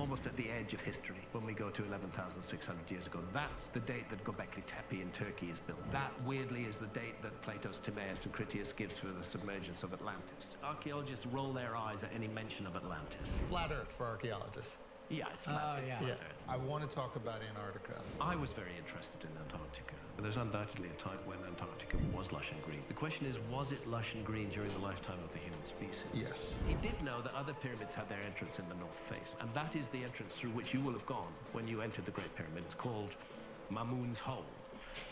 almost at the edge of history when we go to 11,600 years ago. That's the date that Göbekli Tepe in Turkey is built. That, weirdly, is the date that Plato's Timaeus and Critias gives for the submergence of Atlantis. Archaeologists roll their eyes at any mention of Atlantis. Flat Earth for archaeologists. Yeah, it's flat, it's flat Earth. I want to talk about Antarctica. I was very interested in Antarctica. There's undoubtedly a time when Antarctica was lush and green. The question is, was it lush and green during the lifetime of the human species? Yes. He did know that other pyramids had their entrance in the north face, and that is the entrance through which you will have gone when you entered the Great Pyramid. It's called Mamun's Hole.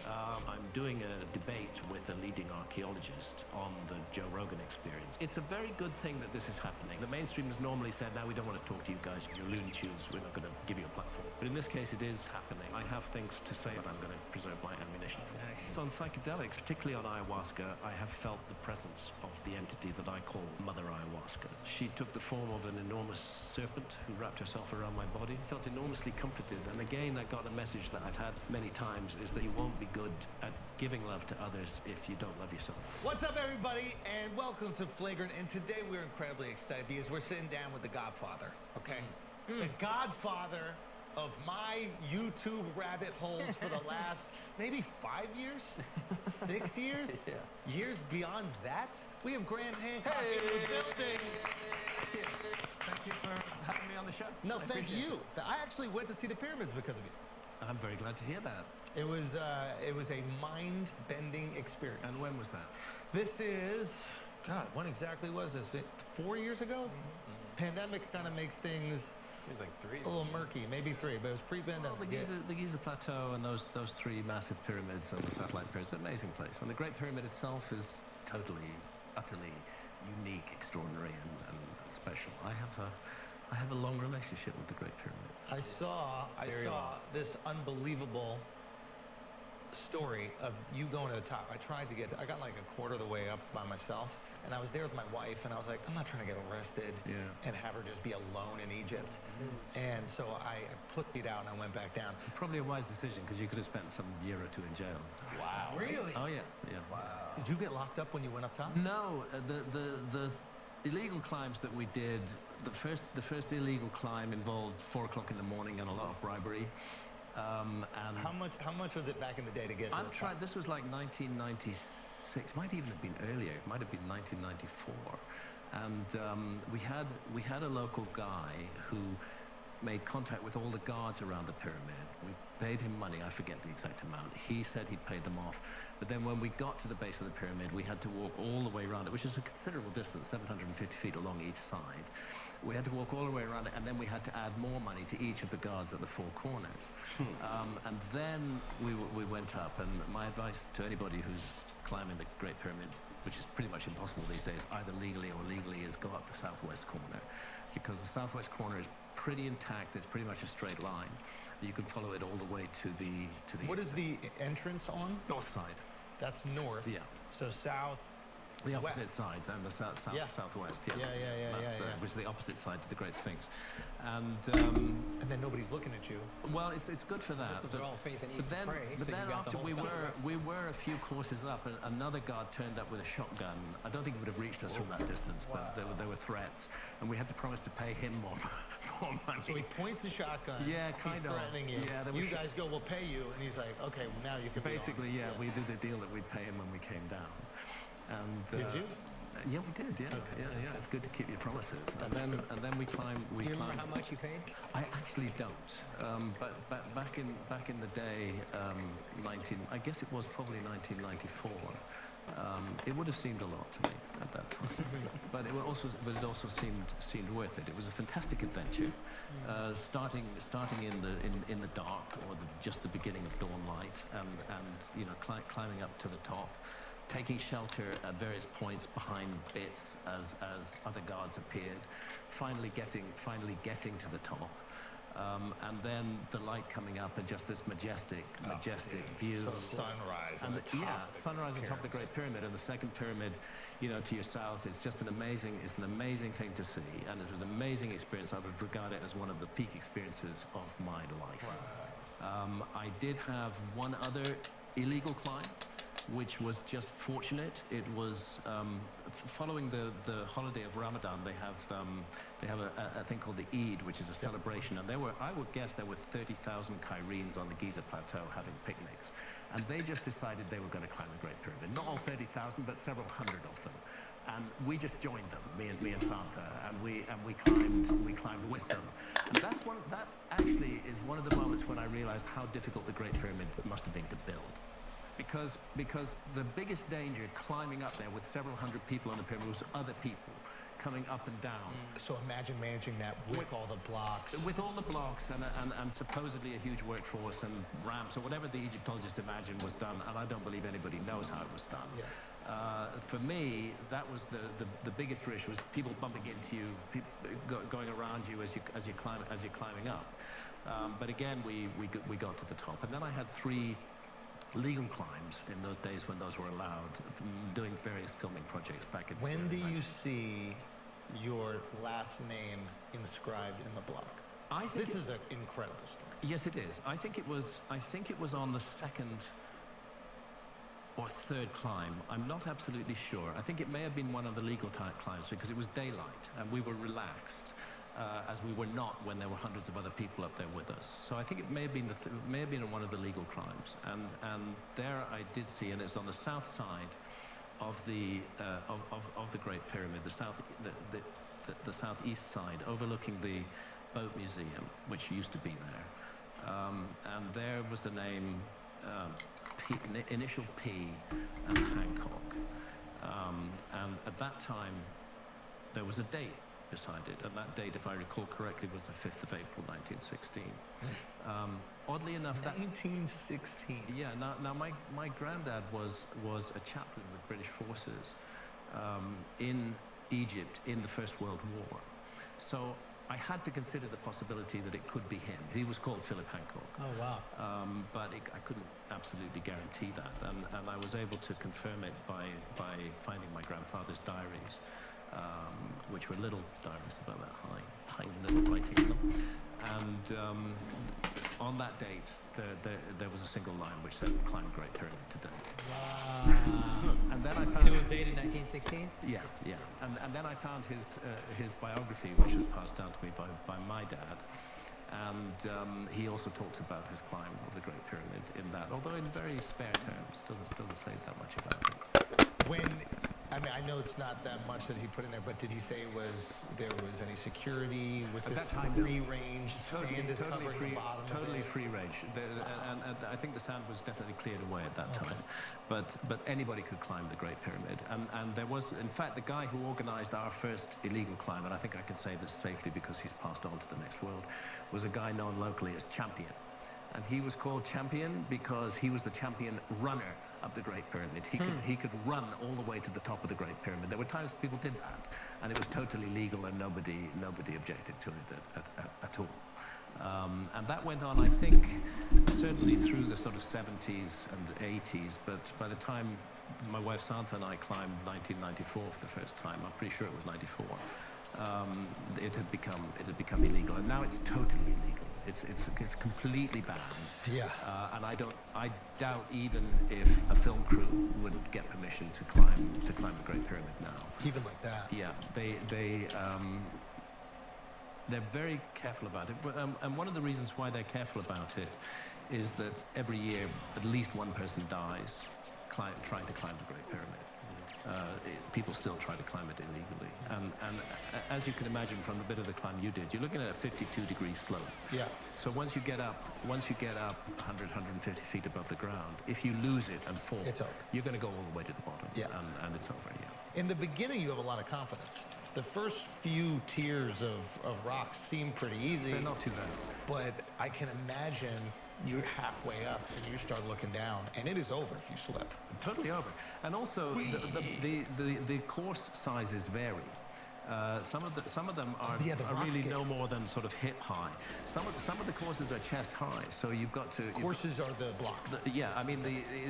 I'm doing a debate with a leading archaeologist on the Joe Rogan experience. It's a very good thing that this is happening. The mainstream has normally said, now we don't want to talk to you guys, you're Looney Tunes, we're not going to give you a platform. But in this case, it is happening. I have things to say, but I'm going to preserve my ammunition for it. So on psychedelics, particularly on ayahuasca, I have felt the presence of the entity that I call Mother Ayahuasca. She took the form of an enormous serpent who wrapped herself around my body. I felt enormously comforted, and again, I got a message that I've had many times, is that you won't be good at giving love to others if you don't love yourself. What's up, everybody, and welcome to Flagrant. And today we're incredibly excited because we're sitting down with the Godfather, okay? The Godfather of my YouTube rabbit holes for the last maybe 5 years, 6 years, years beyond that. We have Grant Hancock in the building. Thank you for having me on the show. No, thank you. I actually went to see the pyramids because of you. I'm very glad to hear that. It was a mind-bending experience. And when was that? This is, God, when exactly was this? 4 years ago? Pandemic kind of makes things it was like 3. a little murky, maybe 3, but it was pre-pandemic. Well, the Giza Plateau and those 3 massive pyramids and the satellite pyramids, an amazing place. And the Great Pyramid itself is totally, utterly unique, extraordinary, and special. I have a long relationship with the Great Pyramid. I saw this unbelievable story of you going to the top. I got like a quarter of the way up by myself, and I was there with my wife, and I was like, I'm not trying to get arrested and have her just be alone in Egypt. And so I put it out and I went back down. Probably a wise decision, because you could have spent some year or 2 in jail. Wow. Really? Oh, yeah. Wow. Did you get locked up when you went up top? No. The illegal climbs that we did, the first illegal climb involved 4 o'clock in the morning and a lot of bribery. And how much was it back in the day to get? This was like 1996. Might even have been earlier. It might have been 1994. And we had a local guy who made contact with all the guards around the pyramid. We paid him money. I forget the exact amount. He said he'd paid them off. But then when we got to the base of the pyramid, we had to walk all the way around it, which is a considerable distance, 750 feet along each side. We had to walk all the way around it, and then we had to add more money to each of the guards at the 4 corners. And then we went up, and my advice to anybody who's climbing the Great Pyramid, which is pretty much impossible these days, either legally or illegally, is go up the southwest corner. Because the southwest corner is pretty intact. It's pretty much a straight line. You can follow it all the way to the... What is the entrance on? North side. That's north. Yeah. So south. The opposite side, and the southwest. Which is the opposite side to the Great Sphinx. And then nobody's looking at you. Well, it's good for that. They're all facing east to pray. But then after we were a few courses up, and another guard turned up with a shotgun. I don't think he would have reached us from that distance, but there were threats, and we had to promise to pay him more money. So he points the shotgun. Yeah, kind of. He's threatening you. Yeah, you guys go, we'll pay you, and he's like, okay, well, now you can. Basically, we did a deal that we'd pay him when we came down. And, did you? Yeah, we did. Yeah, okay. yeah. It's good to keep your promises. And then we climb. Do you remember how much you paid? I actually don't. But back in the day, I guess it was probably 1994. It would have seemed a lot to me at that time, but it also seemed worth it. It was a fantastic adventure, starting in the dark, or just the beginning of dawn light, and climbing up to the top, taking shelter at various points behind bits as other guards appeared, finally getting to the top. And then the light coming up, and just this majestic view. So sunrise on the top. Sunrise on top of the Great Pyramid, and the second pyramid, to your south. It's just an amazing thing to see, and it's an amazing experience. I would regard it as one of the peak experiences of my life. Wow. I did have one other illegal climb, which was just fortunate. It was following the holiday of Ramadan. They have thing called the Eid, which is a celebration, and I would guess there were 30,000 Cairenes on the Giza Plateau having picnics, and they just decided they were going to climb the Great Pyramid. Not all 30,000, but several hundred of them. And we just joined them, me and Santa, and we climbed with them. And that actually is one of the moments when I realized how difficult the Great Pyramid must have been to build. Because the biggest danger climbing up there with several hundred people on the pyramid was other people coming up and down. So imagine managing that with all the blocks. With all the blocks and supposedly a huge workforce and ramps or whatever the Egyptologists imagined was done, and I don't believe anybody knows how it was done. Yeah. For me, that was the biggest risk, was people bumping into you, going around you as you're climbing up. But again, we got to the top, and then I had 3 legal climbs in those days when those were allowed, doing various filming projects back in. When do you see your last name inscribed in the block? I think this is an incredible story. Yes, it is. I think it was on the 2nd or 3rd climb. I'm not absolutely sure. I think it may have been one of the legal type climbs because it was daylight and we were relaxed, as we were not when there were hundreds of other people up there with us. So I think it may have been one of the legal climbs. And there I did see, and it's on the south side of the Great Pyramid, the southeast side, overlooking the boat museum, which used to be there. And there was the name. Initial P and Hancock, and at that time there was a date beside it, and that date, if I recall correctly, was the 5th of April 1916. Oddly enough, 1916. Yeah. Now my granddad was a chaplain with British forces in Egypt in the First World War, so I had to consider the possibility that it could be him. He was called Philip Hancock. Oh, wow. But I couldn't absolutely guarantee that. And I was able to confirm it by finding my grandfather's diaries, which were little diaries about that high, tiny little writing in them. And on that date, there was a single line which said, "Climb Great Pyramid today." Wow. And then I found... And it was dated 1916? Yeah. And then I found his biography, which was passed down to me by my dad. And he also talks about his climb of the Great Pyramid in that, although in very spare terms, doesn't say that much about it. I mean, I know it's not that much that he put in there, but did he say there was any security? Was At this that time, free range? Sand is totally covering free, the bottom totally of it? free range. And I think the sand was definitely cleared away at that time. But anybody could climb the Great Pyramid. And there was, in fact, the guy who organized our first illegal climb, and I think I can say this safely because he's passed on to the next world, was a guy known locally as Champion. And he was called Champion because he was the champion runner up the Great Pyramid. He could run all the way to the top of the Great Pyramid. There were times people did that, and it was totally legal, and nobody objected to it at all. And that went on, I think, certainly through the sort of 70s and 80s. But by the time my wife Santa and I climbed 1994 for the first time, I'm pretty sure it was 94. It had become illegal, and now it's totally illegal. It's completely banned. Yeah. And I doubt even if a film crew would get permission to climb the Great Pyramid now. Even like that. Yeah. They're very careful about it. But, and one of the reasons why they're careful about it is that every year at least one person dies trying to climb the Great Pyramid. People still try to climb it illegally, and as you can imagine from the bit of the climb you did, you're looking at a 52-degree slope. Yeah. So once you get up 100, 150 feet above the ground, if you lose it and fall, it's over. You're going to go all the way to the bottom. Yeah. And it's over. Yeah. In the beginning, you have a lot of confidence. The first few tiers of rocks seem pretty easy. They're not too bad. But I can imagine you're halfway up and you start looking down, and it is over if you slip. Totally over. And also, the course sizes vary. Some of them are really no more than sort of hip high. Some of the courses are chest high, so you've got to... Courses are the blocks. Yeah, I mean,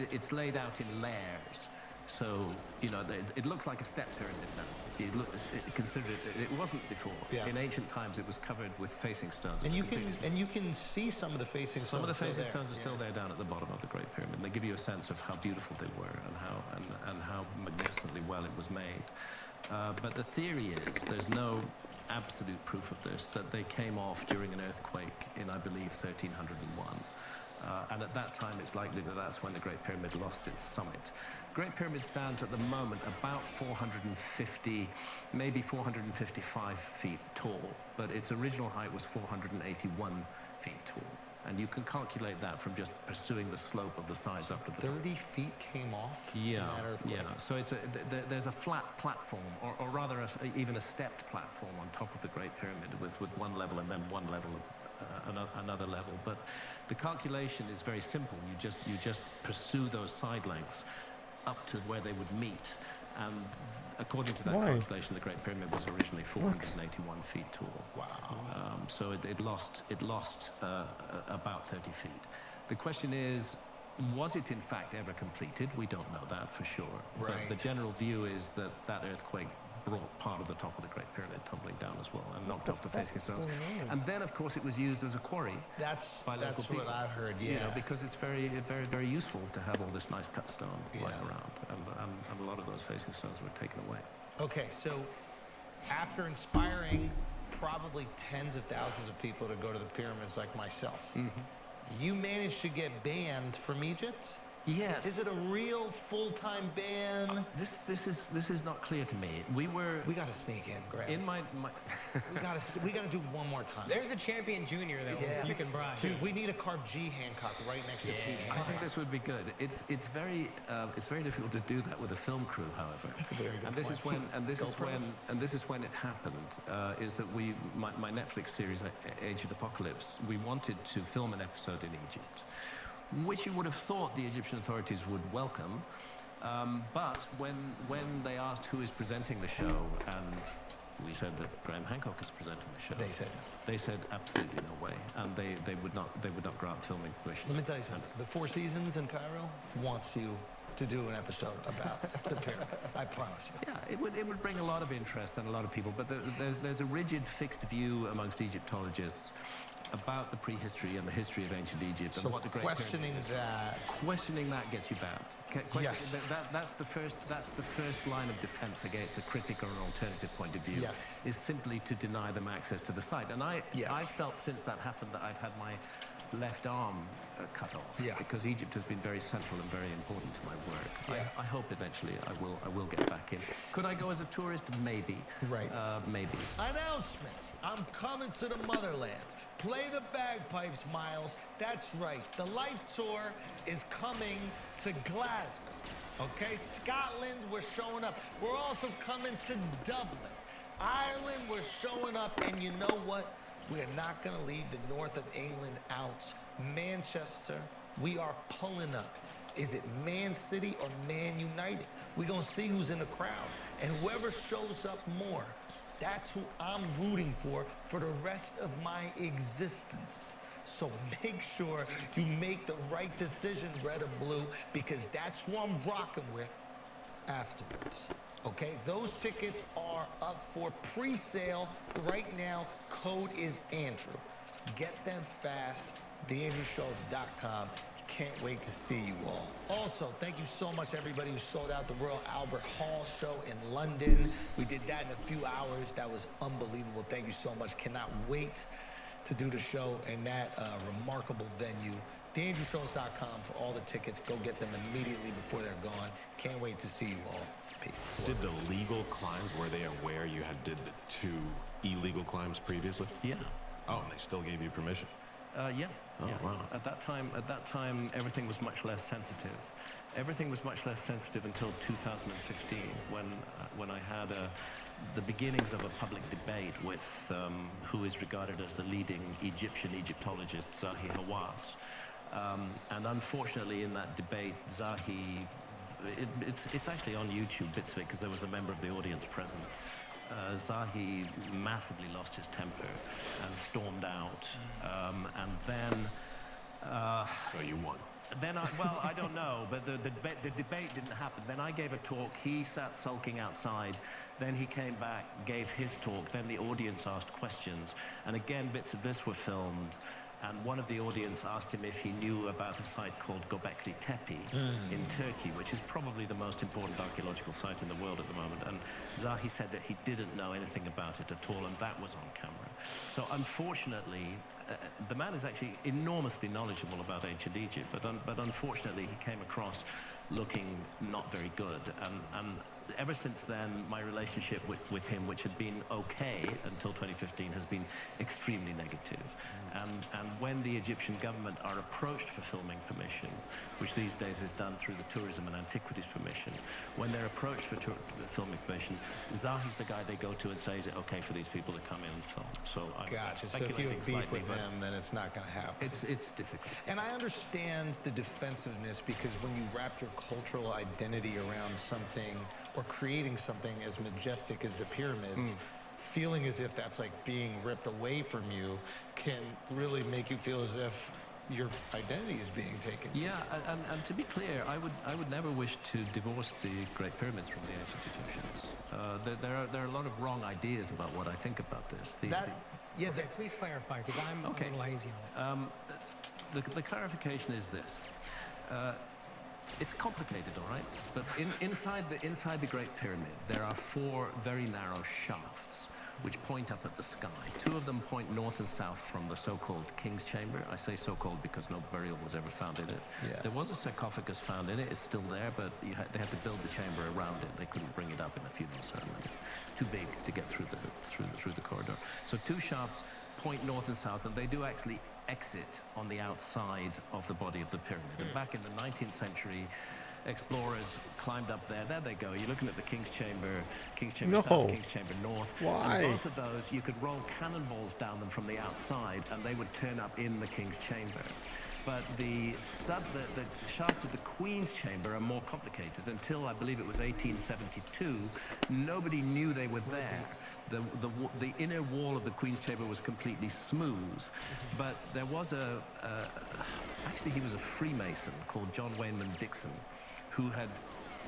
it's laid out in layers. So, it looks like a step pyramid now. It wasn't before. Yeah. In ancient times, it was covered with facing stones. And you can see some of the facing stones. Some of the facing stones are still there down at the bottom of the Great Pyramid. They give you a sense of how beautiful they were and how magnificently well it was made. But the theory is there's no absolute proof of this, that they came off during an earthquake in, I believe, 1301. And at that time, it's likely that that's when the Great Pyramid lost its summit. Great Pyramid stands at the moment about 450, maybe 455 feet tall, but its original height was 481 feet tall. And you can calculate that from just pursuing the slope of the sides up to the 30 feet came off in that earthquake. Yeah. So there's a flat platform, or rather even a stepped platform on top of the Great Pyramid with one level and then one level another level. But the calculation is very simple. You just pursue those side lengths up to where they would meet, and according to that calculation, the Great Pyramid was originally 481 feet tall. Wow. So it lost about 30 feet. The question is, was it in fact ever completed? We don't know that for sure. Right. But the general view is that that earthquake brought part of the top of the Great Pyramid tumbling down as well and knocked off the facing stones. And then, of course, it was used as a quarry. That's people. what I heard. Yeah. You know, because it's very, very, very useful to have all this nice cut stone lying around, and a lot of those facing stones were taken away. Okay, so after inspiring probably tens of thousands of people to go to the pyramids like myself, you managed to get banned from Egypt? Yes. Is it a real full-time ban? This is not clear to me. We gotta sneak in, Graham. In my we gotta do one more time. There's a champion junior that you can bribe. Dude, we need a carved G Hancock right next to Pete Hancock. I think this would be good. It's very difficult to do that with a film crew, however. That's a very good and this point. this is when it happened. Is that my Netflix series Age of the Apocalypse? We wanted to film an episode in Egypt, which you would have thought the Egyptian authorities would welcome, but when they asked who is presenting the show, and we said that Graham Hancock is presenting the show, they said absolutely no way, and they would not grant filming permission. Let me tell you something. The Four Seasons in Cairo wants you to do an episode about the pyramids. I promise you. Yeah, it would bring a lot of interest and a lot of people, but there's a rigid, fixed view amongst Egyptologists about the prehistory and the history of ancient Egypt, so and what the Great questioning that gets you banned. Yes. That's the first line of defense against a critic or an alternative point of view. Yes. Is simply to deny them access to the site. And I felt since that happened that I've had my left arm cut off, because Egypt has been very central and very important to my work. I hope eventually I will get back in. Could I go as a tourist? Maybe. Right. Maybe. Announcement. I'm coming to the motherland. Play the bagpipes, Miles. That's right. The Life Tour is coming to Glasgow. Okay? Scotland, we're showing up. We're also coming to Dublin. Ireland, we're showing up. And you know what? We are not going to leave the north of England out. Manchester, we are pulling up. Is it Man City or Man United? We're going to see who's in the crowd. And whoever shows up more, that's who I'm rooting for the rest of my existence. So make sure you make the right decision, red or blue, because that's who I'm rocking with afterwards. Okay, those tickets are up for pre-sale right now. Code is Andrew. Get them fast. TheAndrewSchultz.com. Can't wait to see you all. Also, thank you so much, everybody who sold out the Royal Albert Hall show in London. We did that in a few hours. That was unbelievable. Thank you so much. Cannot wait to do the show in that remarkable venue. TheAndrewSchultz.com for all the tickets. Go get them immediately before they're gone. Can't wait to see you all. Peace. Did the legal climbs, were they aware you had did the 2 illegal climbs previously? Yeah. Oh, and they still gave you permission? Yeah. Oh, yeah. wow. At that time, everything was much less sensitive. Everything was much less sensitive until 2015, when I had the beginnings of a public debate with who is regarded as the leading Egyptologist, Zahi Hawass. And unfortunately, in that debate, Zahi, it's actually on YouTube, bits of it, because there was a member of the audience present. Zahi massively lost his temper and stormed out. And then... So you won. Then I don't know, but the debate didn't happen. Then I gave a talk. He sat sulking outside. Then he came back, gave his talk. Then the audience asked questions. And again, bits of this were filmed. And one of the audience asked him if he knew about a site called Göbekli Tepe in Turkey, which is probably the most important archaeological site in the world at the moment. And Zahi said that he didn't know anything about it at all, and that was on camera. So unfortunately, the man is actually enormously knowledgeable about ancient Egypt, but unfortunately he came across looking not very good. And ever since then, my relationship with him, which had been okay until 2015, has been extremely negative. And when the Egyptian government are approached for filming permission, which these days is done through the Tourism and Antiquities Permission, when they're approached for filming permission, Zahi's the guy they go to and say, is it okay for these people to come in and film? So Gotcha. So if you have beef with him, then it's not going to happen. It's difficult. And I understand the defensiveness, because when you wrap your cultural identity around something or creating something as majestic as the pyramids, feeling as if that's like being ripped away from you can really make you feel as if your identity is being taken. Yeah, and to be clear, I would never wish to divorce the Great Pyramids from the ancient Egyptians. There are a lot of wrong ideas about what I think about this. Okay, please clarify, because I'm a little hazy on it. The clarification is this. It's complicated, all right? But inside the Great Pyramid, there are 4 very narrow shafts which point up at the sky. 2 of them point north and south from the so-called King's Chamber. I say so-called because no burial was ever found in it. Yeah. There was a sarcophagus found in it. It's still there, but they had to build the chamber around it. They couldn't bring it up in a funeral ceremony. It's too big to get through the corridor. So 2 shafts point north and south, and they do actually exit on the outside of the body of the pyramid. And back in the 19th century, explorers climbed up there. There they go. You're looking at the King's Chamber South, King's Chamber North. Why? And both of those, you could roll cannonballs down them from the outside, and they would turn up in the King's Chamber. But the shafts of the Queen's Chamber are more complicated. Until, I believe it was 1872, nobody knew they were there. The inner wall of the Queen's Chamber was completely smooth, but there was actually he was a Freemason called John Wayneman Dixon, who had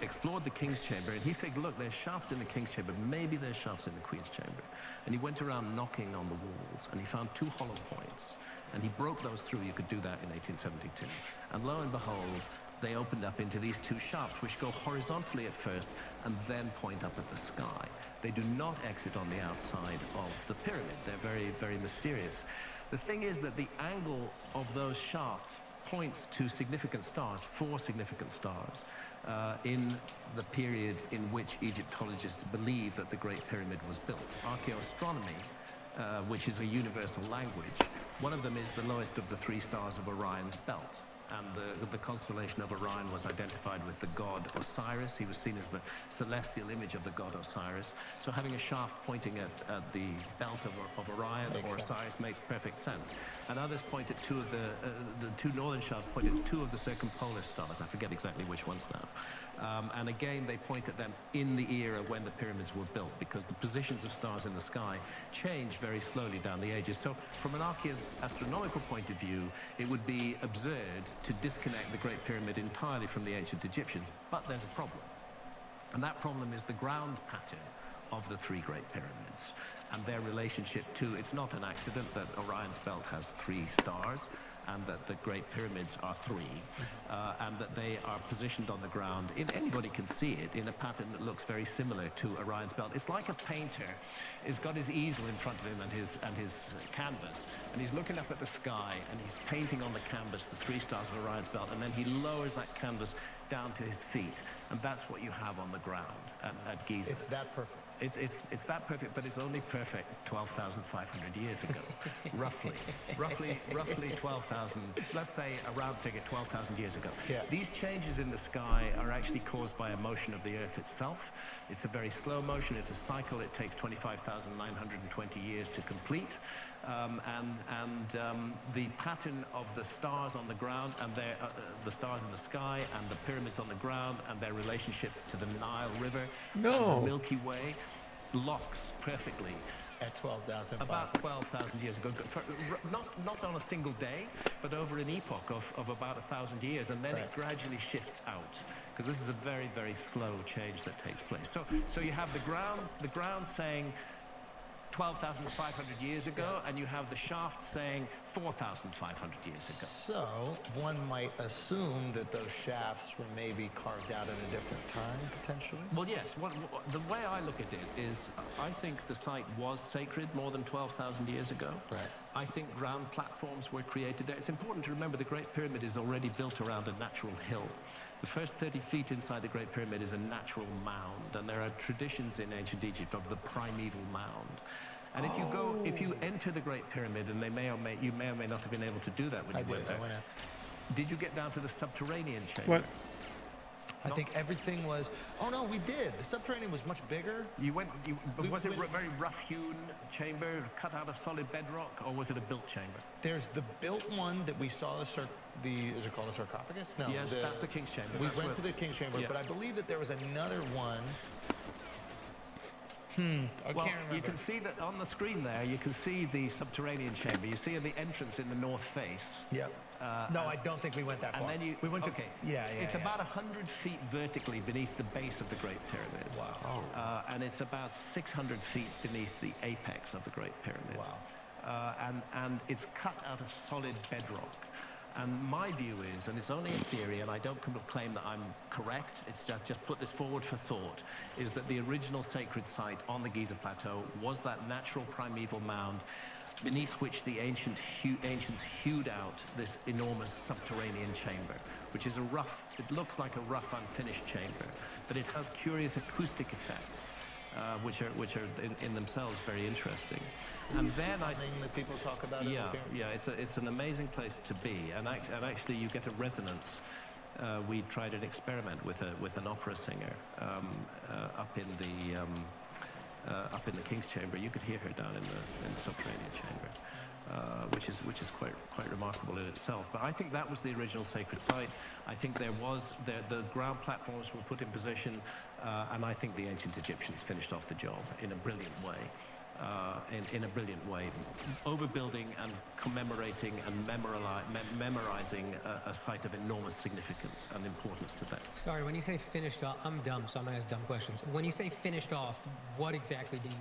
explored the King's Chamber, and he figured, look, there's shafts in the King's Chamber, maybe there's shafts in the Queen's Chamber. And he went around knocking on the walls, and he found 2 hollow points, and he broke those through. You could do that in 1872. And lo and behold, they opened up into these 2 shafts, which go horizontally at first and then point up at the sky. They do not exit on the outside of the pyramid. They're very, very mysterious. The thing is that the angle of those shafts points to significant stars, 4 significant stars, in the period in which Egyptologists believe that the Great Pyramid was built. Archaeoastronomy, which is a universal language, one of them is the lowest of the 3 stars of Orion's belt. And the constellation of Orion was identified with the god Osiris. He was seen as the celestial image of the god Osiris. So having a shaft pointing at the belt of Orion or Osiris makes perfect sense. And others point at 2 of the 2 northern shafts point at 2 of the circumpolar stars. I forget exactly which ones now. And again, they point at them in the era when the pyramids were built, because the positions of stars in the sky change very slowly down the ages. So from an astronomical point of view, it would be absurd to disconnect the Great Pyramid entirely from the ancient Egyptians. But there's a problem. And that problem is the ground pattern of the 3 Great Pyramids and their relationship to, it's not an accident that Orion's belt has 3 stars, and that the Great Pyramids are 3, and that they are positioned on the ground, anybody can see it, in a pattern that looks very similar to Orion's belt. It's like a painter has got his easel in front of him and his canvas, and he's looking up at the sky, and he's painting on the canvas the 3 stars of Orion's belt, and then he lowers that canvas down to his feet, and that's what you have on the ground at Gyges. It's that perfect. It's that perfect, but it's only perfect 12,500 years ago, roughly 12,000. Let's say a round figure, 12,000 years ago. Yeah. These changes in the sky are actually caused by a motion of the Earth itself. It's a very slow motion. It's a cycle. It takes 25,920 years to complete. The pattern of the stars on the ground and the stars in the sky and the pyramids on the ground and their relationship to the Nile River and the Milky Way locks perfectly at 12,000. About 12,000 years ago, not on a single day, but over an epoch of about 1,000 years, and then it gradually shifts out, because this is a very, very slow change that takes place. So you have the ground saying, 12,500 years ago, and you have the shaft saying 4,500 years ago. So one might assume that those shafts were maybe carved out at a different time, potentially? Well, yes. The way I look at it is, I think the site was sacred more than 12,000 years ago. Right. I think ground platforms were created there. It's important to remember the Great Pyramid is already built around a natural hill. The first 30 feet inside the Great Pyramid is a natural mound, and there are traditions in ancient Egypt of the primeval mound. And if you enter the Great Pyramid, and you may or may not have been able to do that when you went there. I went out. Did you get down to the subterranean chamber? What? I think everything was. Oh no, we did. The subterranean was much bigger. Was it a very rough-hewn chamber, cut out of solid bedrock, or was it a built chamber? There's the built one that we saw. Is it called a sarcophagus? No. Yes, that's the King's Chamber. We went to the King's Chamber, but I believe that there was another one. I can't remember. You can see that on the screen there. You can see the subterranean chamber. You see the entrance in the north face. Yep. No, I don't think we went that far. And then we went to. Okay. Yeah. It's about 100 feet vertically beneath the base of the Great Pyramid. Wow. And it's about 600 feet beneath the apex of the Great Pyramid. Wow. And it's cut out of solid bedrock. And my view is, and it's only a theory, and I don't claim that I'm correct, it's just put this forward for thought, is that the original sacred site on the Giza Plateau was that natural primeval mound beneath which the ancients hewed out this enormous subterranean chamber, which is it looks like a rough, unfinished chamber, but it has curious acoustic effects. Which are in themselves very interesting. And then that people talk about. It's an amazing place to be, and actually you get a resonance. We tried an experiment with an opera singer up in the King's Chamber. You could hear her down in the subterranean chamber. Which is quite remarkable in itself. But I think that was the original sacred site. I think the ground platforms were put in position, and I think the ancient Egyptians finished off the job in a brilliant way. Overbuilding and commemorating and memorizing a site of enormous significance and importance to them. Sorry, when you say finished off, I'm dumb, so I'm going to ask dumb questions. When you say finished off, what exactly do you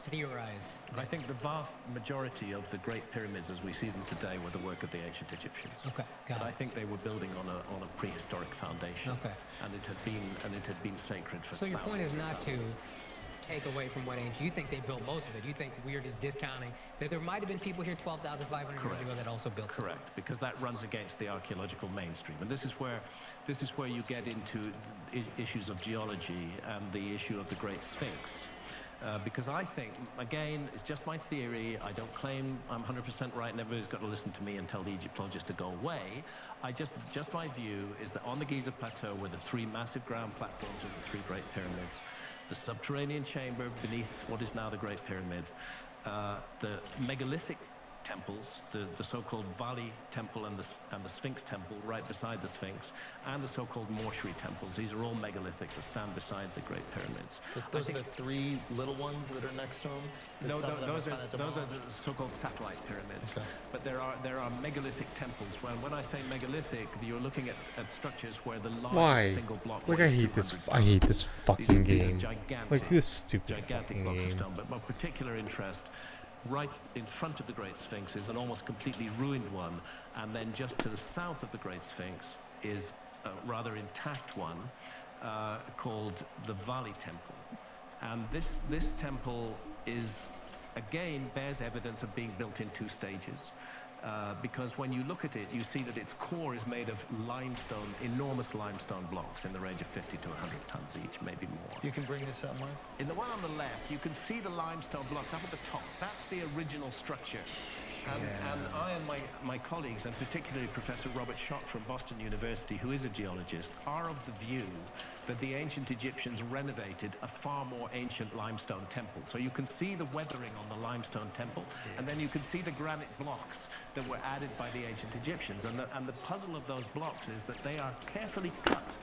theorize? I think the vast majority of the Great Pyramids as we see them today were the work of the ancient Egyptians. Okay, got it. I think they were building on a prehistoric foundation. Okay. And it had been sacred for So your point is thousands not to take away from what ancient. You think they built most of it. You think we are just discounting that there might have been people here 12,500 years ago that also built something. Correct, because that runs against the archaeological mainstream, and this is where you get into issues of geology and the issue of the Great Sphinx. Because I think, again, it's just my theory. I don't claim I'm 100% right, and everybody's got to listen to me and tell the Egyptologists to go away. Just my view is that on the Giza Plateau were the three massive ground platforms of the three Great Pyramids, the subterranean chamber beneath what is now the Great Pyramid, the megalithic temples, the so-called Valley Temple and the Sphinx Temple right beside the Sphinx, and the so-called mortuary temples. These are all megalithic that stand beside the Great Pyramids. Those are the three little ones that are next to them? Those are the so-called satellite pyramids. Okay. But there are megalithic temples. When I say megalithic, you're looking at structures where the largest single block I hate this fucking game. Gigantic, like this stupid gigantic blocks of stone. But of particular interest, right in front of the Great Sphinx is an almost completely ruined one, and then just to the south of the Great Sphinx is a rather intact one called the Valley Temple. And this temple bears evidence of being built in two stages. Because when you look at it, you see that its core is made of limestone, enormous limestone blocks in the range of 50 to 100 tons each, maybe more. You can bring this up, Mike? In the one on the left, you can see the limestone blocks up at the top. That's the original structure. And I and my colleagues, and particularly Professor Robert Schock from Boston University, who is a geologist, are of the view that the ancient Egyptians renovated a far more ancient limestone temple. So you can see the weathering on the limestone temple, and then you can see the granite blocks that were added by the ancient Egyptians. And the puzzle of those blocks is that they are carefully cut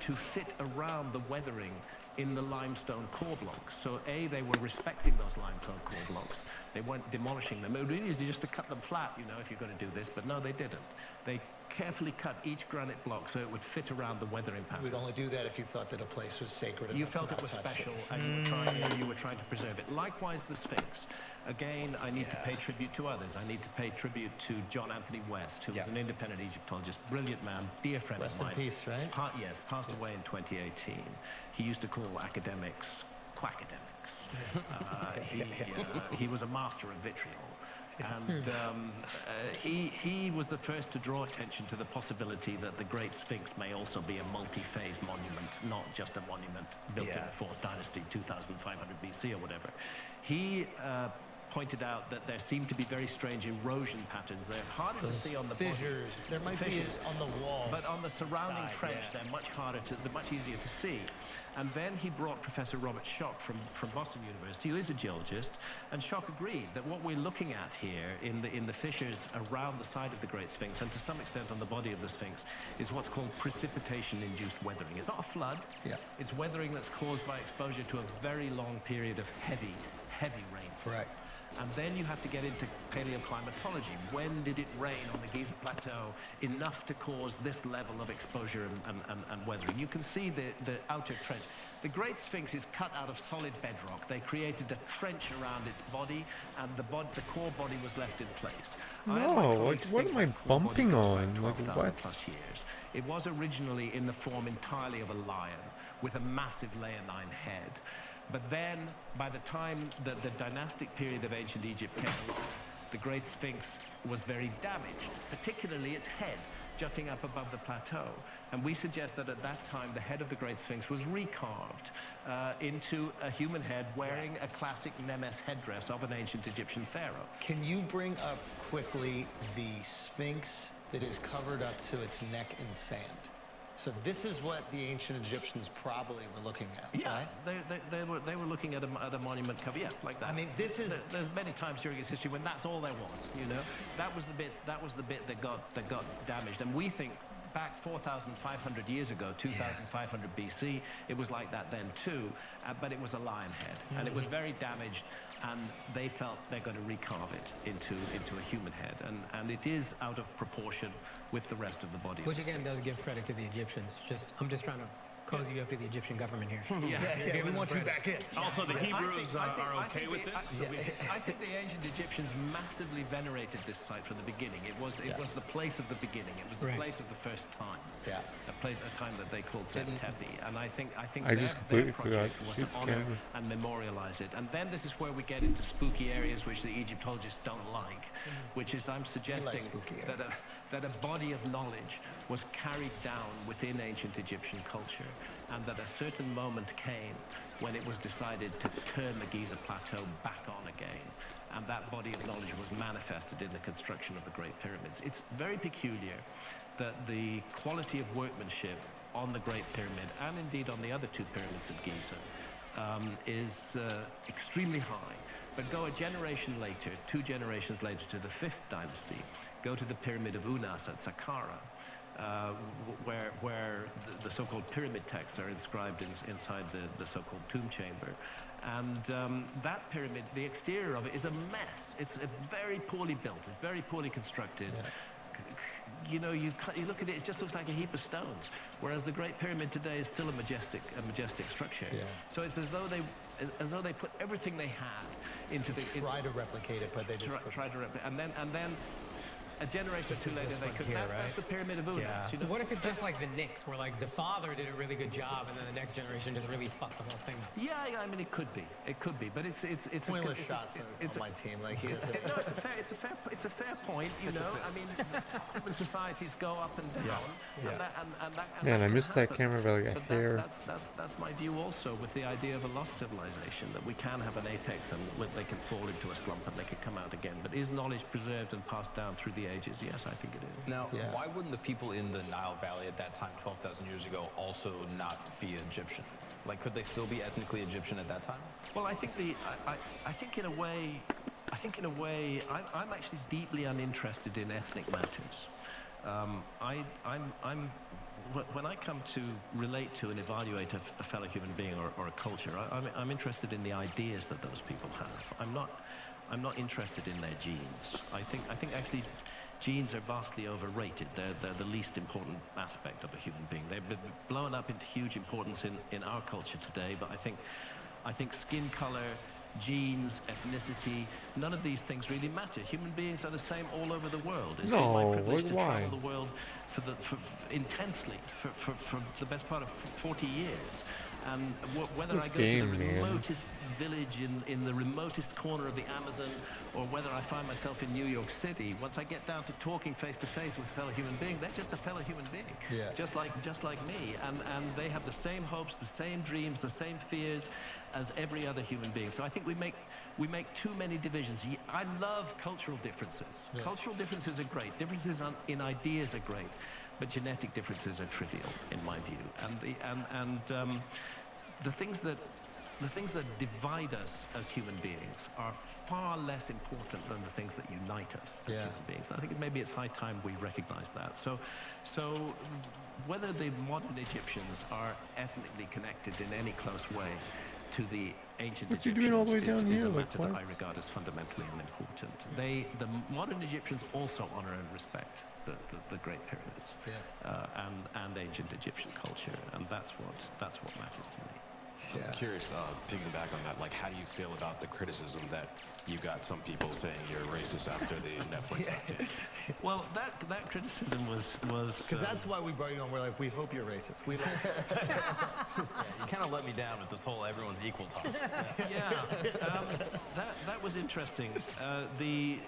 to fit around the weathering in the limestone core blocks. So they were respecting those limestone core blocks. They weren't demolishing them. It would be easy just to cut them flat, if you're going to do this, but no, they didn't. They carefully cut each granite block so it would fit around the weathering pattern. We'd only do that if you thought that a place was sacred. You enough to felt it not was touch special, and you were trying to preserve it. Likewise, the Sphinx. Again, I need to pay tribute to others. I need to pay tribute to John Anthony West, who was an independent Egyptologist, brilliant man, dear friend Rest of mine. in peace, right? Passed away in 2018. He used to call academics quackademics. He was a master of vitriol. And he was the first to draw attention to the possibility that the Great Sphinx may also be a multi-phase monument, not just a monument built in the 4th dynasty, 2500 BC or whatever. He pointed out that there seemed to be very strange erosion patterns. They're harder to see on the fissures. There might be on the walls, but on the surrounding trench, they're much easier to see. And then he brought Professor Robert Schoch from Boston University, who is a geologist, and Schoch agreed that what we're looking at here in the fissures around the side of the Great Sphinx, and to some extent on the body of the Sphinx, is what's called precipitation-induced weathering. It's not a flood. It's weathering that's caused by exposure to a very long period of heavy rainfall. Correct. And then you have to get into paleoclimatology. When did it rain on the Giza Plateau enough to cause this level of exposure and weathering? You can see the outer trench. The Great Sphinx is cut out of solid bedrock. They created a trench around its body, and the core body was left in place. No, what am I bumping on? Like, what? Plus years. It was originally in the form entirely of a lion with a massive leonine head. But then, by the time that the dynastic period of ancient Egypt came along, the Great Sphinx was very damaged, particularly its head, jutting up above the plateau. And we suggest that at that time, the head of the Great Sphinx was recarved into a human head wearing a classic Nemes headdress of an ancient Egyptian pharaoh. Can you bring up quickly the Sphinx that is covered up to its neck in sand? So this is what the ancient Egyptians probably were looking at, yeah, right? they were looking at a monument cover, like that. I mean, this is there's many times during its history when that's all there was. You know, that was the bit that got damaged, and we think back 4,500 years ago, 2,500 BC, it was like that then too, but it was a lion head, and it was very damaged. And they felt they're going to recarve it into a human head, and it is out of proportion with the rest of the body. Which again does give credit to the Egyptians. I'm just trying to cozy you up to the Egyptian government here. we want you back in. Also, the Hebrews are okay with this. I think the ancient Egyptians massively venerated this site from the beginning. It was the place of the beginning. It was the place of the first time. A time that they called Tepi. And I think their project was to honor and memorialize it. And then this is where we get into spooky areas which the Egyptologists don't like, which is I'm suggesting that a body of knowledge was carried down within ancient Egyptian culture, and that a certain moment came when it was decided to turn the Giza Plateau back on again, and that body of knowledge was manifested in the construction of the Great Pyramids. It's very peculiar that the quality of workmanship on the Great Pyramid, and indeed on the other two pyramids of Giza, is extremely high. But go a generation later, 2 generations later, to the 5th dynasty, go to the pyramid of Unas at Saqqara, where the so-called pyramid texts are inscribed inside the so-called tomb chamber. And that pyramid, the exterior of it is a mess. It's very poorly built, it's very poorly constructed. You know, you look at it, it just looks like a heap of stones, whereas the Great Pyramid today is still a majestic structure. So it's as though they put everything they had into try to replicate it, but they just try to replicate, and then a generation or two later they could. That's the pyramid of Unas. You know? What if it's just like the Knicks, where like the father did a really good job, and then the next generation just really fucked the whole thing up? Yeah, I mean it could be, but it's pointless shots on my team. Like he is. No, it's a fair point. You know, I mean, human societies go up and down. And Man, I missed that camera by like a hair. That's my view also with the idea of a lost civilization, that we can have an apex and they can fall into a slump and they can come out again. But is knowledge preserved and passed down through the ages? Yes, I think it is. Now, why wouldn't the people in the Nile Valley at that time, 12,000 years ago, also not be Egyptian? Like, could they still be ethnically Egyptian at that time? Well, I think in a way, I'm actually deeply uninterested in ethnic matters. When I come to relate to and evaluate a fellow human being or a culture, I'm interested in the ideas that those people have. I'm not interested in their genes. I think actually genes are vastly overrated. They're the least important aspect of a human being. They've been blown up into huge importance in our culture today, but I think skin color, genes, ethnicity, none of these things really matter. Human beings are the same all over the world. It's been my privilege to travel the world intensely for the best part of 40 years. And whether I go to the remotest village in the remotest corner of the Amazon, or whether I find myself in New York City, once I get down to talking face to face with a fellow human being, they're just a fellow human being, just like me, and they have the same hopes, the same dreams, the same fears as every other human being. So I think we make too many divisions. I love cultural differences. Yeah. Cultural differences are great. Differences in ideas are great, but genetic differences are trivial in my view. And the things that divide us as human beings are far less important than the things that unite us as human beings. I think maybe it's high time we recognize that. So whether the modern Egyptians are ethnically connected in any close way to the ancient Egyptians is a matter that I regard as fundamentally unimportant. The modern Egyptians also honor and respect the Great Pyramids and ancient Egyptian culture, and that's what matters to me. I'm curious, piggyback on that, like, how do you feel about the criticism that you got some people saying you're racist after the Netflix update? Well, that criticism was because that's why we brought you on. We're like, we hope you're racist. We you kind of let me down with this whole everyone's equal talk. That was interesting. The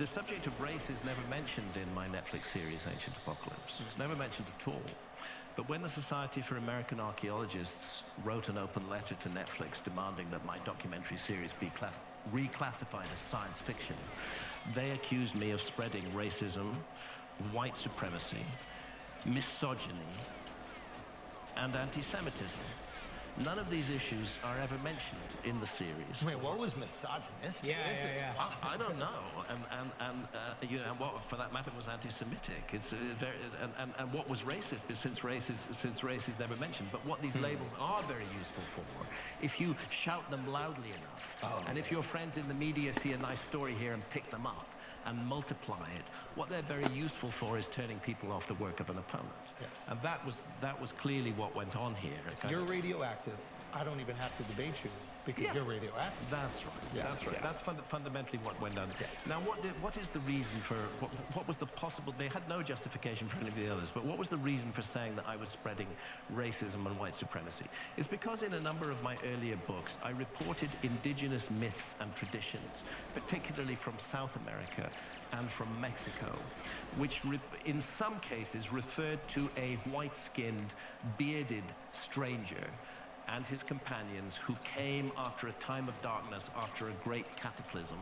subject of race is never mentioned in my Netflix series, Ancient Apocalypse. It's never mentioned at all. But when the Society for American Archaeologists wrote an open letter to Netflix demanding that my documentary series be reclassified as science fiction, they accused me of spreading racism, white supremacy, misogyny, and anti-Semitism. None of these issues are ever mentioned in the series. Wait, what was misogynist? I don't know, and you know, what for that matter was anti-Semitic. It's very and what was racist, since race is never mentioned. But what these labels are very useful for, if you shout them loudly enough, and if your friends in the media see a nice story here and pick them up and multiply it, what they're very useful for is turning people off the work of an opponent. Yes. And that was clearly what went on here. You're radioactive. I don't even have to debate you because you're radioactive. That's right. Yes. That's right. That's fundamentally what went on. Yeah. Now, what is the reason for what was the possible? They had no justification for any of the others, but what was the reason for saying that I was spreading racism and white supremacy? It's because in a number of my earlier books, I reported indigenous myths and traditions, particularly from South America and from Mexico, which in some cases referred to a white-skinned, bearded stranger and his companions who came after a time of darkness, after a great cataclysm,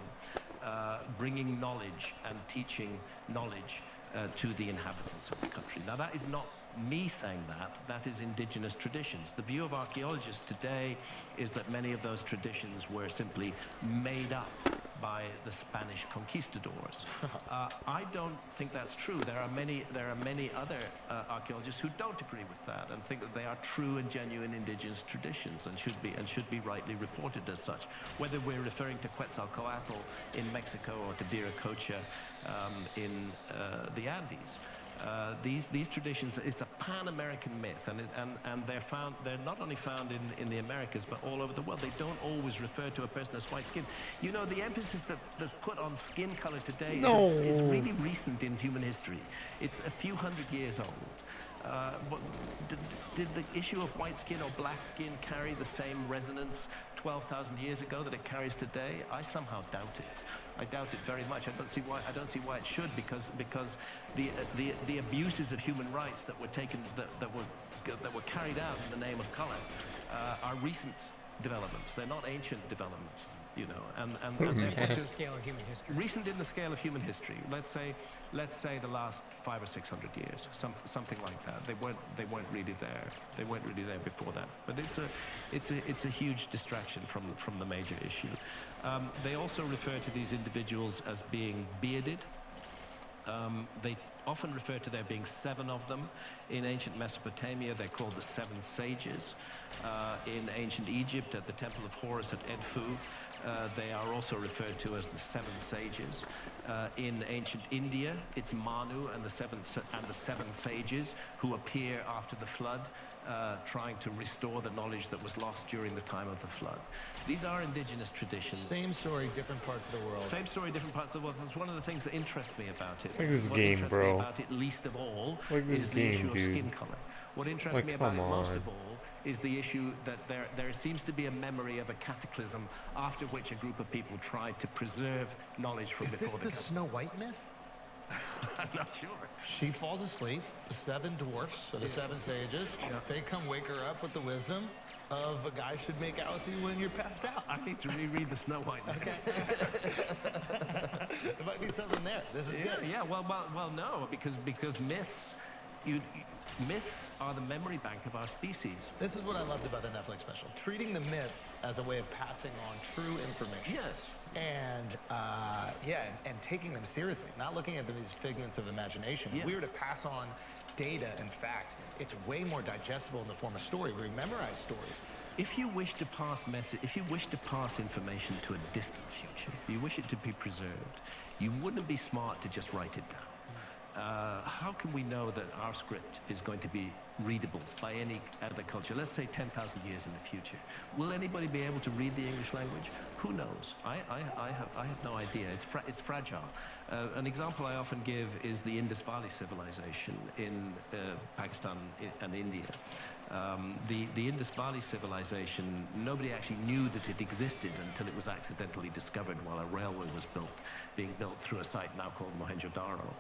bringing knowledge and teaching knowledge to the inhabitants of the country. Now, that is not me saying that, that is indigenous traditions. The view of archaeologists today is that many of those traditions were simply made up by the Spanish conquistadors. I don't think that's true. There are many other archaeologists who don't agree with that and think that they are true and genuine indigenous traditions and should be rightly reported as such. Whether we're referring to Quetzalcoatl in Mexico or to Viracocha in the Andes. These traditions, it's a pan-American myth, and they're not only found in the Americas but all over the world. They don't always refer to a person as white-skinned. You know, the emphasis that's put on skin color today is really recent in human history. It's a few hundred years old. Did the issue of white skin or black skin carry the same resonance 12,000 years ago that it carries today? I somehow doubt it. I doubt it very much. I don't see why it should, because the abuses of human rights that were carried out in the name of color are recent developments. They're not ancient developments, you know. And recent in the scale of human history. Recent in the scale of human history. Let's say the last 500 or 600 years, something like that. They weren't really there. They weren't really there before that. But it's a huge distraction from the major issue. They also refer to these individuals as being bearded. They often referred to there being 7 of them. In ancient Mesopotamia, they're called the 7 sages. In ancient Egypt, at the Temple of Horus at Edfu, they are also referred to as the 7 sages. In ancient India, it's Manu and the 7 sages who appear after the flood, trying to restore the knowledge that was lost during the time of the flood. These are indigenous traditions. Same story, different parts of the world. Same story, different parts of the world. That's one of the things that interests me about it. Like this what game, interests bro. me about it least of all Like this is the game, issue of dude. skin color. What interests Like, me about it come most on. of all is the issue that there seems to be a memory of a cataclysm after which a group of people tried to preserve knowledge from Is this before the the Snow White myth? I'm not sure. She falls asleep, the 7 dwarfs, or the 7 sages, they come wake her up with the wisdom of a guy should make out with you when you're passed out. I need to reread the Snow White. Okay. There might be something there. This is good. Yeah. Well, no, because myths, myths are the memory bank of our species. This is what I loved about the Netflix special. Treating the myths as a way of passing on true information. Yes. And and taking them seriously, not looking at them as figments of imagination. Yeah. If we were to pass on data and fact, it's way more digestible in the form of story. We memorize stories. If you wish to pass information to a distant future, if you wish it to be preserved, you wouldn't be smart to just write it down. How can we know that our script is going to be readable by any other culture? Let's say 10,000 years in the future. Will anybody be able to read the English language? Who knows? I have no idea. It's fragile. An example I often give is the Indus Valley civilization in Pakistan and India. The Indus Valley civilization, nobody actually knew that it existed until it was accidentally discovered while a railway was being built through a site now called Mohenjo-Daro.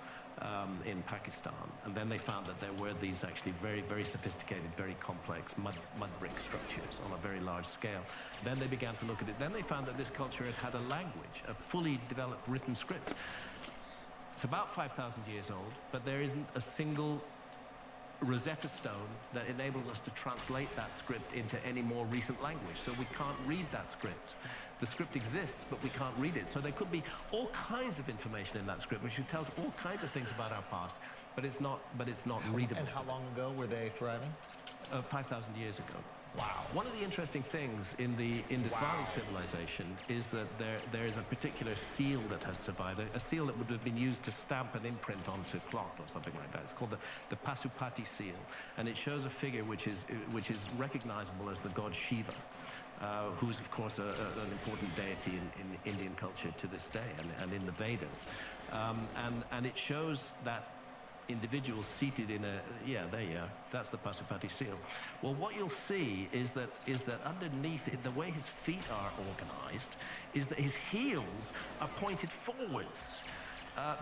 In Pakistan, and then they found that there were these actually very, very sophisticated, very complex mud brick structures on a very large scale. Then they began to look at it. Then they found that this culture had a language, a fully developed written script. It's about 5,000 years old, but there isn't a single Rosetta Stone that enables us to translate that script into any more recent language. So we can't read that script. The script exists, but we can't read it. So there could be all kinds of information in that script, which tells all kinds of things about our past, but it's not readable. And how long ago were they thriving? 5,000 years ago. Wow. One of the interesting things in the Indus Valley civilization is that there is a particular seal that has survived, a seal that would have been used to stamp an imprint onto cloth or something like that. It's called the Pasupati seal, and it shows a figure which is recognizable as the god Shiva, who's of course an important deity in Indian culture to this day and in the Vedas, and it shows that individuals seated in there you are. That's the Pasupati seal. Well, what you'll see is that underneath it, the way his feet are organized, is that his heels are pointed forwards.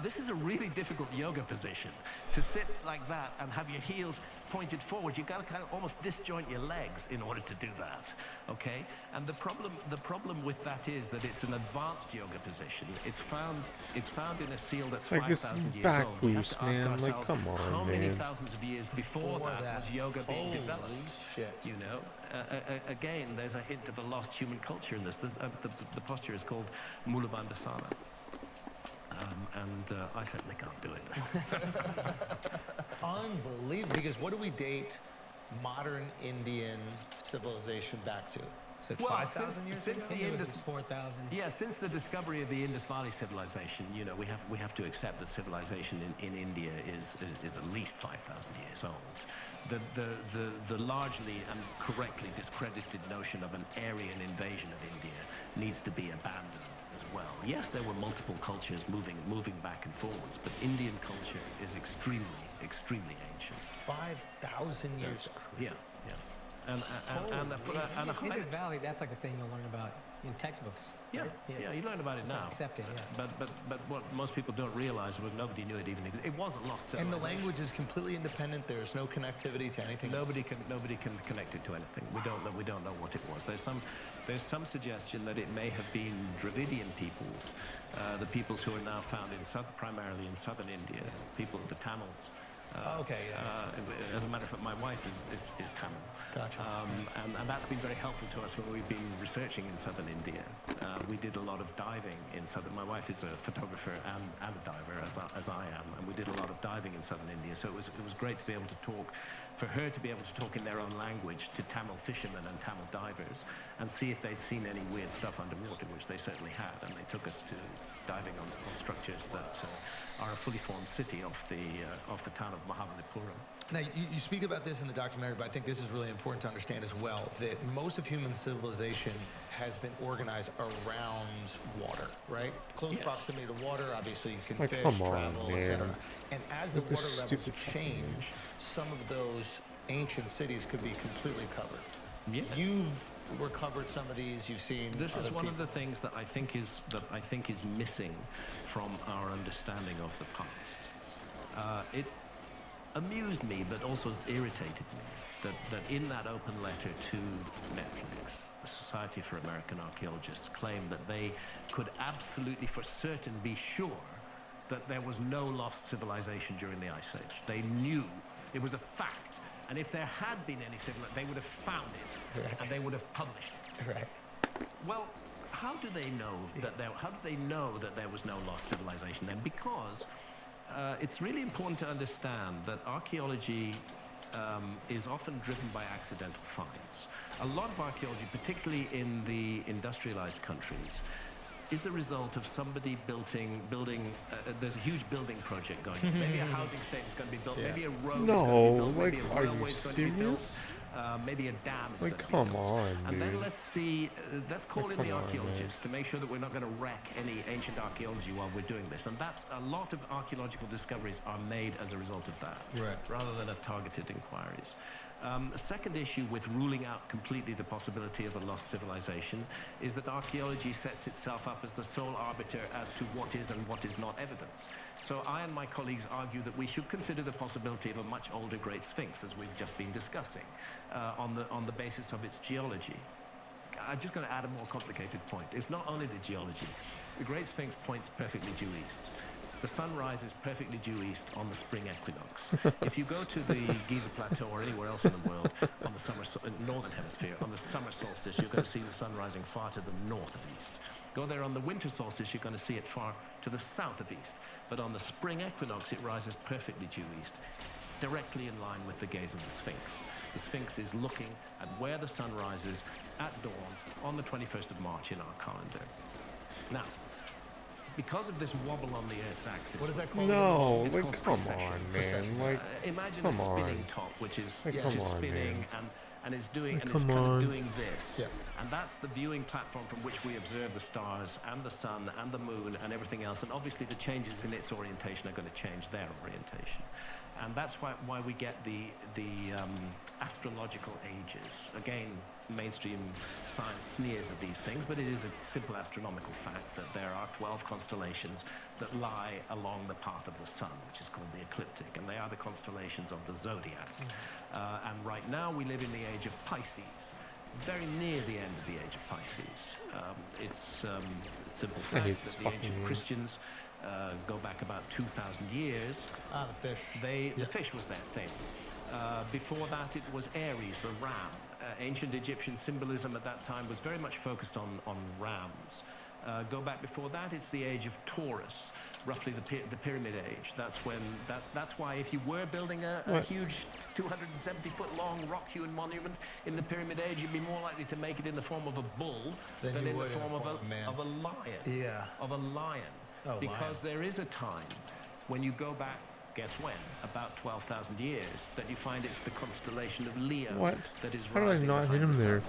This is a really difficult yoga position. To sit like that and have your heels pointed forward, you've got to kind of almost disjoint your legs in order to do that, okay? And the problem with that is that it's an advanced yoga position. It's found in a seal that's Like this 5,000 years back old. We have boost, to ask man. Like, ourselves, come on, how many man. thousands of years before that was yoga being Holy developed? shit. You know, again, there's a hint of a lost human culture in this. The posture is called Mula Bandhasana. I certainly can't do it. Unbelievable. Because what do we date modern Indian civilization back to? Is it 5,000 years since ago? the It was Indus 4,000. Yeah, since the discovery of the Indus Valley civilization, you know, we have to accept that civilization in India is at least 5,000 years old. The largely and correctly discredited notion of an Aryan invasion of India needs to be abandoned as well. Yes, there were multiple cultures moving back and forwards, but Indian culture is extremely ancient. 5,000 years. Yeah. And In Indus Valley, that's like a thing you'll learn about in textbooks. Yeah, right? yeah, you learn about it now. Accepted, yeah. But what most people don't realize, well, nobody knew it even existed. It wasn't lost And civilization. the language is completely independent. There's no connectivity to anything else. Nobody can connect it to anything. We don't know what it was. There's some suggestion that it may have been Dravidian peoples, the peoples who are now found primarily in southern India, the Tamils. Okay, yeah. As a matter of fact, my wife is Tamil. Gotcha. And that's been very helpful to us when we've been researching in southern India. We did a lot of diving in southern. My wife is a photographer and a diver, as I am, and we did a lot of diving in southern India. So it was great to be able to talk, for her to be able to talk in their own language to Tamil fishermen and Tamil divers, and see if they'd seen any weird stuff underwater, which they certainly had. And they took us to diving on structures that are a fully formed city off the town of Mahabalipuram. Now, you speak about this in the documentary, but I think this is really important to understand as well, that most of human civilization has been organized around water, right? Close proximity to water, obviously you can fish, travel, etc. And as the water levels change, some of those ancient cities could be completely covered. Yes. You've recovered some of these, you've seen. This is one of the things that I think is missing from our understanding of the past. It amused me, but also irritated me, that in that open letter to Netflix, the Society for American Archaeologists claimed that they could absolutely for certain be sure that there was no lost civilization during the Ice Age. They knew it was a fact, and if there had been any civilization, they would have found it, and they would have published it. Right. Well, how do they know that there was no lost civilization then? Because it's really important to understand that archaeology is often driven by accidental finds. A lot of archaeology, particularly in the industrialized countries, is the result of somebody building. There's a huge building project going on. Maybe a housing estate is going to be built. Maybe a road is going to be built. Maybe a railway is going to be built. Maybe a dam is going to be built. Come on, and then dude. let's call in the archaeologists to make sure that we're not going to wreck any ancient archaeology while we're doing this. And that's a lot of archaeological discoveries are made as a result of that, rather than of targeted inquiries. A second issue with ruling out completely the possibility of a lost civilization is that archaeology sets itself up as the sole arbiter as to what is and what is not evidence. So I and my colleagues argue that we should consider the possibility of a much older Great Sphinx, as we've just been discussing, on the basis of its geology. I'm just going to add a more complicated point. It's not only the geology. The Great Sphinx points perfectly due east. The sun rises perfectly due east on the spring equinox. If you go to the Gyges Plateau or anywhere else in the world on the northern hemisphere, on the summer solstice, you're going to see the sun rising far to the north of east. Go there on the winter solstice, you're going to see it far to the south of east. But on the spring equinox, it rises perfectly due east, directly in line with the gaze of the Sphinx. The Sphinx is looking at where the sun rises at dawn on the 21st of March in our calendar. Now, because of this wobble on the Earth's axis. What is that called? No, it's like, called come precession. on, man. Like, imagine come a spinning on. top, which is Come on, spinning man. and is doing Like, and it's come kind on. of doing this. Yeah. And that's the viewing platform from which we observe the stars and the sun and the moon and everything else. And obviously the changes in its orientation are going to change their orientation. And that's why we get the astrological ages. Again, mainstream science sneers at these things, but it is a simple astronomical fact that there are 12 constellations that lie along the path of the sun, which is called the ecliptic, and they are the constellations of the zodiac. And right now we live in the age of Pisces, very near the end of the age of Pisces. It's a simple fact that the ancient Christians go back about 2,000 years. The fish. The fish was their thing. Before that, it was Aries, the ram. Ancient Egyptian symbolism at that time was very much focused on rams. Go back before that, it's the age of Taurus, roughly the Pyramid Age. That's why if you were building a huge 270-foot-long rock-hewn monument in the Pyramid Age, you'd be more likely to make it in the form of a bull than in the form of a lion. Yeah. Of a lion. Oh, because there is a time when you go back, guess when, about 12,000 years, that you find it's the constellation of Leo that is How rising did I not hit behind him the sun. there?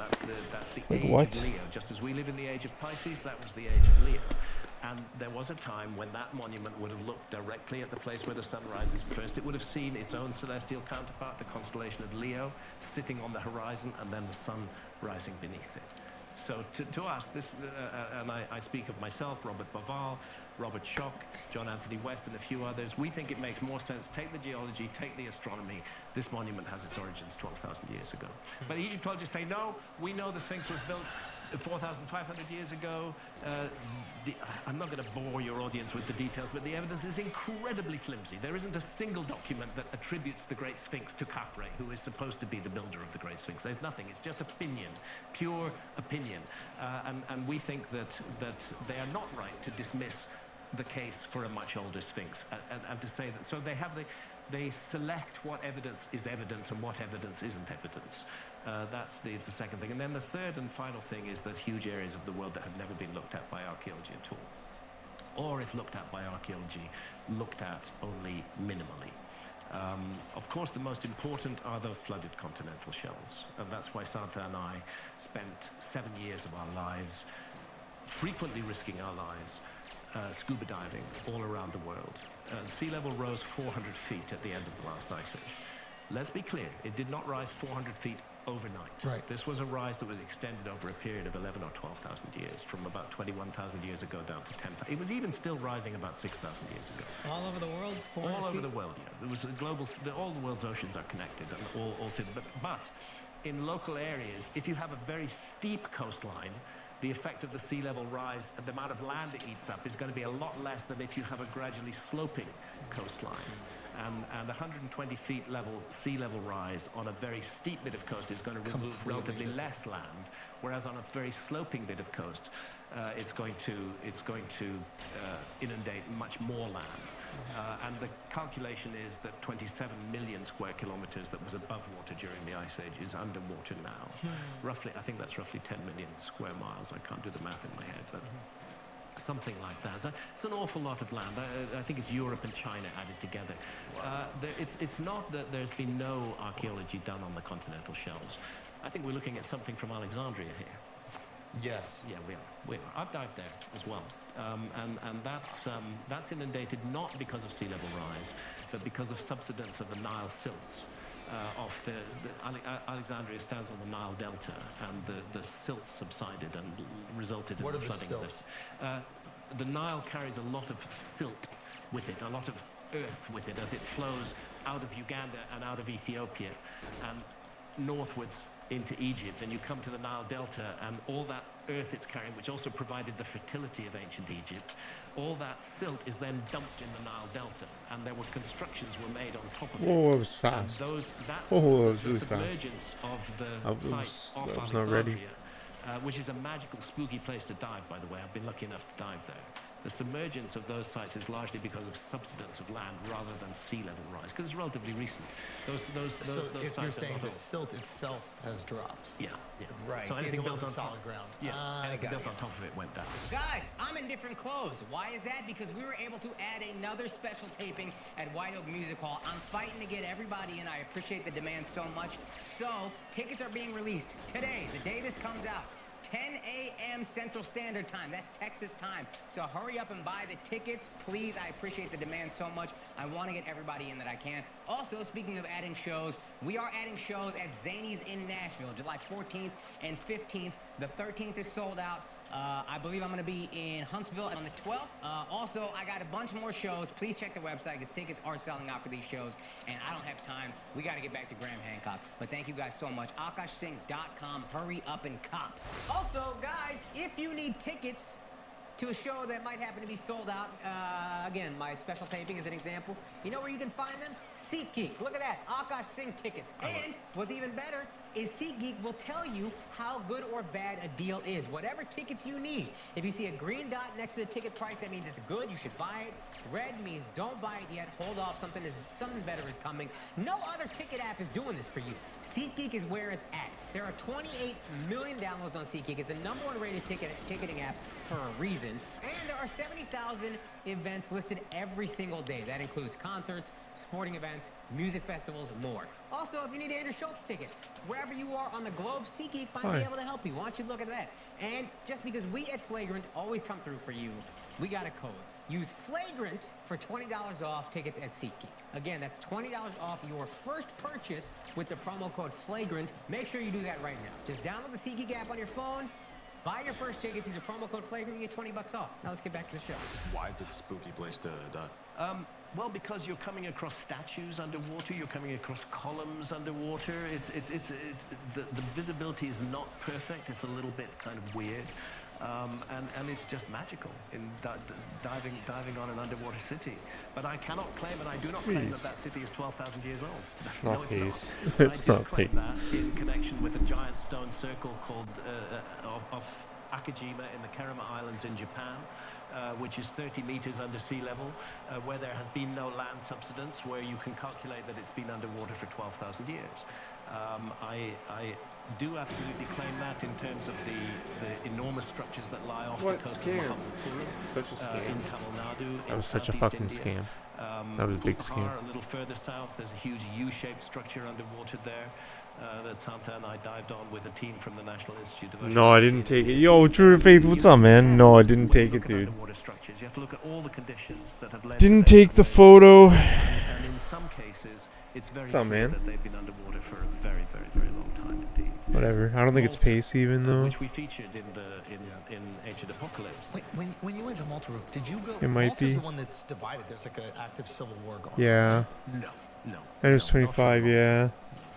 That's the Like, age what? of Leo. Just as we live in the age of Pisces, that was the age of Leo. And there was a time when that monument would have looked directly at the place where the sun rises first. It would have seen its own celestial counterpart, the constellation of Leo, sitting on the horizon, and then the sun rising beneath it. So to us, this, and I speak of myself, Robert Boval, Robert Schoch, John Anthony West, and a few others, we think it makes more sense. Take the geology, take the astronomy. This monument has its origins 12,000 years ago. But Egyptologists say, no, we know the Sphinx was built 4,500 years ago. I'm not going to bore your audience with the details, but the evidence is incredibly flimsy. There isn't a single document that attributes the Great Sphinx to Khafre, who is supposed to be the builder of the Great Sphinx. There's nothing. It's just opinion, pure opinion. And we think that they are not right to dismiss the case for a much older Sphinx, and to say that. So they select what evidence is evidence and what evidence isn't evidence. That's the second thing. And then the third and final thing is that huge areas of the world that have never been looked at by archaeology at all, or if looked at by archaeology, looked at only minimally. Of course, the most important are the flooded continental shelves, and that's why Santa and I spent 7 years of our lives, frequently risking our lives, scuba diving all around the world. Sea level rose 400 feet at the end of the last ice age. Let's be clear, it did not rise 400 feet overnight. Right. This was a rise that was extended over a period of 11 or 12,000 years, from about 21,000 years ago down to 10,000. It was even still rising about 6,000 years ago. All over the world? All over the world, yeah. It was a global, all the world's oceans are connected, and all but in local areas, if you have a very steep coastline, the effect of the sea level rise and the amount of land it eats up is going to be a lot less than if you have a gradually sloping coastline. And 120 feet sea level rise on a very steep bit of coast is going to remove relatively less land, whereas on a very sloping bit of coast, it's going to inundate much more land. And the calculation is that 27 million square kilometers that was above water during the Ice Age is underwater now. Roughly, I think that's roughly 10 million square miles. I can't do the math in my head, but something like that. So it's an awful lot of land. I think it's Europe and China added together. It's not that there's been no archaeology done on the continental shelves. I think we're looking at something from Alexandria here. Yes. Yeah, we are. I've dived there as well. And that's inundated not because of sea level rise, but because of subsidence of the Nile silts. Alexandria stands on the Nile Delta, and the silts subsided and resulted in the flooding of this. The Nile carries a lot of silt with it, a lot of earth with it, as it flows out of Uganda and out of Ethiopia and northwards into Egypt, and you come to the Nile Delta, and all that earth it's carrying, which also provided the fertility of ancient Egypt, all that silt is then dumped in the Nile Delta, and there were constructions were made on top of it. Oh, it was fast. And it was really submergence of the sites off I was not Alexandria, ready. which is a magical, spooky place to dive, by the way. I've been lucky enough to dive there. The submergence of those sites is largely because of subsidence of land rather than sea level rise, because it's relatively recent. Those So if sites you're are saying not the old. silt itself has dropped. Yeah. Right. So anything built on solid ground. anything built on top of it went down. Guys, I'm in different clothes. Why is that? Because we were able to add another special taping at White Oak Music Hall. I'm fighting to get everybody in. I appreciate the demand so much. So, tickets are being released today, the day this comes out. 10 a.m. Central Standard Time. That's Texas time. So hurry up and buy the tickets, please. I appreciate the demand so much. I want to get everybody in that I can. Also, speaking of adding shows, we are adding shows at Zany's in Nashville, July 14th and 15th. The 13th is sold out. I believe I'm going to be in Huntsville on the 12th. Also, I got a bunch more shows. Please check the website because tickets are selling out for these shows, and I don't have time. We got to get back to Graham Hancock. But thank you guys so much. AkashSingh.com. Hurry up and cop. Also, guys, if you need tickets to a show that might happen to be sold out, again, my special taping is an example. You know where you can find them? SeatGeek. Look at that. Akash Singh tickets. And what's even better is SeatGeek will tell you how good or bad a deal is. Whatever tickets you need. If you see a green dot next to the ticket price, that means it's good. You should buy it. Red means don't buy it yet. Hold off. Something better is coming. No other ticket app is doing this for you. SeatGeek is where it's at. There are 28 million downloads on SeatGeek. It's the #1 rated ticketing app for a reason. And there are 70,000 events listed every single day. That includes concerts, sporting events, music festivals, and more. Also, if you need Andrew Schultz tickets, wherever you are on the globe, SeatGeek might be able to help you. Why don't you look at that? And just because we at Flagrant always come through for you, we got a code. Use Flagrant for $20 off tickets at SeatGeek. Again, that's $20 off your first purchase with the promo code Flagrant. Make sure you do that right now. Just download the SeatGeek app on your phone, buy your first tickets, use your promo code Flagrant, you get $20 off. Now let's get back to the show. Why is it a spooky place to die? Well, because you're coming across statues underwater, you're coming across columns underwater. The visibility is not perfect. It's a little bit kind of weird, and it's just magical in diving on an underwater city. But I cannot claim, and I do not claim that city is 12,000 years old. No, it's Peace. not. It's I do not claim peace. that in connection with a giant stone circle called of Akajima in the Kerama Islands in Japan. Which is 30 meters under sea level, where there has been no land subsidence, where you can calculate that it's been underwater for 12,000 years. I do absolutely claim that in terms of the enormous structures that lie off the coast of Mahabalipuram, Such a scam. in Tamil Nadu. That was such a Southeast fucking India. scam. That was a big scam. A little further south, there's a huge U-shaped structure underwater there. That Santa and I dived on with a team from the National Institute of Oceanography. No, I didn't take it. Yo, True to Faith, what's up, man? No, I didn't take it, dude. You have to look at all the conditions that have led Didn't to take the photo. and in some cases, it's very What's up, clear man? that they've been underwater for a very, very, very long time indeed. Whatever. I don't think it's pace even though. Which we featured in Ancient Apocalypse. Wait, when you went to Malta, did you go? It might Malta's be. the one that's divided. There's like an active civil war going on. Yeah. No. And it was 25, yeah.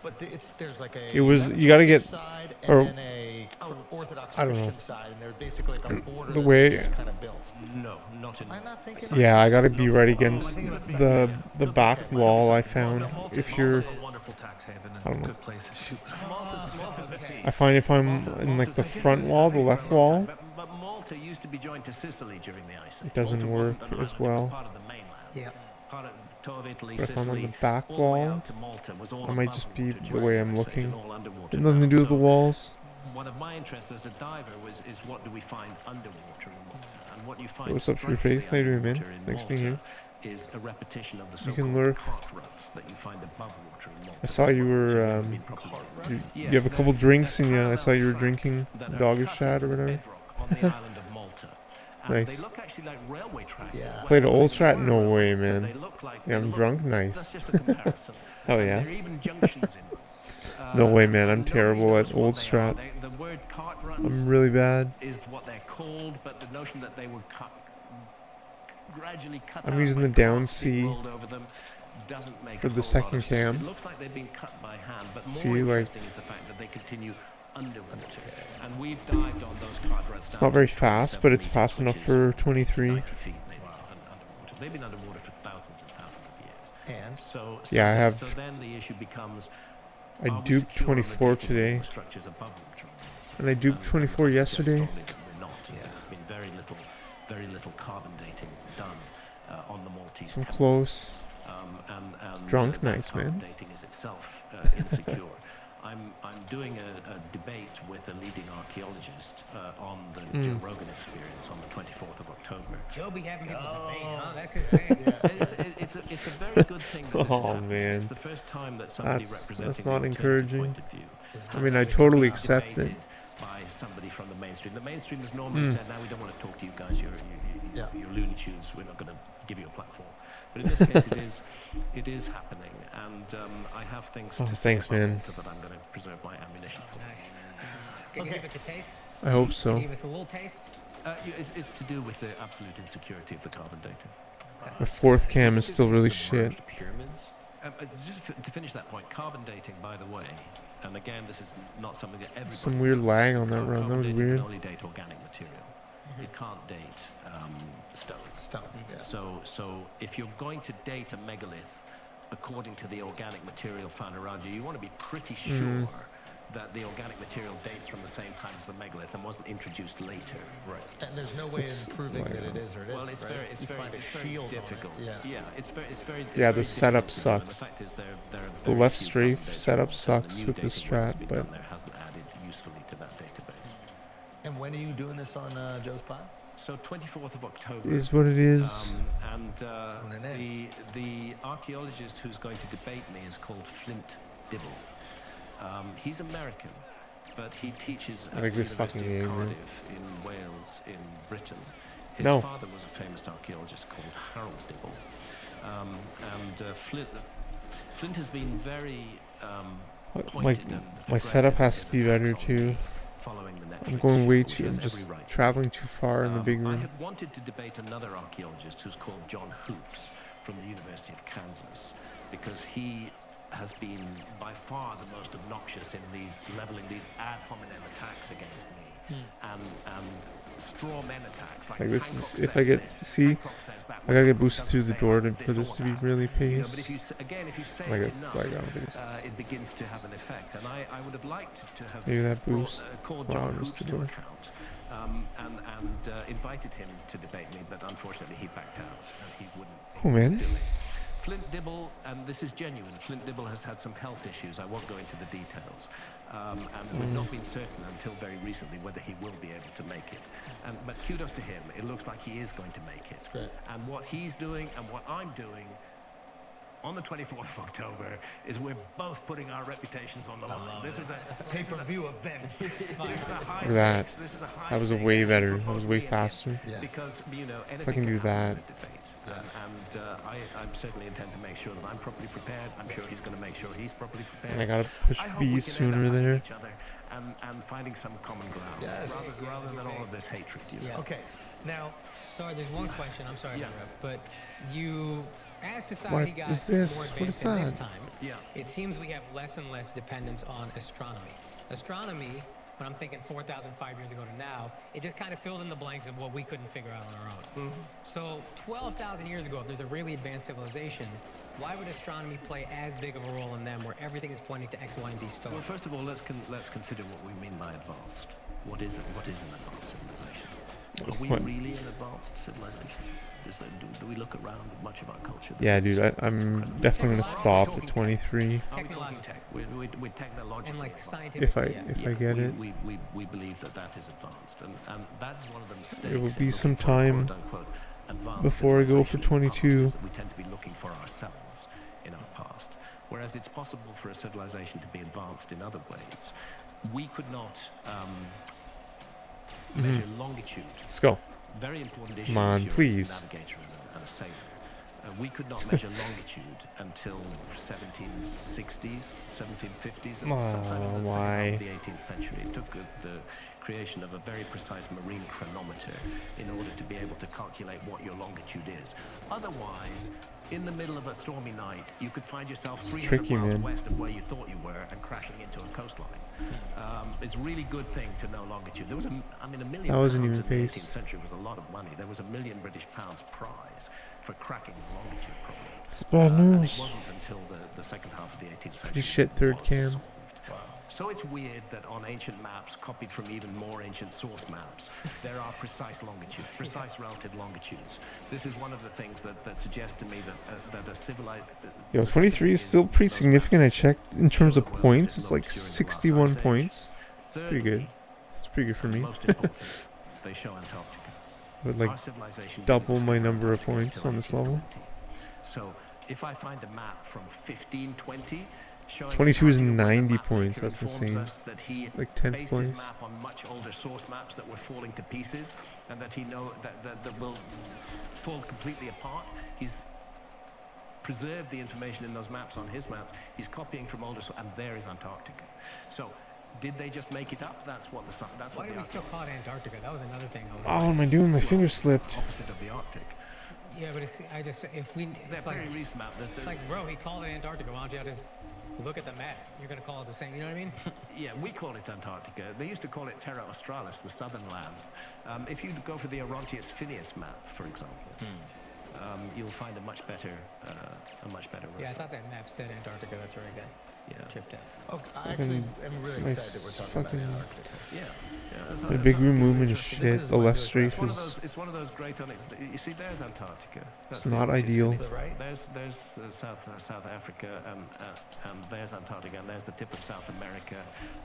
But there's like a. It was, you gotta get, side or- and then a Orthodox I don't know. Christian side, and they're basically like a border The that way- they just kind of built. No, not in. Am I not thinking? Yeah, I gotta be right against the back wall I found. If you're, Malta's a wonderful tax haven I don't and know. good place to shoot. Malta's a piece. I find if I'm in like the front wall, the left wall, But Malta used to be joined to Sicily during the Ice Age. it doesn't Malta wasn't work an as island, it was well. part of the mainland. Yeah. Part of Italy, But if I'm on Sicily, the back all the way wall, out to Malta was all I might above just be water the during way the I'm Ice Age looking. and all underwater It nothing to now. do with the So walls. one of my interests as a diver is what do we find underwater in Malta? And what you find What's up, True strikingly Faith? How you doing, man? underwater in Thanks for being Malta is a repetition of the You can so-called lurk. cart ruts that you find above water in Malta. I saw you were, you have a couple drinks and yeah, I saw you were drinking doggish shad or whatever. On the island of Malta. And Nice. they look actually like railway tracks. Yeah. as well. Played old They strat? were No railway way, tracks, but man. they look like- Yeah, they I'm look- drunk? That's Nice. just a comparison. Hell And yeah. There are even junctions in. No way, man. I'm Nobody terrible knows at what old they are. strat. The word cart ruts I'm really bad. is what they're called, but the notion that they were gradually cut I'm out using by the down carts being C rolled over them doesn't make for a the whole second lot of sense. cam. It looks like they've been cut by hand, but more See, like- interesting is the fact that they continue underwater. And we've dived on those cart ruts. It's not very fast, but it's fast enough for 23. 90 feet maybe underwater. They've been underwater for thousands and thousands of years. And So Yeah, I have- So then the issue becomes. I are we duped secure on the 24 dating of today, the structures above water? and I duped And 24 I suggest yesterday. strongly that we're not. Yeah. There's been very little carbon dating done on the Maltese So I'm temples. close. And Drunk, that nice, carbon man. dating is itself insecure. I'm doing a debate with a leading archaeologist on the Hmm. Joe Rogan experience on the 24th of October. Joe be having people debate, huh? That's his thing. It's a very good thing that this is Oh, happening. man. It's the first time that somebody That's representing not the alternative encouraging. point of view I has mean, I actually totally been accept it. debated by somebody from the mainstream. The mainstream has normally Hmm. said, "Now we don't want to talk to you guys. Yeah. You're Looney Tunes. We're not going to give you a platform." But in this case, it is happening, and I have things Oh, to say thanks, about man. Malta that I'm going to preserve my ammunition for. Nice. Can you give us a taste? I hope Can you so. give us a little taste? It's to do with the absolute insecurity of the carbon dating. My fourth cam is still really shit. Submerged pyramids. To finish that point, carbon dating, by the way, and again, this is not something that everybody. Some weird lag on that run. That Carbon was dating weird. can only date organic material. It can't date stone. stone. Yeah. So if you're going to date a megalith according to the organic material found around you, you want to be pretty sure that the organic material dates from the same time as the megalith and wasn't introduced later. Right. And there's no way It's of proving like- that it is or it isn't. Well, it's right? very, If it's you very, find a it's very shield on it, difficult. Yeah. It's very, it's very. Yeah, it's the very setup difficult to do, and sucks. The fact is, there are The very left few strafe carbon dating setup models, and sucks new with the dating work that's strat, been but- done there hasn't added usefully to that database. And when are you doing this on Joe's pod? So 24th of October. It is what it is. And Tuning in. the archaeologist who's going to debate me is called Flint Dibble. He's American, but he teaches at I like the this University fucking of game, man. Cardiff in Wales, in Britain. His No. father was a famous archaeologist called Harold Dibble. Flint has been very My, pointed and my setup aggressive has to in be his better attacks on too. me following the I'm Netflix going show, way which he too. has I'm just every right to. traveling too far in the big I room. had wanted to debate another archaeologist who's called John Hoops, from the University of Kansas, because he has been by far the most obnoxious in leveling these ad hominem attacks against me, and straw men attacks. Like this is, if I get, see, I gotta get boosted through the door for this to be really paced. But if you say Like it it's enough, like, I don't think it's, it begins to have an effect. And I would have liked to have maybe that boost. called Wow, John I missed Hoops the to door. account, and invited him to debate me, but unfortunately he backed out and he wouldn't Oh man. do it. Flint Dibble, and this is genuine, Flint Dibble has had some health issues. I won't go into the details. And we've not been certain until very recently whether he will be able to make it. But kudos to him. It looks like he is going to make it. Great. And what he's doing and what I'm doing on the 24th of October is we're both putting our reputations on the line. This is a Pay-per-view event. this is a high Look at that. stakes. This is a high That was a stakes. way better. We're That was both way being in faster. Yes. because anything I can do happen in that. a debate. I certainly intend to make sure that I'm properly prepared. I'm sure he's going to make sure he's properly prepared. And I gotta push I hope B we can end sooner up liking there. each other and finding some common ground, Yes. rather than all of this hatred. You know? Yeah. Okay, now, Sorry, there's one question. I'm sorry Yeah. to interrupt, but you, as society What got is this? more What advanced is in this that? time, Yeah. it seems we have less and less dependence on astronomy. Astronomy, when I'm thinking 4,005 years ago to now, it just kind of filled in the blanks of what we couldn't figure out on our own. So 12,000 years ago, if there's a really advanced civilization, why would astronomy play as big of a role in them where everything is pointing to X, Y, and Z stars? Well, first of all, let's consider what we mean by advanced. What is an advanced civilization? Are we What? really an advanced civilization? Do we look around at much of our culture? Yeah, dude, I'm definitely gonna stop at 23 Are we talking Technological. tech? We're technologically And like advanced. scientific. if I yeah. if I get it. We believe that is advanced, and that's one of the mistakes. It will in be looking some for time quote-unquote advanced before I go for civilization in the past 22. is that we tend to be looking for ourselves in our past, whereas it's possible for a civilization to be advanced in other ways. We could not measure longitude. Let's go. Very important issue. Come on, if you're please. a navigator and a sailor. We could not measure longitude until 1760s, 1750s, and sometime in the second half why? of the 18th century. It took the creation of a very precise marine chronometer in order to be able to calculate what your longitude is. Otherwise, in the middle of a stormy night, you could find yourself 300 tricky, miles man. west of where you thought you were and crashing into a coastline. It's a really good thing to know longitude. There was $1 million That wasn't pounds even in the paced. 18th century was a lot of money. There was £1 million British prize for cracking the longitude problem. It's bad And it news. wasn't until the second half of the 18th century. Pretty shit that it third was cam. solved. So it's weird that on ancient maps, copied from even more ancient source maps, there are precise longitudes, precise relative longitudes. This is one of the things that suggests to me that a civilized... Yo, 23 is still pretty significant. I checked in terms of points. It's like 61 points. Pretty good. It's pretty good for me. Most important, they show Antarctica. I would like Our civilization double didn't my discover number of Antarctica points until on this level. 1820. So if I find a map from 1520 showing 22 is Antarctica, where the 90 map points, maker that's informs insane. us that he Like 10th based his place. map on much older source maps that were falling to pieces, and that he know that will fall completely apart. He's preserved the information in those maps on his map. He's copying from older, and there is Antarctica. So, did they just make it up? That's what the that's Why what do the we still Arctic call it Antarctica? That was another thing. Oh, what am I doing? My finger slipped. opposite of the Arctic. Yeah, but it's, I just, if we, They're it's like, very recent map. it's like, bro, he called it Antarctica. Why don't you just look at the map? You're going to call it the same, you know what I mean? Yeah, we call it Antarctica. They used to call it Terra Australis, the southern land. If you go for the Orontius Phineas map, for example, you'll find a much better Yeah, I reference. thought that map said Antarctica. That's where I got Yeah. tripped out. okay, I actually am really nice excited that we're talking about fucking- Antarctica. Yeah. My big room movement is interesting. shit. is The my left newest strafe It's one of is those. It's one of those great. You see, there's Antarctica. That's It's the not Orontius ideal. Phineas. Right. There's South Africa, and there's Antarctica, and there's the tip of South America,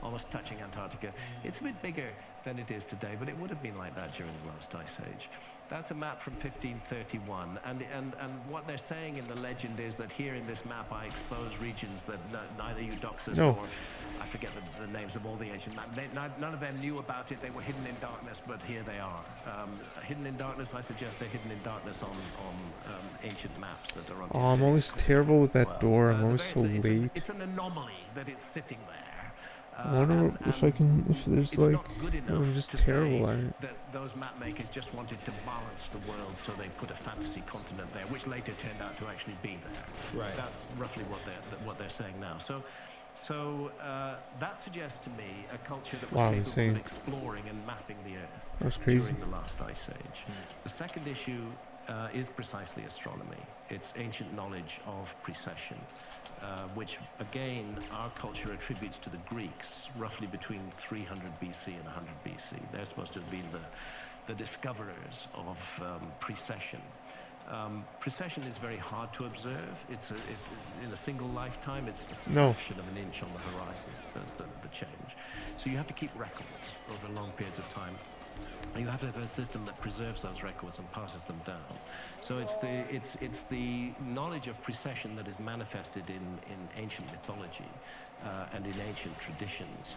almost touching Antarctica. It's a bit bigger than it is today, but it would have been like that during the last ice age. That's a map from 1531, and what they're saying in the legend is that here in this map I expose regions that neither Eudoxus No. nor I forget the names of all the ancient maps. None of them knew about it. They were hidden in darkness, but here they are. Hidden in darkness, I suggest they're hidden in darkness on ancient maps that are on. Oh, I'm always terrible with that door. I'm always so late. It's an anomaly that it's sitting there. I wonder if I can, if there's it's like, not good enough I'm just to say terrible at it. that those map makers just wanted to balance the world, so they put a fantasy continent there, which later turned out to actually be there. Right. That's roughly what they're saying now. So that suggests to me a culture that was Wow, capable insane. of exploring and mapping the Earth That's crazy. during the last ice age. The second issue is precisely astronomy. It's ancient knowledge of precession, which again our culture attributes to the Greeks, roughly between 300 BC and 100 BC. They're supposed to have been the discoverers of precession. Precession is very hard to observe. In a single lifetime, it's a fraction of an inch on the horizon, the change. So you have to keep records over long periods of time. And you have to have a system that preserves those records and passes them down. So it's the knowledge of precession that is manifested in ancient mythology and in ancient traditions.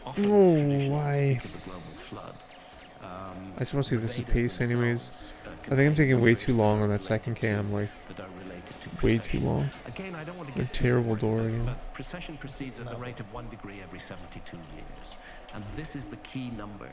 Often traditions that speak of the global flood. I just want to see if this is pace anyways. I think I'm taking way too long on that second cam, like, way too long. Again, I don't want to A get terrible door again. but precession proceeds at the rate of 1 degree every 72 years. And this is the key number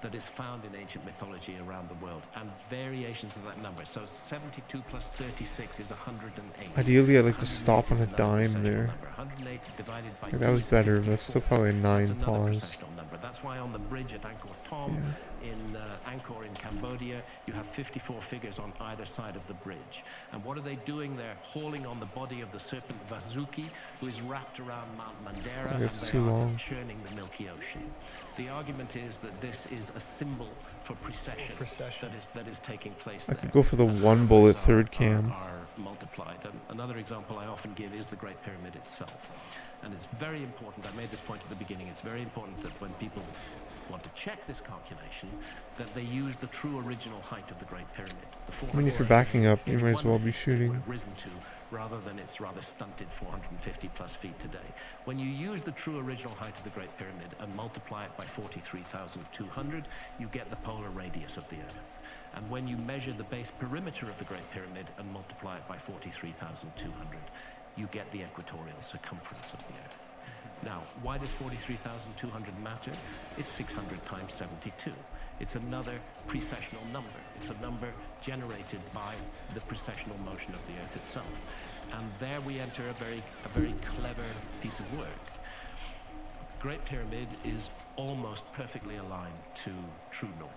that is found in ancient mythology around the world, and variations of that number. So 72 plus 36 is 108. Ideally, I'd like to stop on a 108 is another dime precessional there. number. 108 divided by Like, that D was is better, but 54. that's still probably a 9 That's another pause. precessional number. That's why on the bridge at Angkor Thom in Angkor in Cambodia, you have 54 figures on either side of the bridge. And what are they doing? They're hauling on the body of the serpent Vasuki, who is wrapped around Mount Mandara, and That's they too are long. churning the Milky Ocean. The argument is that this is a symbol for precession, that is taking place I there. could go for the And one numbers bullet are- third cam. are multiplied. And another example I often give is the Great Pyramid itself. And it's very important, I made this point at the beginning, it's very important that when people want to check this calculation, that they use the true original height of the Great Pyramid. I mean, if you're backing up, you might as well be shooting. Would have risen to, rather than its rather stunted 450 plus feet today. When you use the true original height of the Great Pyramid and multiply it by 43,200, you get the polar radius of the Earth. And when you measure the base perimeter of the Great Pyramid and multiply it by 43,200, you get the equatorial circumference of the Earth. Now, why does 43,200 matter? It's 600 times 72. It's another precessional number. It's a number generated by the precessional motion of the Earth itself. And there we enter a very clever piece of work. Great Pyramid is almost perfectly aligned to true north.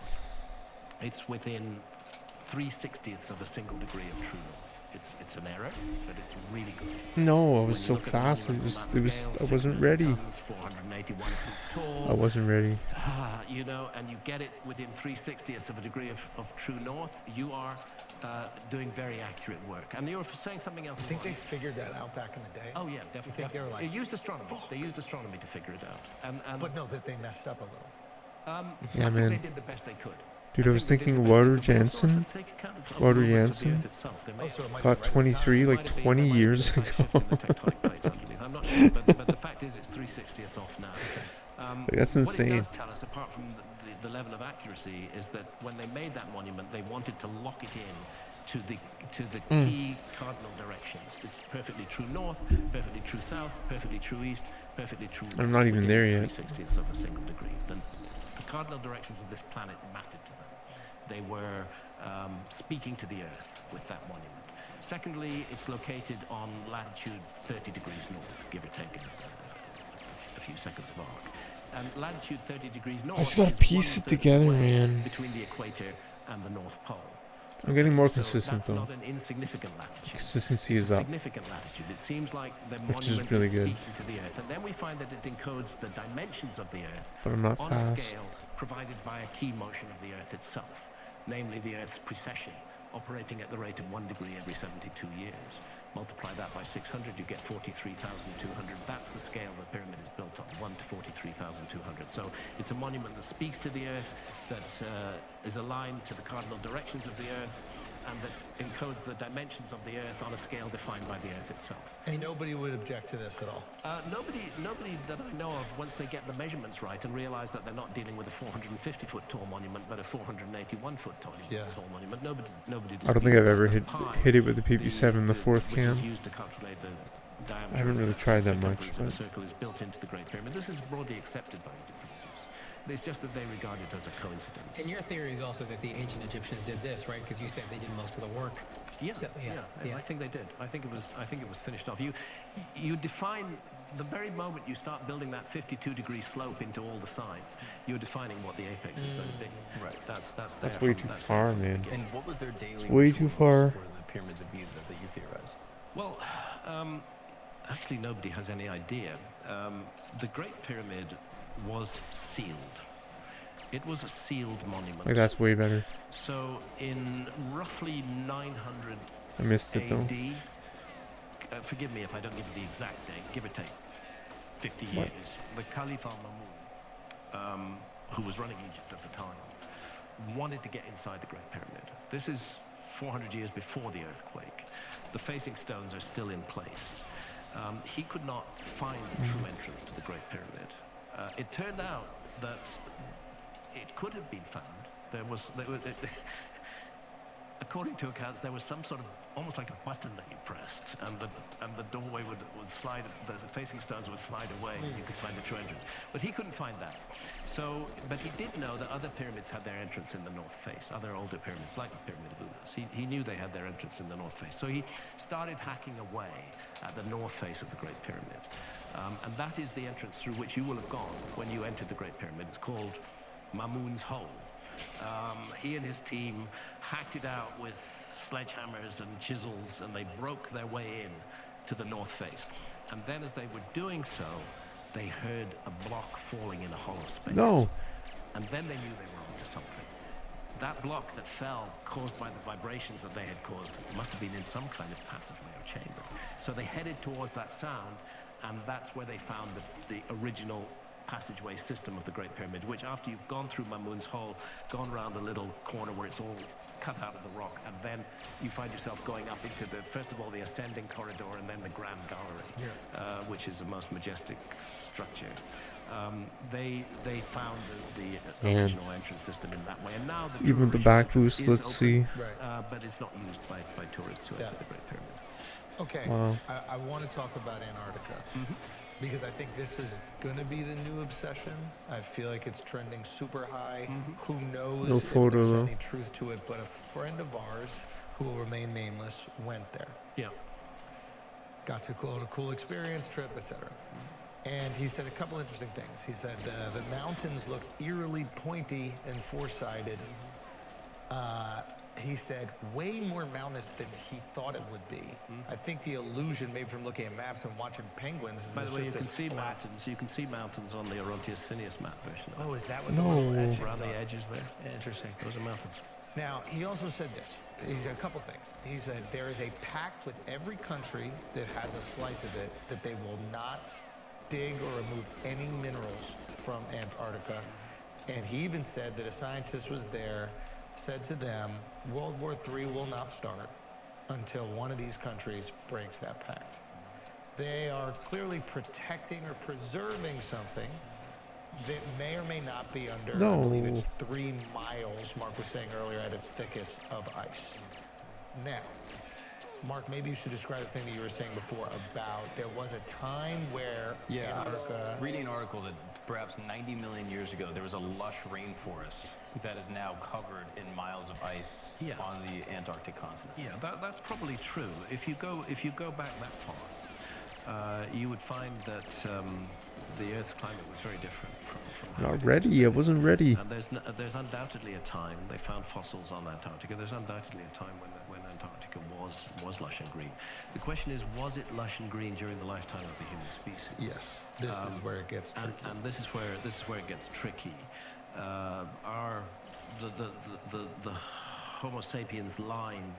It's within 3/60ths of a single degree of true north. It's an error, but it's really good. No, I When was you so look at the fast. monument on that scale, I wasn't 600 ready. tons, 481 feet tall. I wasn't ready. You know, and you get it within 3/60ths of a degree of true north, you are doing very accurate work. And you're saying something else. I think they figured that out back in the day. Oh yeah, definitely. think they were like, They used astronomy. They used astronomy to figure it out. And But no, that they messed up a little. I Yeah, think man. they did the best they could. Dude, I was thinking Walter Jansen. Walter Jansen got 23 like 20 years ago. I'm not sure, but the fact is it's 3/60ths off now. That's What it insane. does tell us, apart from the level of accuracy, is that when they made that monument, they wanted to lock it in to the key cardinal directions. It's perfectly true north, perfectly true south, perfectly true east, perfectly true west. I'm not even within there yet. 3/60ths of a single degree. Then the cardinal directions of this planet mattered to them. They were speaking to the Earth with that monument. Secondly, it's located on latitude 30 degrees north, give or take a few seconds of arc. And latitude 30 degrees north. I just gotta is piece it 1/3 together, way man. Between the equator and the North Pole. I'm getting more So consistent that's though. not an insignificant latitude. Consistency It's is a up. significant latitude. It seems like the Which is monument really is good. speaking to the Earth, and then we find that it encodes the dimensions of the Earth But I'm not on fast. a scale provided by a key motion of the Earth itself, namely the Earth's precession, operating at the rate of 1 degree every 72 years. Multiply that by 600, you get 43,200. That's the scale the pyramid is built on, 1 to 43,200. So it's a monument that speaks to the Earth, that is aligned to the cardinal directions of the Earth, and that encodes the dimensions of the Earth on a scale defined by the Earth itself. And nobody would object to this at all. Nobody that I know of, once they get the measurements right and realize that they're not dealing with a 450-foot tall monument, but a 481-foot tall monument, nobody I don't think I've ever disputes that. hit it with the PP7 the fourth which is cam. used to calculate diameter. I haven't really and tried that much, circumference of a but circle is built into the Great Pyramid. This is broadly accepted by Egyptologists. It's just that they regard it as a coincidence. And your theory is also that the ancient Egyptians did this, right? Because you said they did most of the work. Yeah, So, yeah, I think they did. I think it was finished off. You define the very moment you start building that 52-degree slope into all the sides, you're defining what the apex is going to be. Right. That's way too far, man. And what was their daily Way too rituals far. for the pyramids of Giza that you theorize? Well, actually, nobody has any idea. The Great Pyramid was sealed. It was a sealed monument. like that's way better. So in roughly 900 I missed it though. AD, forgive me if I don't give you the exact date, give or take 50 What? years, the Caliph al-Mamun, who was running Egypt at the time, wanted to get inside the Great Pyramid. This is 400 years before the earthquake. The facing stones are still in place. He could not find the true entrance to the Great Pyramid. It turned out that it could have been found. According to accounts, there was some sort of almost like a button that you pressed, and the doorway would slide, the facing stones would slide away, and you could find the true entrance. But he couldn't find that. So, but he did know that other pyramids had their entrance in the north face, other older pyramids, like the Pyramid of Unas. He knew they had their entrance in the north face. So he started hacking away at the north face of the Great Pyramid. And that is the entrance through which you will have gone when you entered the Great Pyramid. It's called Mamun's Hole. He and his team hacked it out with sledgehammers and chisels, and they broke their way in to the north face. And then as they were doing so, they heard a block falling in a hollow space. No. And then they knew they were onto something. That block that fell, caused by the vibrations that they had caused, must have been in some kind of passageway or chamber. So they headed towards that sound, and that's where they found the original passageway system of the Great Pyramid, which after you've gone through Mamun's Hole, gone around a little corner where it's all cut out of the rock, and then you find yourself going up into first of all, the ascending corridor, and then the Grand Gallery, which is a most majestic structure. They found the original entrance system in that way, and now the Even the original back entrance boost, is let's open, see. but it's not used by tourists who enter the Great Pyramid. Okay, Wow. I want to talk about Antarctica. Because I think this is going to be the new obsession. I feel like it's trending super high. Who knows No if photo, there's though. any truth to it, but a friend of ours, who will remain nameless, went there. Yeah. Got to go on a cool experience, trip, etc. And he said a couple interesting things. He said the mountains looked eerily pointy and four-sided. He said way more mountainous than he thought it would be. I think the illusion, maybe from looking at maps and watching penguins, is By the way, you just can this see flat. mountains. You can see mountains on the Orontius Phineas map version. Oh, is that what the No. little etchings Around the are? edges there. Interesting. Those are mountains. Now, he also said this. He said a couple things. He said there is a pact with every country that has a slice of it that they will not dig or remove any minerals from Antarctica. And he even said that a scientist was there, said to them, World War III will not start until one of these countries breaks that pact. They are clearly protecting or preserving something that may or may not be under, I believe it's 3 miles, Mark was saying earlier, at its thickest of ice. Now, Mark, maybe you should describe the thing that you were saying before about there was a time where I was Antarctica... reading an article that perhaps 90 million years ago, there was a lush rainforest that is now covered in miles of ice on the Antarctic continent. Yeah, that's probably true. If you go back that far, you would find that the Earth's climate was very different from how it Not is ready. today. I wasn't ready. And there's undoubtedly a time they found fossils on Antarctica. There's undoubtedly a time when Antarctica was lush and green. The question is, was it lush and green during the lifetime of the human species? Yes, this is where it gets tricky. And this is where it gets tricky. The Homo sapiens line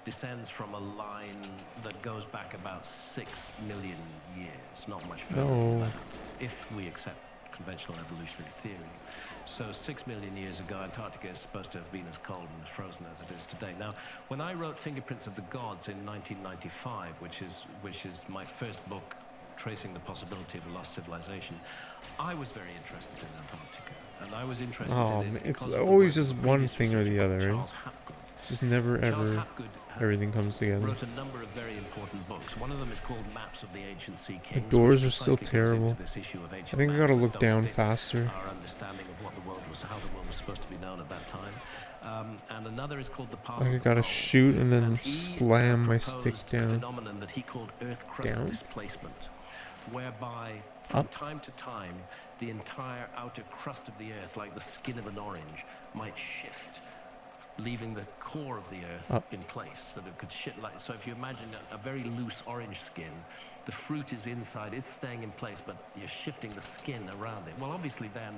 descends from a line that goes back about 6 million years, not much further than that, if we accept conventional evolutionary theory. So 6 million years ago, Antarctica is supposed to have been as cold and as frozen as it is today. Now, when I wrote Fingerprints of the Gods in 1995, which is my first book tracing the possibility of a lost civilization, I was very interested in Antarctica, and I was interested in it It's because of the always work just of the one previous thing or researcher the other, right? Charles Hapgood. Just never Charles ever Hapgood everything comes together. wrote a number of very important books. books. One of them is called Maps of the Ancient Sea Kings. doors which are still precisely goes into terrible. this issue of I ancient think I maps gotta that look don't down fit faster. our understanding of what the world was, how the world was supposed to be known at that time. And another is called the Path Like I of the gotta Pole. shoot and then And he slam my stick proposed a down. phenomenon that he called Earth crust Down? displacement, whereby from Up? time to time the entire outer crust of the Earth, like the skin of an orange, might shift, leaving the core of the Earth Up. in place, that it could shift like. So if you imagine a very loose orange skin, the fruit is inside, it's staying in place, but you're shifting the skin around it. Well, obviously then,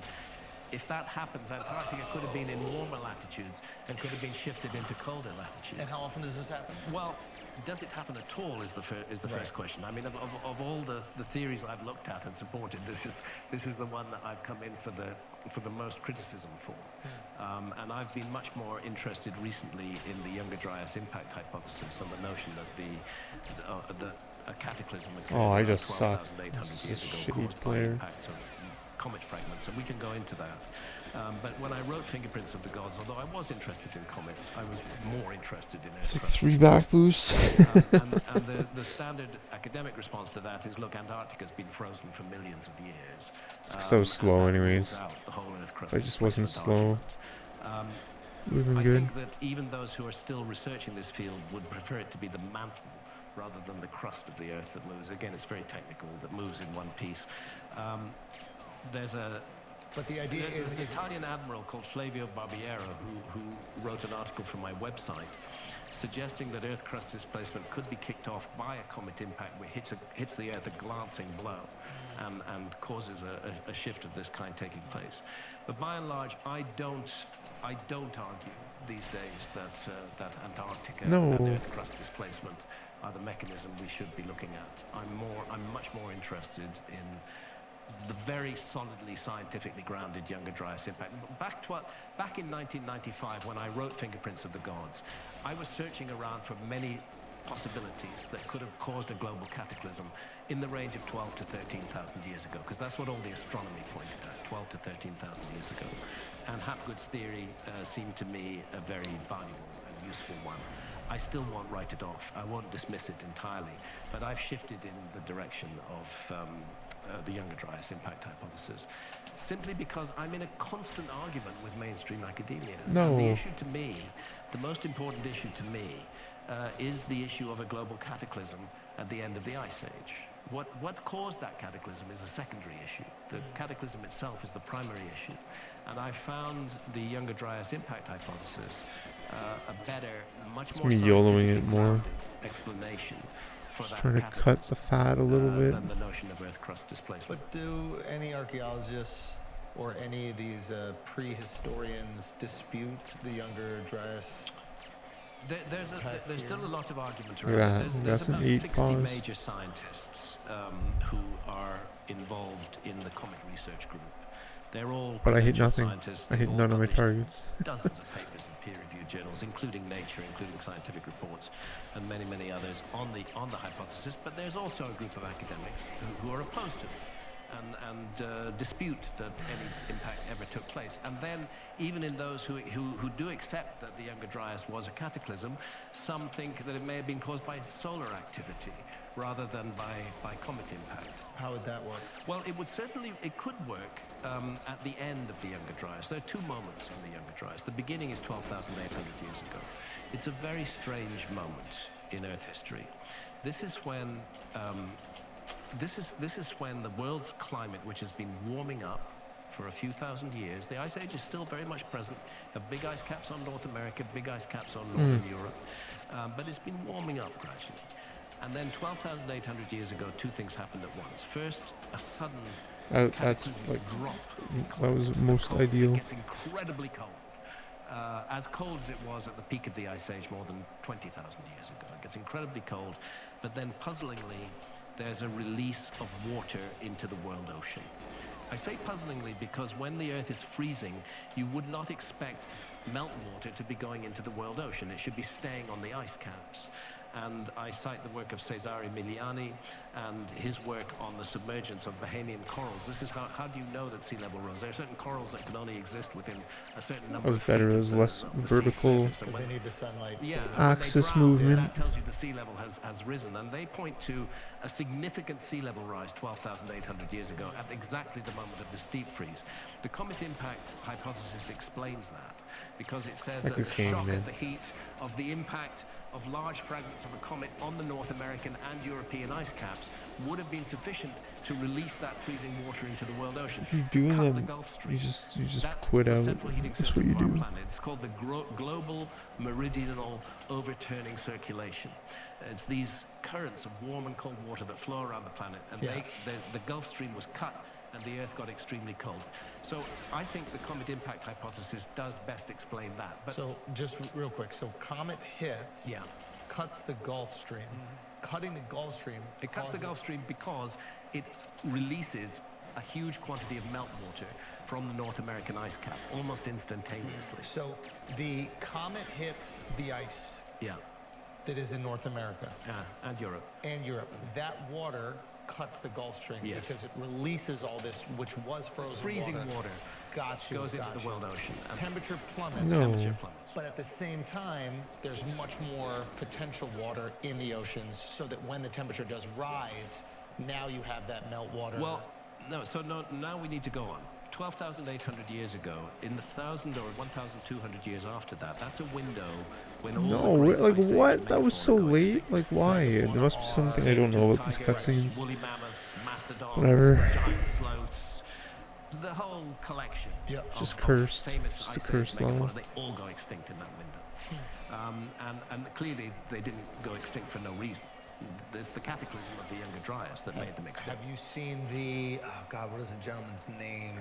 if that happens, Antarctica could have been in warmer latitudes and could have been shifted into colder latitudes. And how often does this happen? Well, does it happen at all is the first question. I mean, of all the theories I've looked at and supported, this is the one that I've come in for the most criticism for. And I've been much more interested recently in the Younger Dryas impact hypothesis and the notion that a cataclysm occurred Oh, I around just suck. 12,800 This years is ago, shitty caused by player. impacts of comet fragments, and we can go into that. But when I wrote Fingerprints of the Gods, although I was interested in comets, I was more interested in It's Earth like crust 3 back boosts. and the standard academic response to that is, look, Antarctica's been frozen for millions of years. It's so slow and that anyways. rules out the whole Earth crust If I just wasn't displacement slow, argument. would've been I good. think that even those who are still researching this field would prefer it to be the mantle rather than the crust of the Earth that moves. Again, it's very technical, that moves in one piece. But the idea There's is an Italian admiral called Flavio Barbiero who wrote an article for my website suggesting that Earth crust displacement could be kicked off by a comet impact which hits the Earth a glancing blow and causes a shift of this kind taking place. But by and large, I don't argue these days that Antarctica No. and Earth crust displacement are the mechanism we should be looking at. I'm much more interested in the very solidly scientifically grounded Younger Dryas impact. Back in 1995, when I wrote Fingerprints of the Gods, I was searching around for many possibilities that could have caused a global cataclysm in the range of 12 to 13,000 years ago, because that's what all the astronomy pointed at, 12 to 13,000 years ago. And Hapgood's theory seemed to me a very valuable and useful one. I still won't write it off. I won't dismiss it entirely, but I've shifted in the direction of the Younger Dryas impact hypothesis, simply because I'm in a constant argument with mainstream academia. No. And the issue to me, the most important issue to me, is the issue of a global cataclysm at the end of the Ice Age. What caused that cataclysm is a secondary issue. The cataclysm itself is the primary issue. And I found the Younger Dryas impact hypothesis a better, much more me YOLOing it scientifically more. grounded explanation for Just that trying to cut the fat a little bit. than the notion of Earth crust displacement. But do any archaeologists or any of these prehistorians dispute the Younger Dryas? There's still a lot of argument Look at around that. it. There's That's an about 8 60 pause. major scientists who are involved in the comet research group. They're all But I hit credentialed nothing. scientists. I hit They've all none of my published targets. dozens of papers in peer-reviewed journals, including Nature, including scientific reports, and many, many others on the hypothesis. But there's also a group of academics who are opposed to it and dispute that any impact ever took place. And then, even in those who do accept that the Younger Dryas was a cataclysm, some think that it may have been caused by solar activity rather than by comet impact. How would that work? Well, it could work at the end of the Younger Dryas. There are two moments in the Younger Dryas. The beginning is 12,800 years ago. It's a very strange moment in Earth history. This is when the world's climate, which has been warming up for a few thousand years, the Ice Age is still very much present. You have big ice caps on North America, big ice caps on Northern Europe, but it's been warming up gradually. And then 12,800 years ago, two things happened at once. First, a sudden That's cataclysmic like drop. that was most Cold. ideal. It gets incredibly cold. As cold as it was at the peak of the Ice Age more than 20,000 years ago. It gets incredibly cold, but then puzzlingly, there's a release of water into the world ocean. I say puzzlingly because when the Earth is freezing, you would not expect meltwater to be going into the world ocean. It should be staying on the ice caps. And I cite the work of Cesare Miliani and his work on the submergence of Bahamian corals. This is how do you know that sea level rose? There are certain corals that can only exist within a certain number of feet better, it of was the, less of the sea vertical. surface. And Because when- they need the sunlight. yeah, to- and when they Axis drown, movement. that tells you the sea level has risen. And they point to a significant sea level rise 12,800 years ago at exactly the moment of this deep freeze. The comet impact hypothesis explains that because it says Like that this the game, shock man. and the heat of the impact of large fragments of a comet on the North American and European ice caps would have been sufficient to release that freezing water into the world ocean. You do Cut the them. Gulf Stream. You just That's quit the out. central heating That's system what you of our do. planet. It's called the global meridional overturning circulation. It's these currents of warm and cold water that flow around the planet, and Yeah. the Gulf Stream was cut, and the Earth got extremely cold. So I think the comet impact hypothesis does best explain that. But So just real quick, so comet hits, Yeah. cuts the Gulf Stream. Cutting the Gulf Stream it cuts the causes- Gulf Stream because it releases a huge quantity of meltwater from the North American ice cap almost instantaneously. So the comet hits the ice Yeah, that is in North America and Europe. and Europe. That water cuts the Gulf Stream Yes. because it releases all this, which was frozen Freezing water Got you. goes into got the you. world ocean. And Temperature plummets. No. temperature plummets. But at the same time, there's much more potential water in the oceans, so that when the temperature does rise, now you have that meltwater. Well, no, so now we need to go on. 12,800 years ago, in the 1,000 or 1,200 years after that, that's a window when all No, the great like ice age what? That was so megafauna go late. extinct. Like why? There must be something I don't know about these Tiger, cutscenes. Woolly mammoths, mastodons, Whatever. giant sloths, the whole collection. Yeah. of- Just of cursed. famous Just a ice age cursed level. megafauna, they all go extinct in that window. And clearly they didn't go extinct for no reason. There's the cataclysm of the Younger Dryas that made them extinct. Have you seen the, oh God, what is the gentleman's name?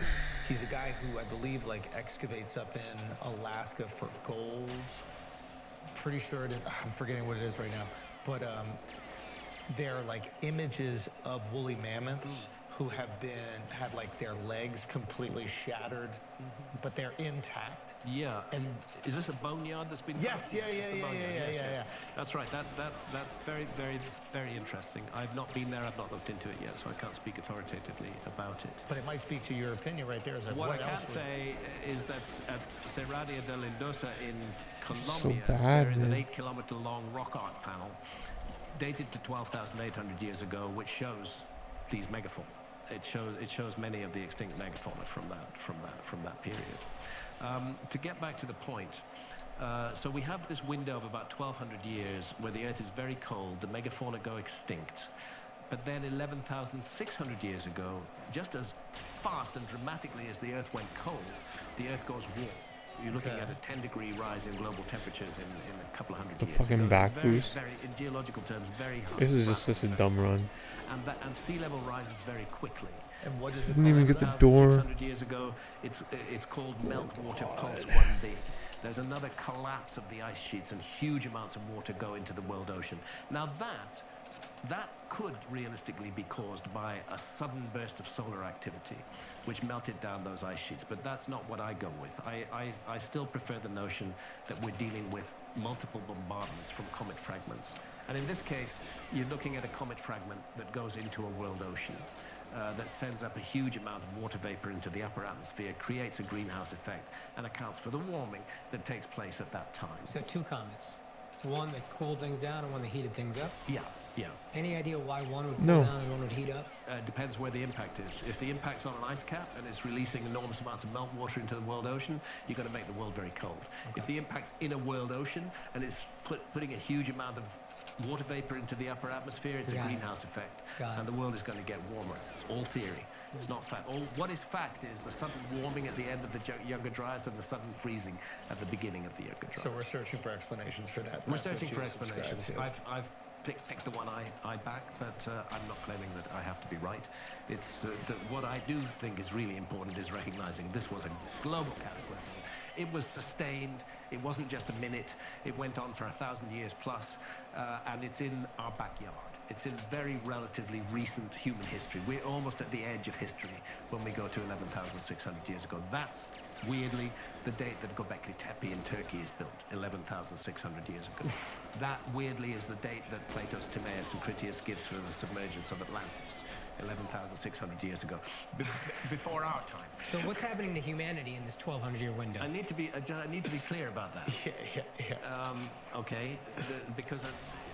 He's a guy who I believe like excavates up in Alaska for gold. Pretty sure it is, I'm forgetting what it is right now. But they're like images of woolly mammoths who have had like their legs completely shattered, but they're intact. Yeah, And is this a boneyard that's been? Yes, found? yeah, It's the yeah, boneyard, yeah, yes, yeah, yes. yeah. That's right. That's very, very, very interesting. I've not been there. I've not looked into it yet, so I can't speak authoritatively about it. but it might speak to your opinion right there. Is like, What I can else would- say is that at Serradia de Lindosa in So Colombia, bad, there is an man. 8-kilometer long rock art panel dated to 12,800 years ago, which shows these megafauna. It shows many of the extinct megafauna from that period. To get back to the point, so we have this window of about 1,200 years where the Earth is very cold, the megafauna go extinct. But then 11,600 years ago, just as fast and dramatically as the Earth went cold, the Earth goes warm. You're looking Okay. at a 10-degree rise in global temperatures in a couple of hundred The years. fucking It goes back very, boost. very, in geological terms, very high. This is just rapid, such a very dumb run. fast. And sea level rises very quickly. And what is it? Didn't even called? get the door. 600 years ago, it's called meltwater pulse 1b. There's another collapse of the ice sheets and huge amounts of water go into the world ocean. Now that could realistically be caused by a sudden burst of solar activity, which melted down those ice sheets. But that's not what I go with. I still prefer the notion that we're dealing with multiple bombardments from comet fragments. And in this case, you're looking at a comet fragment that goes into a world ocean. That sends up a huge amount of water vapor into the upper atmosphere, creates a greenhouse effect, and accounts for the warming that takes place at that time. So two comets. One that cooled things down and one that heated things up. Yeah. Any idea why one would cool No. down and one would heat up? Depends where the impact is. If the impact's on an ice cap and it's releasing enormous amounts of meltwater into the world ocean, you're going to make the world very cold. If the impact's in a world ocean and it's putting a huge amount of water vapor into the upper atmosphere, it's a Got it. greenhouse effect. Got And it. the world is going to get warmer. It's all theory. It's not fact. What is fact is the sudden warming at the end of the Younger Dryas and the sudden freezing at the beginning of the Younger Dryas. So we're searching for explanations for that. We're That's what searching you for subscribe explanations. to. I've picked the one I back, but I'm not claiming that I have to be right. It's what I do think is really important is recognizing this was a global cataclysm. It was sustained. It wasn't just a minute. It went on for 1,000 years plus, and it's in our backyard. It's in very relatively recent human history. We're almost at the edge of history when we go to 11,600 years ago. That's Weirdly, the date that Göbekli Tepe in Turkey is built, 11,600 years ago. That, weirdly, is the date that Plato's Timaeus and Critias gives for the submergence of Atlantis, 11,600 years ago, before our time. So what's happening to humanity in this 1,200-year window? I need to be clear about that. Okay, because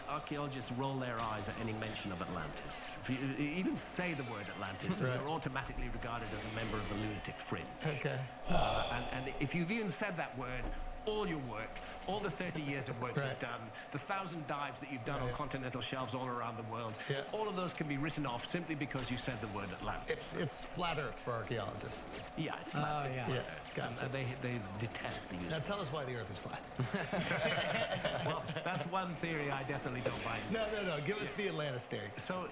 archaeologists roll their eyes at any mention of Atlantis. If you even say the word Atlantis, you're automatically regarded as a member of the lunatic fringe. Okay. And if you've even said that word, all your work, all the 30 years of work you've done, the 1,000 dives that you've done on continental shelves all around the world, all of those can be written off simply because you said the word Atlantis. It's flat Earth for archaeologists. Yeah, it's flat. It's flat Earth. Gotcha. And they detest the use Now of it. tell us why the Earth is flat. Well, that's one theory I definitely don't buy into. No. Give us the Atlantis theory. So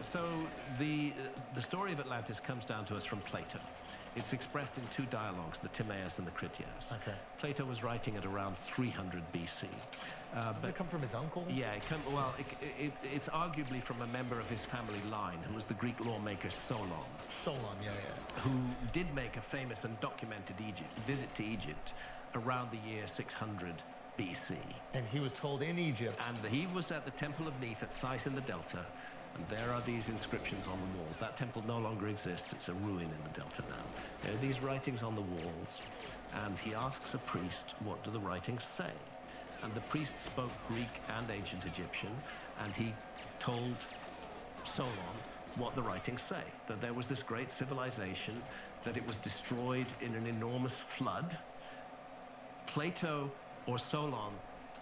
the story of Atlantis comes down to us from Plato. It's expressed in two dialogues, the Timaeus and the Critias. Okay. Plato was writing at around 300 BC. Does it come from his uncle? Yeah, it's arguably from a member of his family line, who was the Greek lawmaker Solon. Solon, yeah. Who did make a famous and documented visit to Egypt around the year 600 BC. And he was told in Egypt. And he was at the Temple of Neith at Sais in the Delta. And there are these inscriptions on the walls. That temple no longer exists. It's a ruin in the Delta now. There are these writings on the walls. And he asks a priest, what do the writings say? And the priest spoke Greek and ancient Egyptian. And he told Solon what the writings say. That there was this great civilization, that it was destroyed in an enormous flood. Plato, or Solon,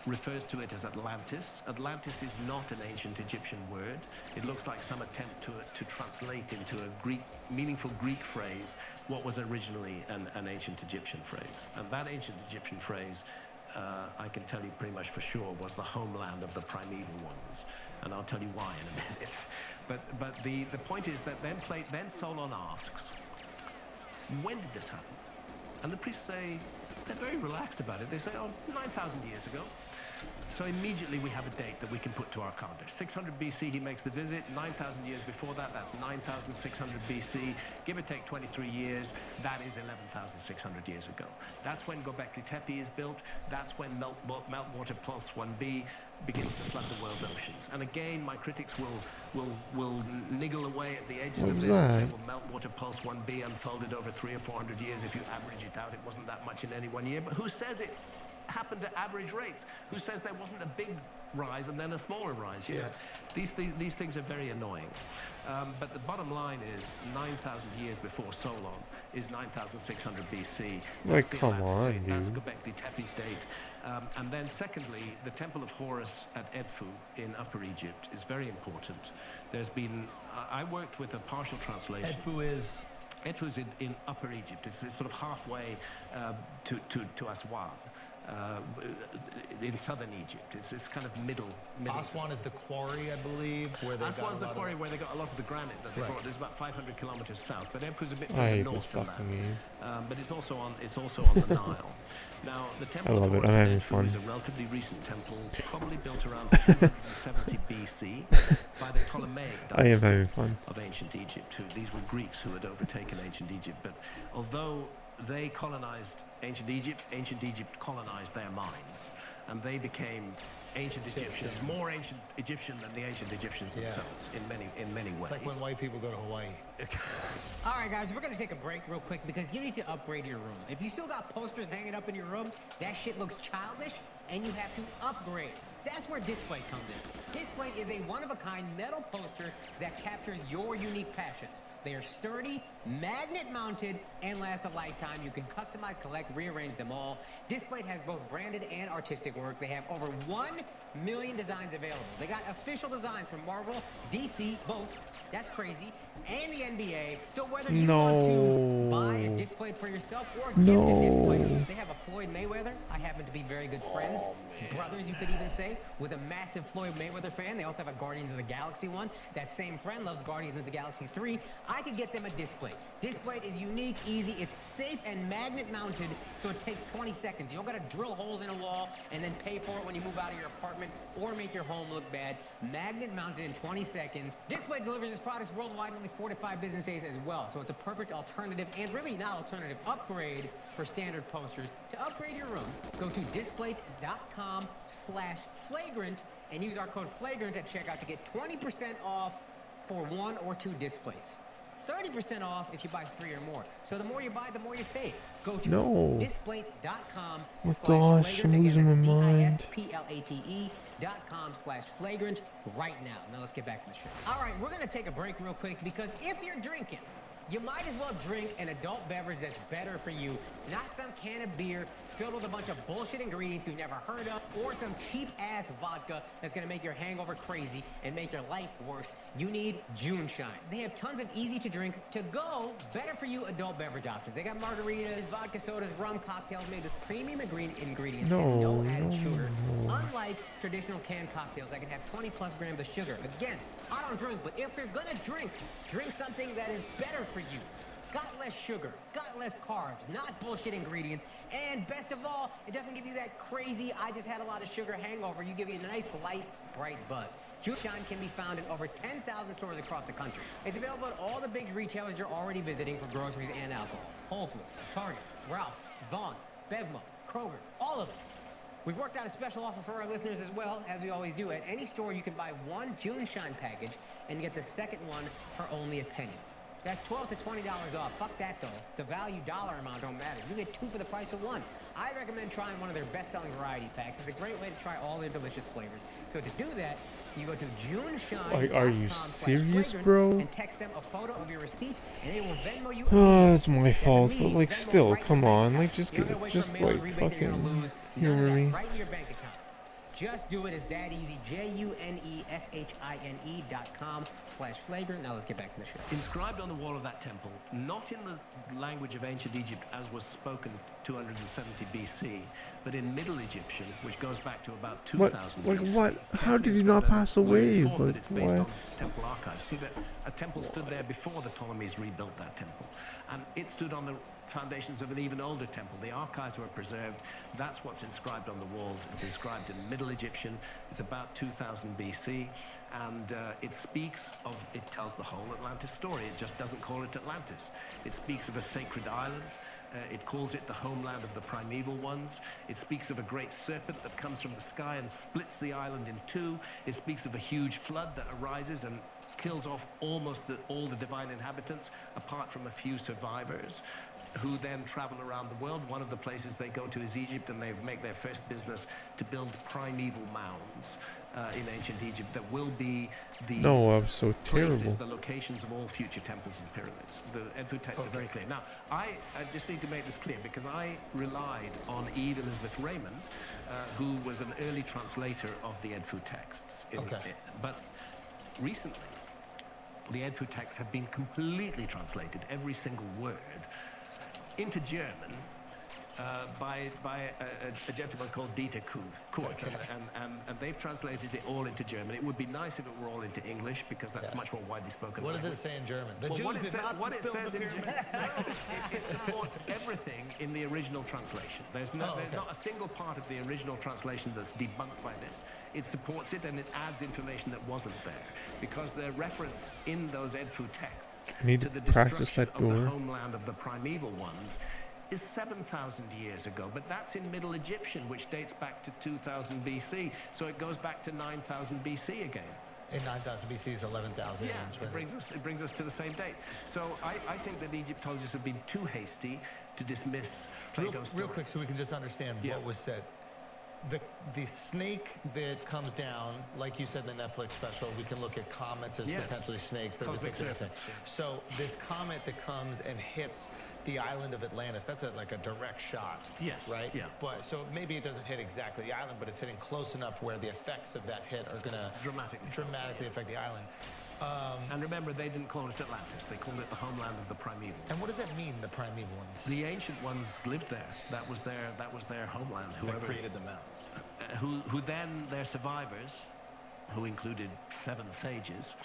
refers to it as Atlantis. Atlantis is not an ancient Egyptian word. It looks like some attempt to translate into a meaningful Greek phrase what was originally an ancient Egyptian phrase. And that ancient Egyptian phrase, I can tell you pretty much for sure, was the homeland of the primeval ones. And I'll tell you why in a minute. But the point is that then Solon asks, when did this happen? And the priests say, they're very relaxed about it. They say, 9,000 years ago. So immediately we have a date that we can put to our calendar. 600 BC, he makes the visit. 9,000 years before that, that's 9,600 BC. Give or take 23 years, that is 11,600 years ago. That's when Göbekli Tepe is built. That's when Meltwater Pulse 1b begins to flood the world oceans. And again, my critics will niggle away at the edges of this and say, well, Meltwater Pulse 1b unfolded over 300 or 400 years. If you average it out, it wasn't that much in any one year. But who says it happened at average rates? Who says there wasn't a big rise and then a smaller rise? You know, these things are very annoying. But the bottom line is 9,000 years before Solon is 9,600 BC. Like, come on, dude. That's Göbekli Tepe's date. And then secondly, the Temple of Horus at Edfu in Upper Egypt is very important. There's been, I worked with a partial translation. Edfu's in Upper Egypt. It's sort of halfway to Aswan. In southern Egypt, it's kind of middle. Aswan is the quarry, I believe, where they Aswan's the quarry where they got a lot of the granite that they brought. It's about 500 kilometers south, but Edfu's a bit further north than that. But it's also on the Nile. Now, the Temple of Horus at Edfu is a relatively recent temple, probably built around 270 BC by the Ptolemaic dynasty of ancient Egypt. These were Greeks who had overtaken ancient Egypt, but although they colonized ancient Egypt colonized their minds, and they became ancient Egyptians, more ancient Egyptian than the ancient Egyptians themselves in many ways. It's like when white people go to Hawaii. All right, guys, we're going to take a break real quick because you need to upgrade your room. If you still got posters hanging up in your room, that shit looks childish, and you have to upgrade. That's where Displate comes in. Displate is a one-of-a-kind metal poster that captures your unique passions. They are sturdy, magnet-mounted, and last a lifetime. You can customize, collect, rearrange them all. Displate has both branded and artistic work. They have over 1 million designs available. They got official designs from Marvel, DC, both. That's crazy. And the NBA. So whether you want to buy a Displate for yourself or gift a Displate, they have a Floyd Mayweather. I happen to be very good friends, brothers you could even say, with a massive Floyd Mayweather fan. They also have a Guardians of the Galaxy one. That same friend loves Guardians of the Galaxy 3. I could get them a Displate. Displate is unique, easy, it's safe and magnet mounted, so it takes 20 seconds. You don't gotta drill holes in a wall and then pay for it when you move out of your apartment or make your home look bad. Magnet mounted in 20 seconds. Displate delivers this product's worldwide in only 4 to 5 business days as well. So it's a perfect alternative, and really not alternative, upgrade for standard posters. To upgrade your room, go to displate.com/flagrant and use our code flagrant at checkout to get 20% off for 1 or 2 displays. 30% off if you buy 3 or more. So the more you buy, the more you save. Go to displate.com/flagrant. Oh gosh, I'm losing my mind. displate.com/flagrant right now. Now let's get back to the show. All right, we're gonna take a break real quick because if you're drinking, you might as well drink an adult beverage that's better for you, not some can of beer filled with a bunch of bullshit ingredients you've never heard of, or some cheap-ass vodka that's gonna make your hangover crazy and make your life worse. You need June Shine. They have tons of easy-to-drink, to-go, better-for-you adult beverage options. They got margaritas, vodka sodas, rum cocktails made with premium ingredients and no added sugar. Unlike traditional canned cocktails that can have 20-plus grams of sugar. Again, I don't drink, but if you're gonna drink something that is better for you. Got less sugar, got less carbs, not bullshit ingredients, and best of all, it doesn't give you that crazy, I just had a lot of sugar hangover. You give you a nice, light, bright buzz. June Shine can be found in over 10,000 stores across the country. It's available at all the big retailers you're already visiting for groceries and alcohol. Whole Foods, Target, Ralph's, Vaughn's, Bevmo, Kroger, all of them. We've worked out a special offer for our listeners as well, as we always do. At any store, you can buy 1 June Shine package and get the second one for only a penny. That's $12 to $20 off. Fuck that, though. The value dollar amount don't matter. You get 2 for the price of 1. I recommend trying one of their best-selling variety packs. It's a great way to try all their delicious flavors. So to do that, you go to JuneShine.com/flagrant Are you serious, bro? and text them a photo of your receipt, and they will Venmo you. Oh, it's my fault, Yes, but like, Venmo still, right in come your bank on, account. like, just You don't get, gotta wait just for a mailing like, rebate that you're gonna fucking lose. humor None of me. that, right in your bank account. Just do it. It's that easy. JuneShine.com/flagrant. Now let's get back to the show. Inscribed on the wall of that temple, not in the language of ancient Egypt as was spoken 270 BC, but in Middle Egyptian, which goes back to about 2000 Like BC. what? How did he Carefully not inscribed, pass we're away? informed that Like it's based on what? temple archives. See that a temple stood there before the Ptolemies rebuilt that temple, and it stood on the foundations of an even older temple. The archives were preserved. That's what's inscribed on the walls. It's inscribed in Middle Egyptian. It's about 2000 BC, and it tells the whole Atlantis story. It just doesn't call it Atlantis. It speaks of a sacred island. It calls it the homeland of the primeval ones. It speaks of a great serpent that comes from the sky and splits the island in 2. It speaks of a huge flood that arises and kills off almost all the divine inhabitants, apart from a few survivors, who then travel around the world. One of the places they go to is Egypt, and they make their first business to build primeval mounds in ancient Egypt that will be the No, I'm so places, terrible. the locations of all future temples and pyramids. The Edfu texts are very clear. Now, I just need to make this clear because I relied on Eve Elizabeth Raymond, who was an early translator of the Edfu texts. But recently, the Edfu texts have been completely translated, every single word, into German by a gentleman called Dieter Kurth, and they've translated it all into German. It would be nice if it were all into English because that's much more widely spoken. What does it say in German? The Well, Jews did not what it build says the in pyramid. German, it supports everything in the original translation. There's not a single part of the original translation that's debunked by this. It supports it, and it adds information that wasn't there, because the reference in those Edfu texts I need to to the practice destruction that of the door. homeland of the primeval ones is 7,000 years ago, but that's in Middle Egyptian, which dates back to 2000 BC, so it goes back to 9000 BC again. In 9000 BC is 11,000. Yeah, it brings us to the same date. So I think that Egyptologists have been too hasty to dismiss Plato's story. Real quick, so we can just understand what was said. The snake that comes down, like you said in the Netflix special, we can look at comets as potentially snakes. That Cosmic depicted as serpents. So this comet that comes and hits the island of Atlantis, that's like a direct shot. Yes. Right? Yeah. But so maybe it doesn't hit exactly the island, but it's hitting close enough where the effects of that hit are going to dramatically affect the island. And remember, they didn't call it Atlantis. They called it the homeland of the primeval. And what does that mean, the primeval ones? The ancient ones lived there. That was their homeland. They created the mounds. Who then, their survivors, who included 7 sages,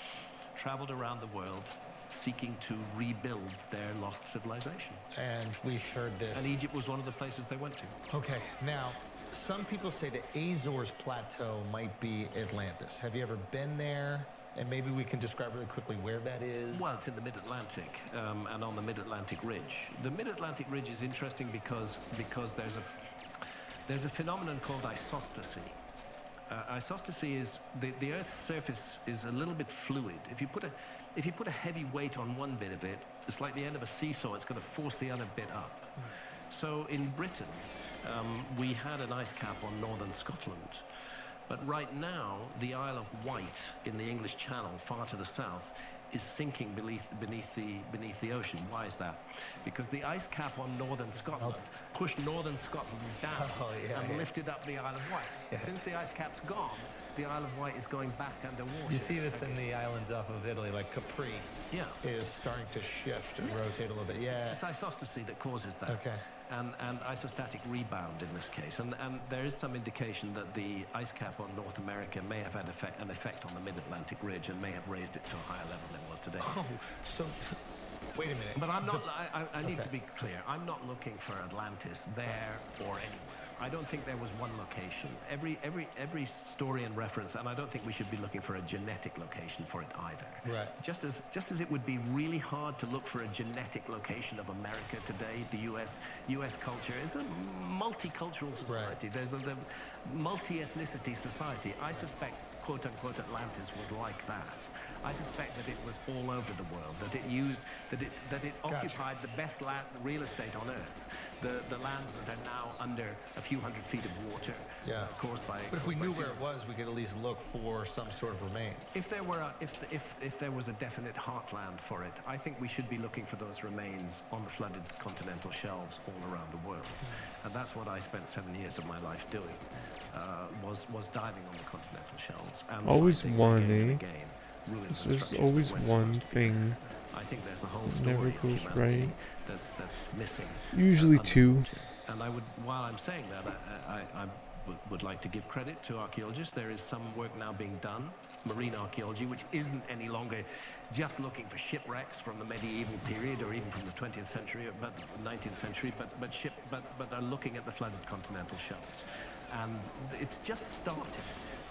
traveled around the world seeking to rebuild their lost civilization. And we've heard this. And Egypt was one of the places they went to. Okay, now, some people say the Azores Plateau might be Atlantis. Have you ever been there? And maybe we can describe really quickly where that is. Well, it's in the Mid-Atlantic and on the Mid-Atlantic Ridge. The Mid-Atlantic Ridge is interesting because there's a phenomenon called isostasy. Isostasy is the Earth's surface is a little bit fluid. If you put a heavy weight on one bit of it, it's like the end of a seesaw. It's going to force the other bit up. So in Britain, we had an ice cap on northern Scotland. But right now, the Isle of Wight in the English Channel, far to the south, is sinking beneath the ocean. Why is that? Because the ice cap on northern Scotland pushed northern Scotland down and lifted up the Isle of Wight. Yeah. Since the ice cap's gone, the Isle of Wight is going back underwater. You see this in the islands off of Italy, like Capri is starting to shift and rotate a little bit. It's isostasy that causes that. Okay. And isostatic rebound in this case. And there is some indication that the ice cap on North America may have had an effect on the Mid-Atlantic Ridge and may have raised it to a higher level than it was today. Oh, so wait a minute. But I'm not, I need to be clear. I'm not looking for Atlantis there or anywhere. I don't think there was one location. Every story and reference, and I don't think we should be looking for a genetic location for it either. Right. Just as it would be really hard to look for a genetic location of America today, the U.S. culture is a multicultural society. Right. There's a multi-ethnicity society. I suspect quote-unquote Atlantis was like that. I suspect that it was all over the world, that it occupied the best real estate on Earth, the lands that are now under a few hundred feet of water caused by. But if we knew where it was, we could at least look for some sort of remains. If there was a definite heartland for it, I think we should be looking for those remains on the flooded continental shelves all around the world, and that's what I spent 7 years of my life doing. Was diving on the continental shelves and always one, again, there's always one thing. I think there's the whole story never of goes humanity right. That's missing. Usually two. And I would, while I'm saying that, I would like to give credit to archaeologists. There is some work now being done, marine archaeology, which isn't any longer just looking for shipwrecks from the medieval period or even from the 20th century or 19th century, but are looking at the flooded continental shelves. And it's just started.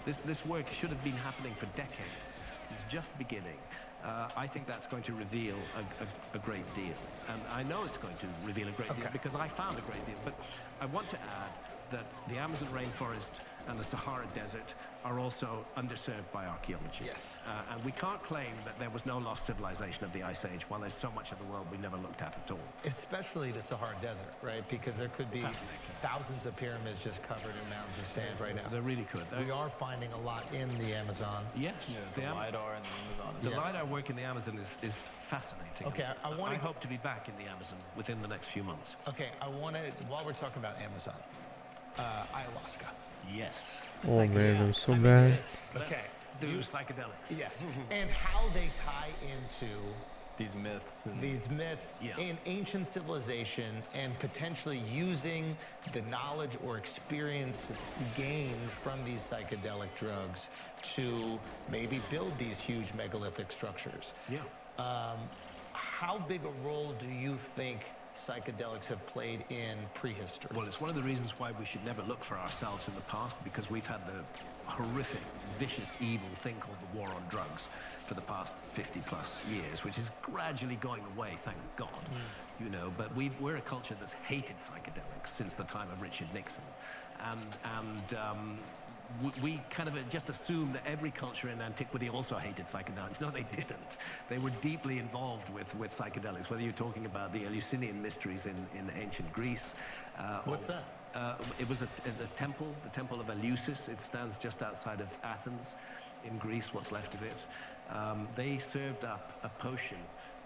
This work should have been happening for decades. It's just beginning. I think that's going to reveal a great deal. And I know it's going to reveal a great deal because I found a great deal. But I want to add that the Amazon rainforest and the Sahara Desert are also underserved by archaeology. Yes. And we can't claim that there was no lost civilization of the Ice Age while there's so much of the world we never looked at all. Especially the Sahara Desert, right? Because there could be thousands of pyramids just covered in mountains of sand right now. They really could. We are finding a lot in the Amazon. Yes. The LiDAR in the Amazon. The LiDAR work in the Amazon is fascinating. Okay, I hope to be back in the Amazon within the next few months. Okay, I want to, while we're talking about Amazon, ayahuasca. Yes. Oh man, I'm so mad. Okay. Do psychedelics. Yes. And how they tie into These myths. In ancient civilization and potentially using the knowledge or experience gained from these psychedelic drugs to maybe build these huge megalithic structures. Yeah. How big a role do you think psychedelics have played in prehistory? Well, it's one of the reasons why we should never look for ourselves in the past, because we've had the horrific, vicious, evil thing called the war on drugs for the past 50 plus years, which is gradually going away, thank God. You know, but we're a culture that's hated psychedelics since the time of Richard Nixon. We kind of just assumed that every culture in antiquity also hated psychedelics. No, they didn't. They were deeply involved with psychedelics, whether you're talking about the Eleusinian mysteries in ancient Greece. What's that? It was a temple, the Temple of Eleusis. It stands just outside of Athens in Greece, what's left of it. They served up a potion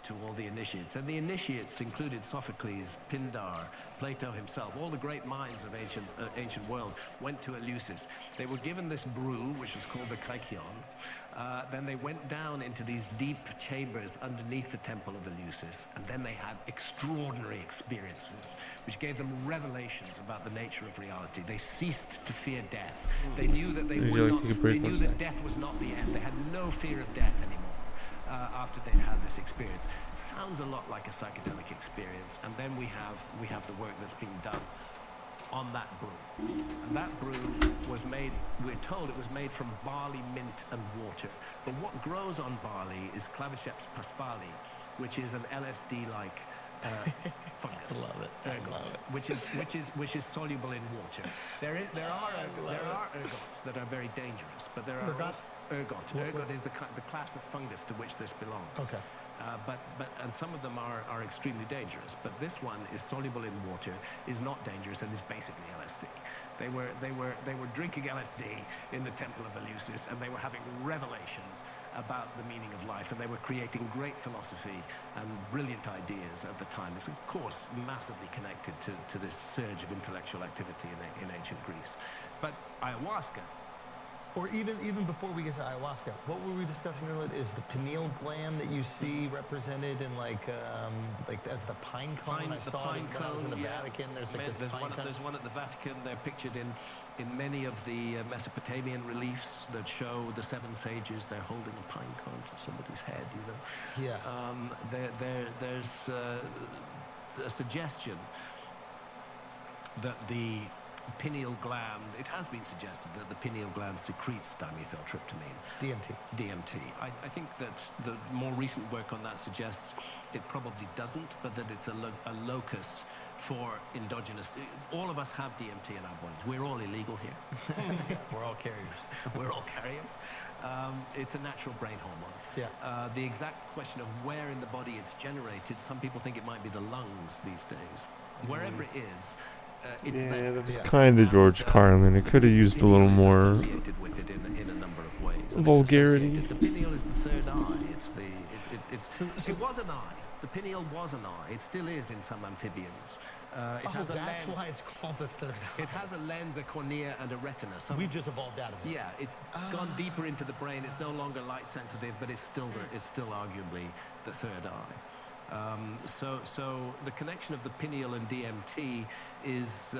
to all the initiates. And the initiates included Sophocles, Pindar, Plato himself. All the great minds of ancient world went to Eleusis. They were given this brew, which was called the kykion. Then they went down into these deep chambers underneath the temple of Eleusis, and then they had extraordinary experiences, which gave them revelations about the nature of reality. They ceased to fear death. They knew that they knew that death was not the end. They had no fear of death anymore. After they'd had this experience. It sounds a lot like a psychedelic experience. And then we have the work that's being done on that brew. And that brew was made, we're told it was made from barley, mint, and water. But what grows on barley is Claviceps paspali, which is an LSD-like fungus. I love it. I love it. Which is soluble in water. There are ergots that are very dangerous, but there are Ergots? ergot. Ergot is the class of fungus to which this belongs. Okay. And some of them are extremely dangerous. But this one is soluble in water, is not dangerous, and is basically LSD. They were drinking LSD in the Temple of Eleusis, and they were having revelations about the meaning of life, and they were creating great philosophy and brilliant ideas at the time. It's of course massively connected to this surge of intellectual activity in ancient Greece. But ayahuasca, Or even before we get to ayahuasca, what were we discussing earlier? Is the pineal gland that you see represented in like as the pine cone? I saw it when I was in the Vatican. There's like this pine cone. There's one at the Vatican. They're pictured in many of the Mesopotamian reliefs that show the seven sages. They're holding a pine cone to somebody's head, you know. Yeah. There's a suggestion that the pineal gland, it has been suggested that the pineal gland secretes dimethyltryptamine. DMT. I think that the more recent work on that suggests it probably doesn't, but that it's a locus for endogenous. All of us have DMT in our bodies. We're all illegal here. We're all carriers. We're all carriers. It's a natural brain hormone. Yeah. The exact question of where in the body it's generated, some people think it might be the lungs these days. Wherever it is, it's there. that was kind of George Carlin. It could have used a little more associated with it in a number of ways. And vulgarity. The pineal is the third eye. It was an eye. The pineal was an eye. It still is in some amphibians. It has a that's lens. why it's called the third eye. It has a lens, a cornea, and a retina. We've just evolved out of it. Yeah, it's gone deeper into the brain. It's no longer light sensitive, but it's still arguably the third eye. So the connection of the pineal and DMT is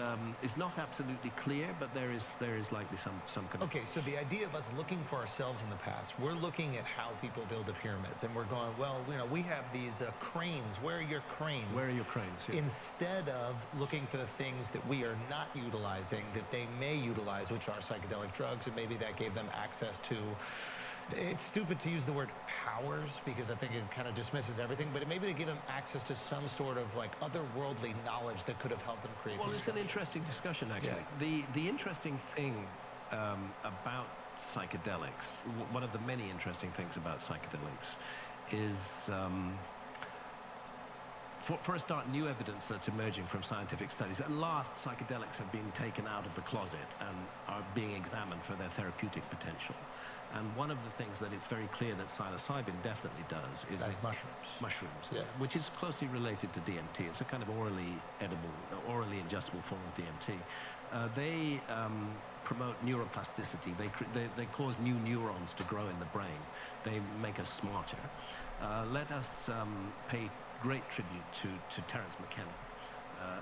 not absolutely clear, but there is likely some connection. Okay, so the idea of us looking for ourselves in the past, we're looking at how people build the pyramids, and we're going, well, you know, we have these cranes. Where are your cranes? Where are your cranes? Yeah. Instead of looking for the things that we are not utilizing, that they may utilize, which are psychedelic drugs, and maybe that gave them access to. It's stupid to use the word powers because I think it kind of dismisses everything, but maybe they give them access to some sort of like otherworldly knowledge that could have helped them create. Well, it's an interesting discussion, actually. Yeah. The interesting thing about psychedelics, one of the many interesting things about psychedelics, is for a start, new evidence that's emerging from scientific studies. At last, psychedelics have been taken out of the closet and are being examined for their therapeutic potential. And one of the things that it's very clear that psilocybin definitely does is mushrooms. Mushrooms, Yeah. which is closely related to DMT. It's a kind of orally ingestible form of DMT. They promote neuroplasticity. They cause new neurons to grow in the brain. They make us smarter. Let us pay great tribute to Terence McKenna,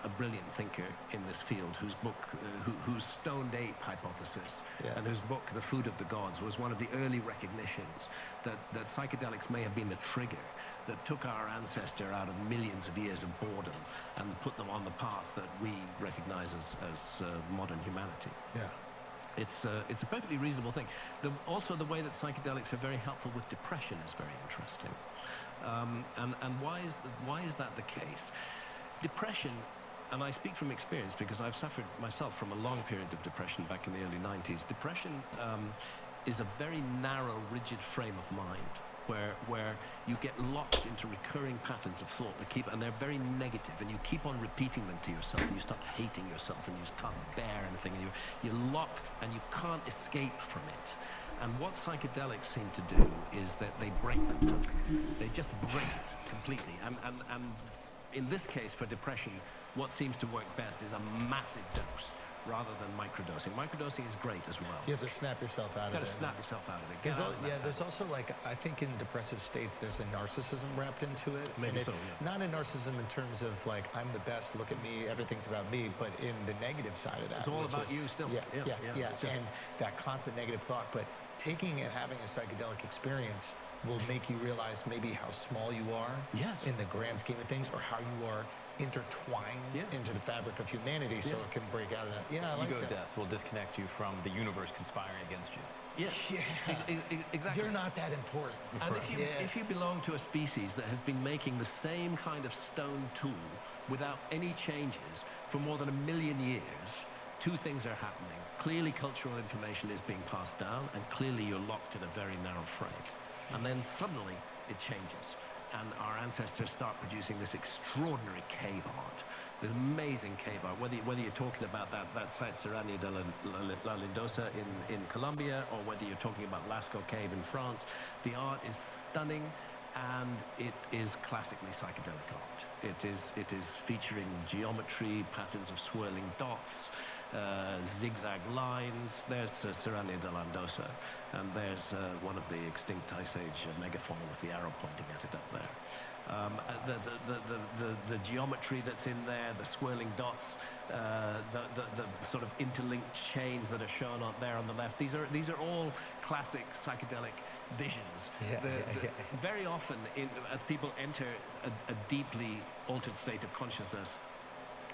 a brilliant thinker in this field, whose stoned ape hypothesis and whose book, The Food of the Gods, was one of the early recognitions that psychedelics may have been the trigger that took our ancestor out of millions of years of boredom and put them on the path that we recognize as modern humanity. Yeah. It's a perfectly reasonable thing. Also, the way that psychedelics are very helpful with depression is very interesting. And why is that the case? Depression, and I speak from experience because I've suffered myself from a long period of depression back in the early 90s. Depression is a very narrow, rigid frame of mind where you get locked into recurring patterns of thought and they're very negative, and you keep on repeating them to yourself, and you start hating yourself, and you just can't bear anything, and you're locked, and you can't escape from it. And what psychedelics seem to do is that they break that pattern. They just break it completely. And in this case, for depression, what seems to work best is a massive dose rather than microdosing. Microdosing is great as well. You have to snap yourself out of it. You've got to snap yourself out of it. There's also like, I think in depressive states, there's a narcissism wrapped into it. Maybe so, yeah. Not a narcissism in terms of like, I'm the best, look at me, everything's about me, but in the negative side of that. It's all about you still. Yeah. And that constant negative thought. But taking and having a psychedelic experience will make you realize maybe how small you are Yes. in the grand scheme of things, or how you are intertwined into the fabric of humanity, so it can break out of that. Yeah, I like Ego that. death will disconnect you from the universe conspiring against you. Yeah. Yeah. Exactly. You're not that important. And if you belong to a species that has been making the same kind of stone tool without any changes for more than 1 million years, two things are happening. Clearly cultural information is being passed down, and clearly you're locked in a very narrow frame. And then suddenly it changes, and our ancestors start producing this extraordinary cave art, this amazing cave art, whether you're talking about that site Serrania de la Lindosa in Colombia, or whether you're talking about Lascaux Cave in France. The art is stunning, and it is classically psychedelic art. It is featuring geometry, patterns of swirling dots, zigzag lines. There's Serrania de la Lindosa, and there's one of the extinct Ice Age megafauna with the arrow pointing at it up there. The geometry that's in there, the swirling dots, the sort of interlinked chains that are shown out there on the left. These are all classic psychedelic visions. Very often, as people enter a deeply altered state of consciousness,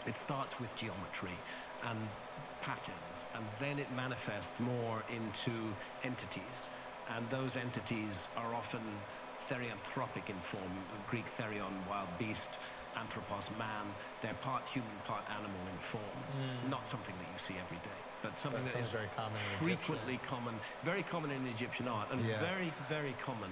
it starts with geometry and patterns, and then it manifests more into entities, and those entities are often therianthropic in form. Greek therion, wild beast; anthropos, man. They're part human, part animal in form. Not something that you see every day, but something that is very common in frequently common, very common in Egyptian art, and very, very common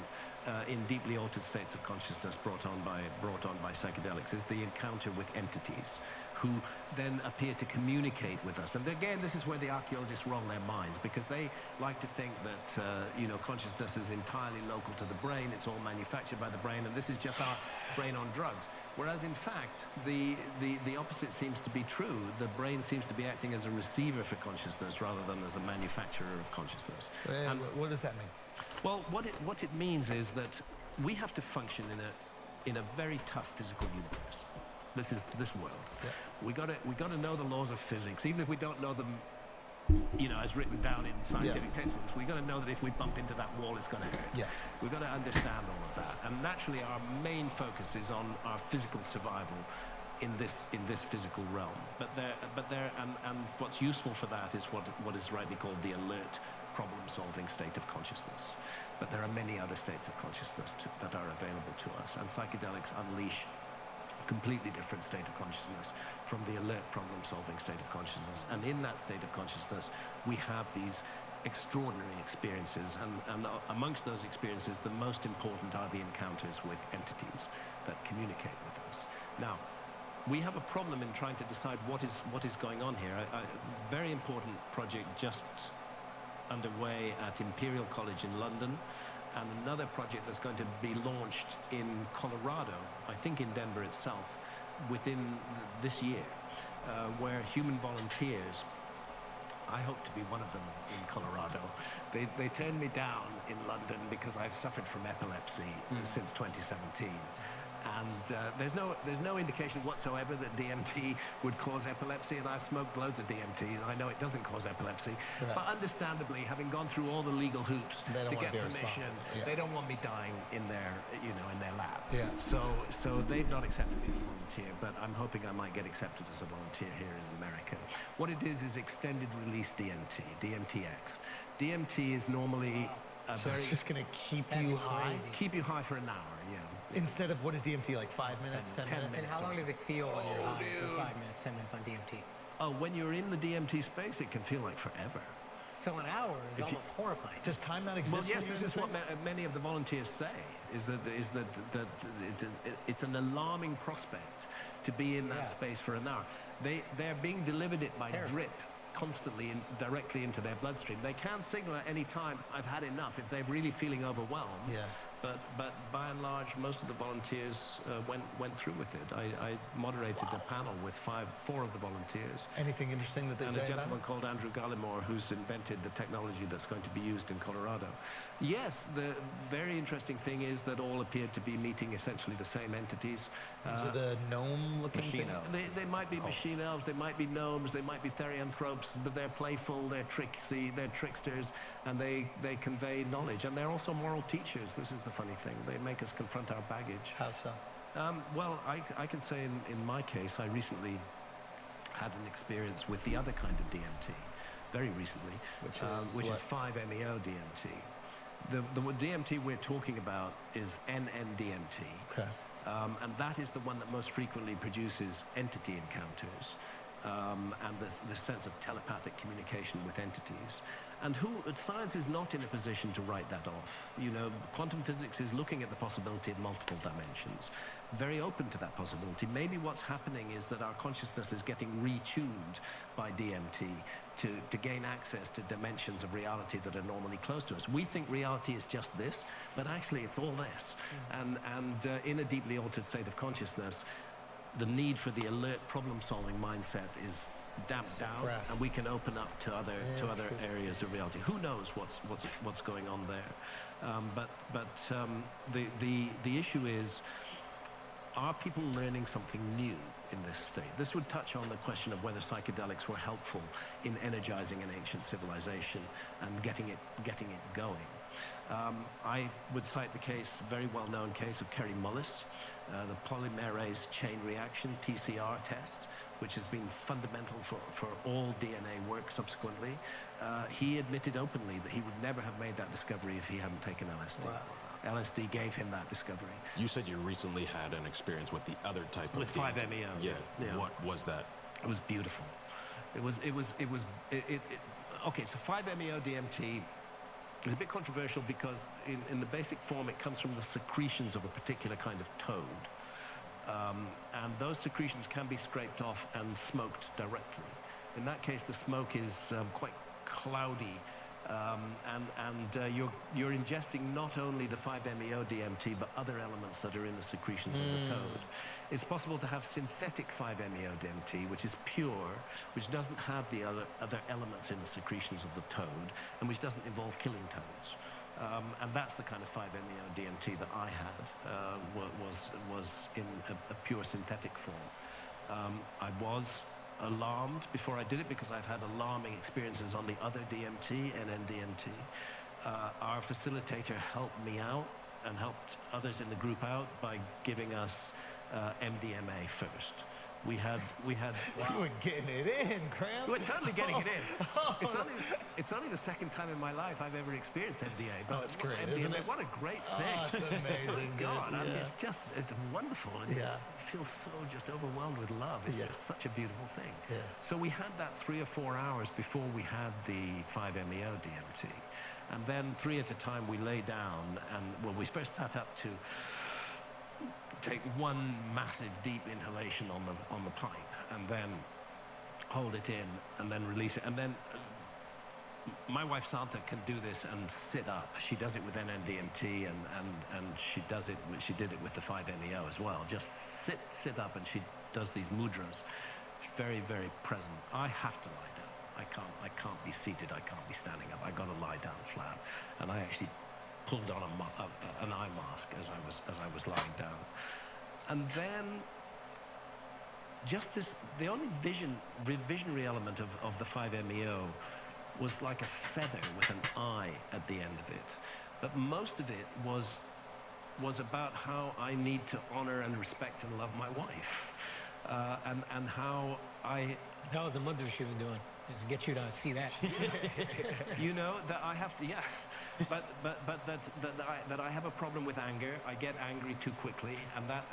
in deeply altered states of consciousness brought on by psychedelics, is the encounter with entities who then appear to communicate with us. And again, this is where the archaeologists roll their minds, because they like to think that consciousness is entirely local to the brain. It's all manufactured by the brain, and this is just our brain on drugs. Whereas in fact, the opposite seems to be true. The brain seems to be acting as a receiver for consciousness rather than as a manufacturer of consciousness. And what does that mean? Well, what it means is that we have to function in a very tough physical universe. This is this world. Yeah. We got to know the laws of physics, even if we don't know them, as written down in scientific textbooks. We got to know that if we bump into that wall, it's going to hurt. Yeah. We've got to understand all of that, and naturally, our main focus is on our physical survival in this physical realm. But what's useful for that is what is rightly called the alert, problem-solving state of consciousness. But there are many other states of consciousness that are available to us, and psychedelics unleash completely different state of consciousness from the alert problem-solving state of consciousness. And in that state of consciousness, we have these extraordinary experiences, and amongst those experiences, the most important are the encounters with entities that communicate with us. Now, we have a problem in trying to decide what is going on here. A very important project just underway at Imperial College in London, and another project that's going to be launched in Colorado, I think in Denver itself, within this year, where human volunteers, I hope to be one of them in Colorado. They turned me down in London because I've suffered from epilepsy since 2017. And there's no indication whatsoever that DMT would cause epilepsy, and I've smoked loads of DMT, and I know it doesn't cause epilepsy. Right. But understandably, having gone through all the legal hoops to get permission, they don't want me dying in their lab. Yeah. So they've not accepted me as a volunteer, but I'm hoping I might get accepted as a volunteer here in America. What it is extended release DMT, DMTX. DMT is normally it's just going to keep you high? Keep you high for an hour, yeah. Instead of, what is DMT, like 5 minutes, 10 minutes? And how long does it feel when you're high for 5 minutes, 10 minutes on DMT? Oh, when you're in the DMT space, it can feel like forever. So an hour is almost horrifying. Does time not exist? Well, yes, this is what many of the volunteers say, is that it's an alarming prospect to be in that space for an hour. They're being delivered it by drip constantly directly into their bloodstream. They can signal at any time, I've had enough, if they're really feeling overwhelmed. Yeah. But by and large, large, most of the volunteers went through with it. I moderated a panel with four of the volunteers. Anything interesting that they And say a about gentleman it? called Andrew Gallimore, who's invented the technology that's going to be used in Colorado. Yes, the very interesting thing is that all appeared to be meeting essentially the same entities. These are the gnome-looking Machine thing? elves. They might be machine elves, they might be gnomes, they might be therianthropes, but they're playful, they're tricksy, they're tricksters, and they convey knowledge. And they're also moral teachers. This is the funny thing. They make us confront our baggage. How so? Well, I can say in my case, I recently had an experience with the other kind of DMT, very recently, which is 5-MeO DMT. The DMT we're talking about is NN-DMT. Okay. And that is the one that most frequently produces entity encounters and the sense of telepathic communication with entities. And science is not in a position to write that off. You know, quantum physics is looking at the possibility of multiple dimensions, very open to that possibility. Maybe what's happening is that our consciousness is getting retuned by DMT to gain access to dimensions of reality that are normally close to us. We think reality is just this, but actually it's all this. And in a deeply altered state of consciousness, the need for the alert problem-solving mindset is damped down, and we can open up to other areas of reality. Who knows what's going on there? The issue is, are people learning something new in this state? This would touch on the question of whether psychedelics were helpful in energizing an ancient civilization and getting it going. I would cite the very well-known case of Kerry Mullis, the polymerase chain reaction, PCR test, which has been fundamental for all DNA work subsequently. He admitted openly that he would never have made that discovery if he hadn't taken LSD. Wow. LSD gave him that discovery. You said you recently had an experience with the other type of With DMT. 5-MeO. Yeah. Yeah. What was that? It was beautiful. Okay, so 5-MeO DMT is a bit controversial because in the basic form it comes from the secretions of a particular kind of toad. And those secretions can be scraped off and smoked directly. In that case, the smoke is quite cloudy, and you're ingesting not only the 5-MeO DMT, but other elements that are in the secretions of the toad. It's possible to have synthetic 5-MeO DMT, which is pure, which doesn't have the other elements in the secretions of the toad, and which doesn't involve killing toads. And that's the kind of 5-MeO DMT that I had, was in a pure synthetic form. I was alarmed before I did it because I've had alarming experiences on the other DMT, NN-DMT. Our facilitator helped me out and helped others in the group out by giving us MDMA first. We had. You were getting it in, Graham. We're totally getting it in. It's only the second time in my life I've ever experienced MDA. But it's great, MDMA, isn't it? What a great thing! It's amazing, dude. God, I mean, Yeah. it's wonderful. And Yeah. you feel so just overwhelmed with love. It's just such a beautiful thing. Yeah. So we had that 3 or 4 hours before we had the 5-MeO DMT, and then 3 at a time we lay down, and we first sat up to take one massive deep inhalation on the pipe, and then hold it in, and then release it, and then my wife Santa can do this and sit up. She does it with NN-DMT, and she did it with the 5-MeO as well. Just sit up, and she does these mudras. She's very, very present. I have to lie down. I can't be seated. I can't be standing up. I got to lie down flat, and I actually pulled on an eye mask as I was lying down. And then just the only visionary element of the 5-MeO was like a feather with an eye at the end of it. But most of it was about how I need to honor and respect and love my wife. And how That was the mudra she was doing, is to get you to see that. you know, that I have to, yeah. But that I have a problem with anger. I get angry too quickly, and that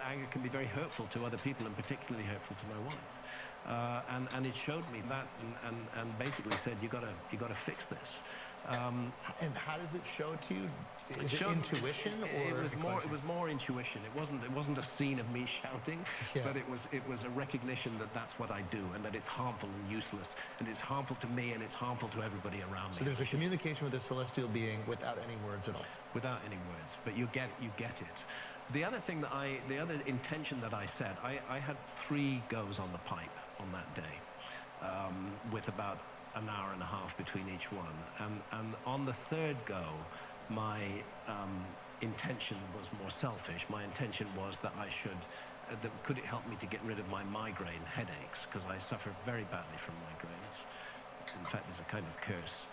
anger can be very hurtful to other people, and particularly hurtful to my wife. And it showed me that, and basically said, you gotta fix this. And how does it show to you? It Is it showed- intuition or it was more intuition. It wasn't a scene of me shouting, Yeah. but it was a recognition that that's what I do and that it's harmful and useless and it's harmful to me and it's harmful to everybody around So me. there's a communication with a celestial being without any words at all. Without any words, but you get it. The other thing the other intention that I set, I had 3 goes on the pipe on that day, with about an hour and a half between each one. And on the 3rd go, my intention was more selfish. My intention was that I should, could it help me to get rid of my migraine headaches? Because I suffer very badly from migraines. In fact, there's a kind of curse.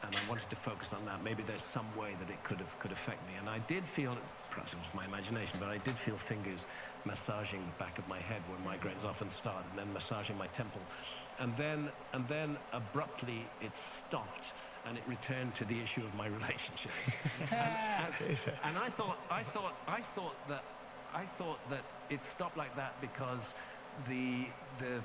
And I wanted to focus on that. Maybe there's some way that it could affect me. And I did feel, perhaps it was my imagination, but I did feel fingers massaging the back of my head where migraines often start, and then massaging my temple. And then abruptly it stopped, and it returned to the issue of my relationships. and I thought that it stopped like that because the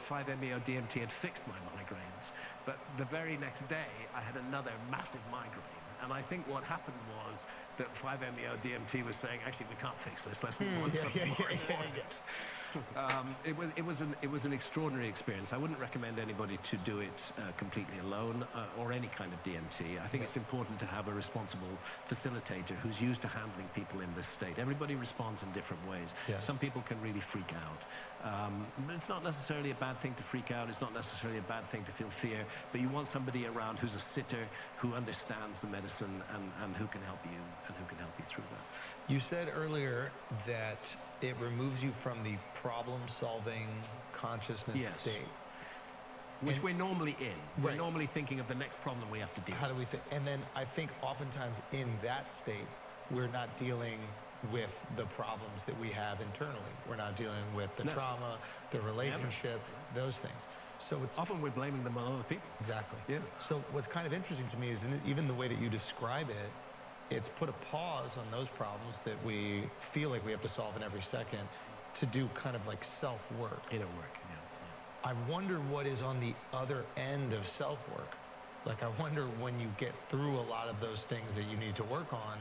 5-MeO DMT had fixed my migraines. But the very next day, I had another massive migraine. And I think what happened was that 5-MeO DMT was saying, actually, we can't fix this. Let's move on to something more important. It was an extraordinary experience. I wouldn't recommend anybody to do it completely alone or any kind of DMT. I think it's important to have a responsible facilitator who's used to handling people in this state. Everybody responds in different ways. Yes. Some people can really freak out. But it's not necessarily a bad thing to freak out. It's not necessarily a bad thing to feel fear. But you want somebody around who's a sitter, who understands the medicine and who can help you through that. You said earlier that it removes you from the problem-solving consciousness Yes. state. Which And- we're normally in. We're Right. normally thinking of the next problem we have to deal How with. do we fit? And then I think oftentimes in that state, we're not dealing with the problems that we have internally. We're not dealing with the No. trauma, the relationship, those things. So it's Often we're blaming them on other people. exactly. Yeah. So what's kind of interesting to me is even the way that you describe it, it's put a pause on those problems that we feel like we have to solve in every second to do kind of like self-work. Inner work, yeah. I wonder what is on the other end of self-work. Like, I wonder when you get through a lot of those things that you need to work on,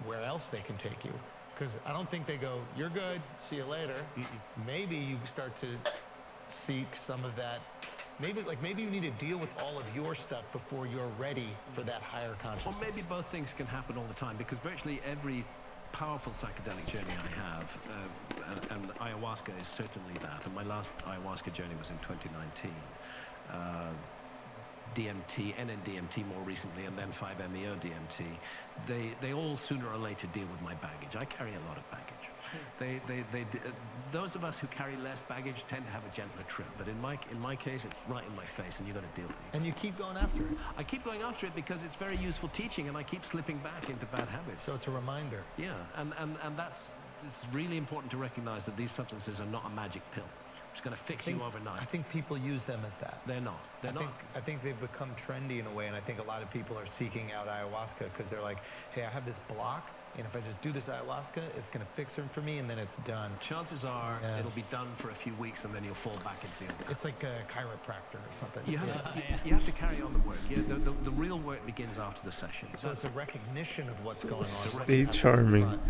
where else they can take you. Because I don't think they go, you're good, see you later. Maybe you start to seek some of that. Maybe you need to deal with all of your stuff before you're ready for that higher Or consciousness. maybe both things can happen all the time, because virtually every powerful psychedelic journey I have, and ayahuasca is certainly that, and my last ayahuasca journey was in 2019. DMT, NN-DMT more recently, and then 5-MeO DMT, they all sooner or later deal with my baggage. I carry a lot of baggage. Those of us who carry less baggage tend to have a gentler trip, but in my case, it's right in my face, and you've got to deal with it. And you keep going after it. I keep going after it because it's very useful teaching, and I keep slipping back into bad habits. So it's a reminder. Yeah, and it's really important to recognize that these substances are not a magic pill. It's going to fix you overnight. I think people use them as that. They're not. They're not. I think they've become trendy in a way, and I think a lot of people are seeking out ayahuasca because they're like, hey, I have this block, and if I just do this ayahuasca, it's going to fix it for me, and then it's done. Chances are Yeah. it'll be done for a few weeks, and then you'll fall back into the old habit. It's like a chiropractor or something. You have to carry on the work. Yeah, the real work begins after the session. So it's a recognition of what's going on. Stay charming.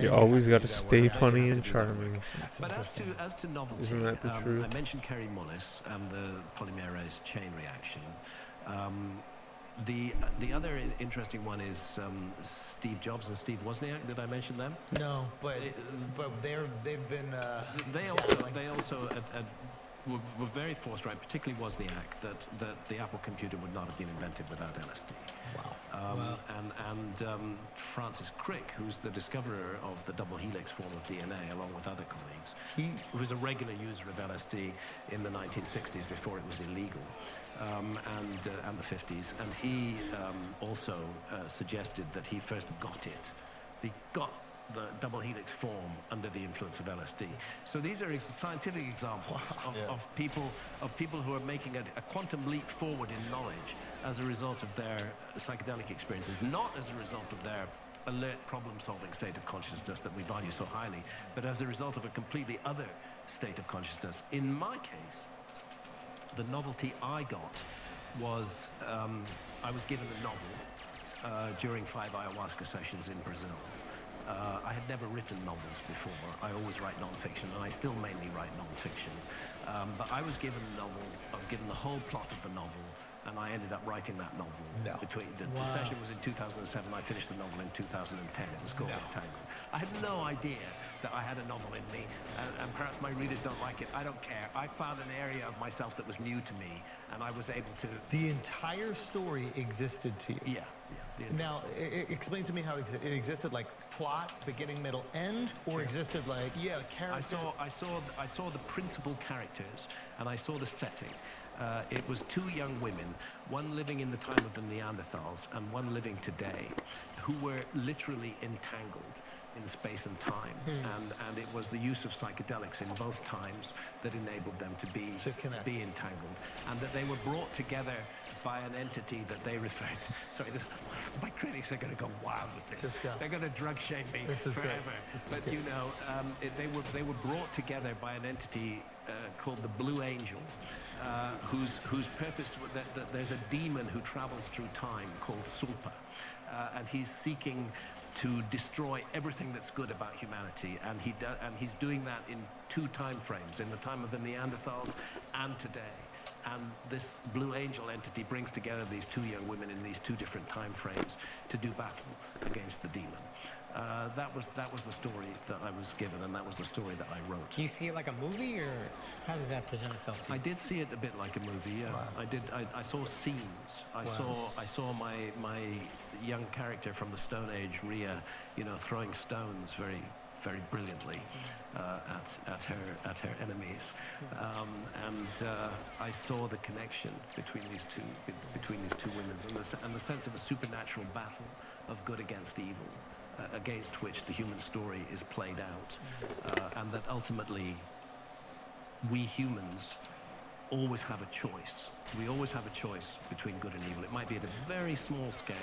You always got to stay funny and charming. But as to novelty, Isn't that the truth? I mentioned Kerry Mullis and the polymerase chain reaction. The other interesting one is Steve Jobs and Steve Wozniak. Did I mention them? No, but they've been. They also were very forthright, particularly Wozniak, that the Apple computer would not have been invented without LSD. Wow. And Francis Crick, who's the discoverer of the double helix form of DNA, along with other colleagues, He was a regular user of LSD in the 1960s before it was illegal, and the 50s. And he also suggested that he first got it. He got the double helix form under the influence of LSD. So these are scientific examples of people who are making a quantum leap forward in knowledge as a result of their psychedelic experiences, not as a result of their alert problem-solving state of consciousness that we value so highly, but as a result of a completely other state of consciousness. In my case, the novelty I got was I was given a novel during 5 ayahuasca sessions in Brazil. I had never written novels before. I always write non-fiction, and I still mainly write non-fiction. But I was given a novel, given the whole plot of the novel, and I ended up writing that novel. No. The session was in 2007. I finished the novel in 2010. It was called Entangled. I had no idea that I had a novel in me, and perhaps my readers don't like it. I don't care. I found an area of myself that was new to me, and I was able to... The entire story existed to you? Yeah. Now, explain to me how it existed, like plot, beginning, middle, end, or existed like, character? I saw the principal characters, and I saw the setting. It was 2 young women, one living in the time of the Neanderthals and one living today, who were literally entangled in space and time. And it was the use of psychedelics in both times that enabled them to be entangled, and that they were brought together by an entity that they referred to. Sorry, my critics are going to go wild with this. They're going to drug shame me forever. But you know, they were brought together by an entity called the Blue Angel, whose purpose that there's a demon who travels through time called Sulpa, and he's seeking to destroy everything that's good about humanity, and he's doing that in 2 time frames, in the time of the Neanderthals and today. And this Blue Angel entity brings together these 2 young women in these 2 different time frames to do battle against the demon. That was the story that I was given, and that was the story that I wrote. Do you see it like a movie, or how does that present itself to you? I did see it a bit like a movie. Yeah, wow. I saw scenes. I saw my young character from the Stone Age, Rhea, throwing stones very brilliantly at her enemies, and I saw the connection between these two women, and the sense of a supernatural battle of good against evil, against which the human story is played out, and that ultimately we humans always have a choice. We always have a choice between good and evil. It might be at a very small scale,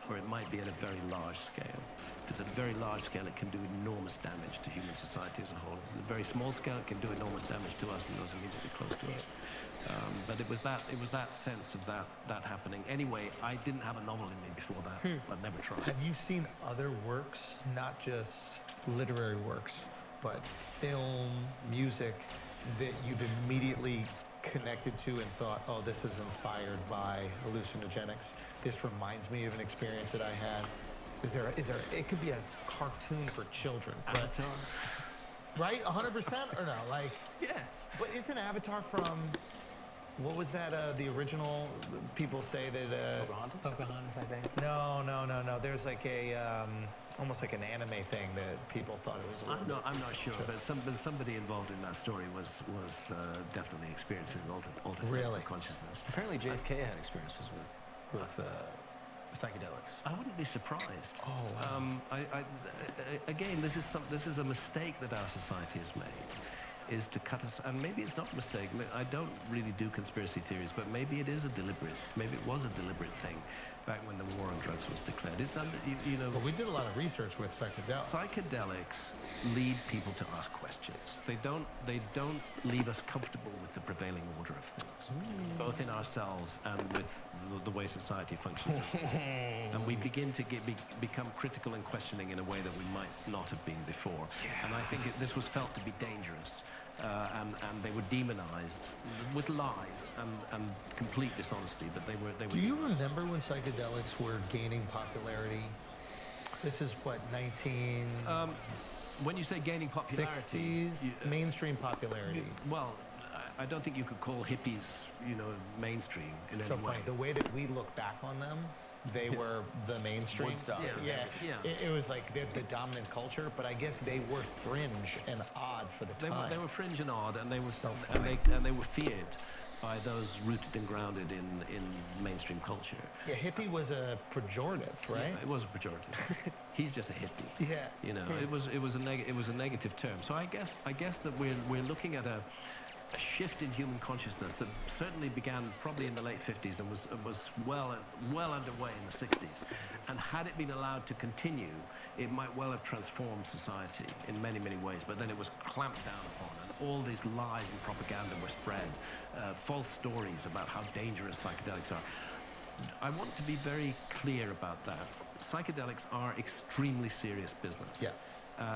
or it might be at a very large scale. If it's at a very large scale, it can do enormous damage to human society as a whole. If it's at a very small scale, it can do enormous damage to us and those immediately close to us. But it was that sense of that happening. Anyway, I didn't have a novel in me before that. I've never tried. Have you seen other works, not just literary works, but film, music, that you've immediately connected to and thought, oh, this is inspired by hallucinogenics? This reminds me of an experience that I had. Is there? It could be a cartoon for children. Avatar. Right? 100% or no? Like. Yes. But isn't Avatar from? What was that? The original. People say that. Pocahontas, I think. No. There's like a. Almost like an anime thing that people thought it was. I'm not sure, but somebody involved in that story was definitely experiencing altered states of consciousness. Apparently, JFK had experiences with psychedelics. I wouldn't be surprised. Oh, wow. Again, this is a mistake that our society has made, is to cut us. And maybe it's not a mistake. I don't really do conspiracy theories, but maybe it was a deliberate thing back when the war on drugs was declared. It's But we did a lot of research with psychedelics. Psychedelics lead people to ask questions. They don't leave us comfortable with the prevailing order of things, both in ourselves and with the way society functions. And we begin to become critical and questioning in a way that we might not have been before. Yeah. And I think this was felt to be dangerous. And they were demonized with lies and complete dishonesty, but they were. Do you remember when psychedelics were gaining popularity? This is what, 19... when you say gaining popularity... 60s, mainstream popularity. Well, I don't think you could call hippies, mainstream in any way. Funny. The way that we look back on them, they were the mainstream. Woodstock. Yeah. It was like the dominant culture, but I guess they were fringe and odd for the time. They were fringe and odd, and they were they were feared by those rooted and grounded in mainstream culture. Yeah, hippie was a pejorative, right? Yeah, it was a pejorative. He's just a hippie. Yeah. It was a negative term. So I guess that we're looking at a shift in human consciousness that certainly began probably in the late 50s and was well underway in the 60s. And had it been allowed to continue, it might well have transformed society in many, many ways. But then it was clamped down upon, and all these lies and propaganda were spread, false stories about how dangerous psychedelics are. I want to be very clear about that. Psychedelics are extremely serious business. Yeah.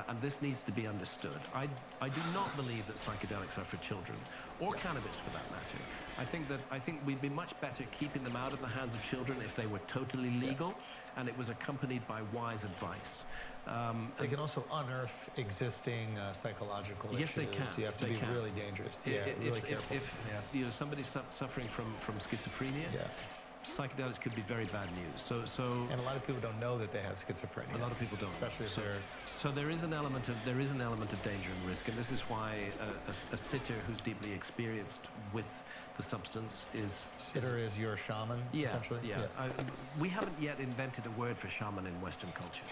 And this needs to be understood. I do not believe that psychedelics are for children, or cannabis for that matter. I think we'd be much better keeping them out of the hands of children if they were totally legal, and it was accompanied by wise advice. They can also unearth existing psychological issues. Yes, they can. You have to be really dangerous. Really careful. If you know, somebody's suffering from schizophrenia, psychedelics could be very bad news. And a lot of people don't know that they have schizophrenia. A lot of people don't, especially if they're. So there is an element of danger and risk, and this is why a sitter who's deeply experienced with the substance is. Sitter is your shaman, essentially. We haven't yet invented a word for shaman in Western culture,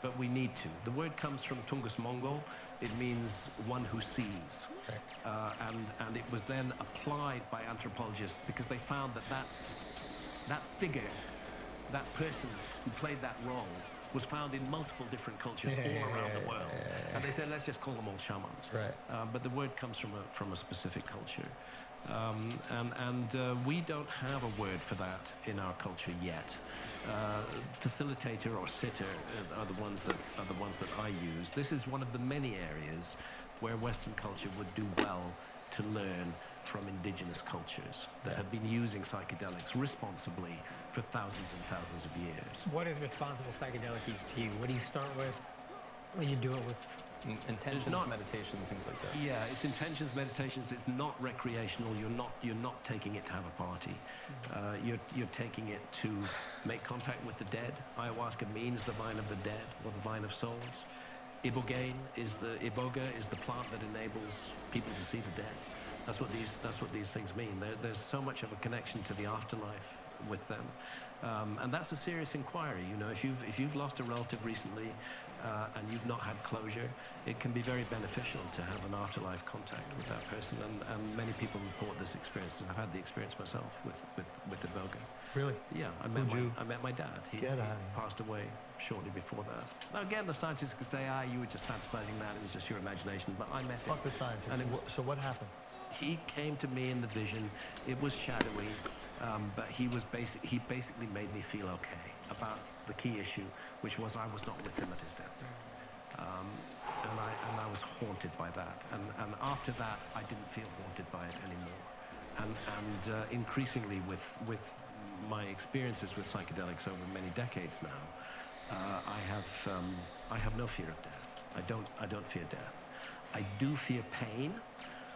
but we need to. The word comes from Tungus Mongol. It means one who sees, and it was then applied by anthropologists because they found that figure, that person who played that role, was found in multiple different cultures all around the world. And they said, let's just call them all shamans. But the word comes from a specific culture. We don't have a word for that in our culture yet. Facilitator or sitter are the ones that I use. This is one of the many areas where Western culture would do well to learn from indigenous cultures that have been using psychedelics responsibly for thousands and thousands of years. What is responsible psychedelic use to you? What do you start with? What do you do it with? Intentions, meditation, things like that. Yeah, it's intentions, meditations. It's not recreational. You're not taking it to have a party. You're taking it to make contact with the dead. Ayahuasca means the vine of the dead, or the vine of souls. Iboga is the plant that enables people to see the dead. That's what these things mean. There's so much of a connection to the afterlife with them, and that's a serious inquiry. You know, if you've lost a relative recently, and you've not had closure, it can be very beneficial to have an afterlife contact with that person. And many people report this experience, and I've had the experience myself with Iboga. Really? Yeah, I met my dad. He passed away shortly before that. Now again, the scientists could say, you were just fantasizing that, it was just your imagination. But I met him. Fuck the scientists. And so what happened? He came to me in the vision. It was shadowy, but he basically made me feel okay about the key issue, which was I was not with him at his death. And I was haunted by that. And after that, I didn't feel haunted by it anymore. And increasingly with my experiences with psychedelics over many decades now, I have no fear of death. I don't fear death. I do fear pain.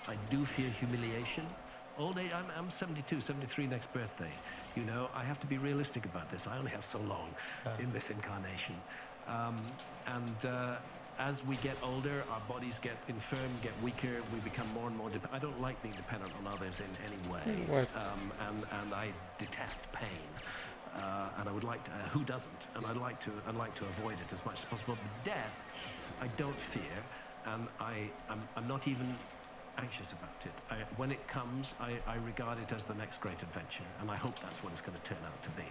I do fear humiliation. Old age, I'm 72, 73 next birthday. You know, I have to be realistic about this. I only have so long in this incarnation. As we get older, our bodies get infirm, get weaker, we become more and more dependent. I don't like being dependent on others in any way. And I detest pain. And I would like to, who doesn't? And I'd like to avoid it as much as possible. But death, I don't fear, and I'm not even anxious about it. When it comes, I regard it as the next great adventure, and I hope that's what it's going to turn out to be.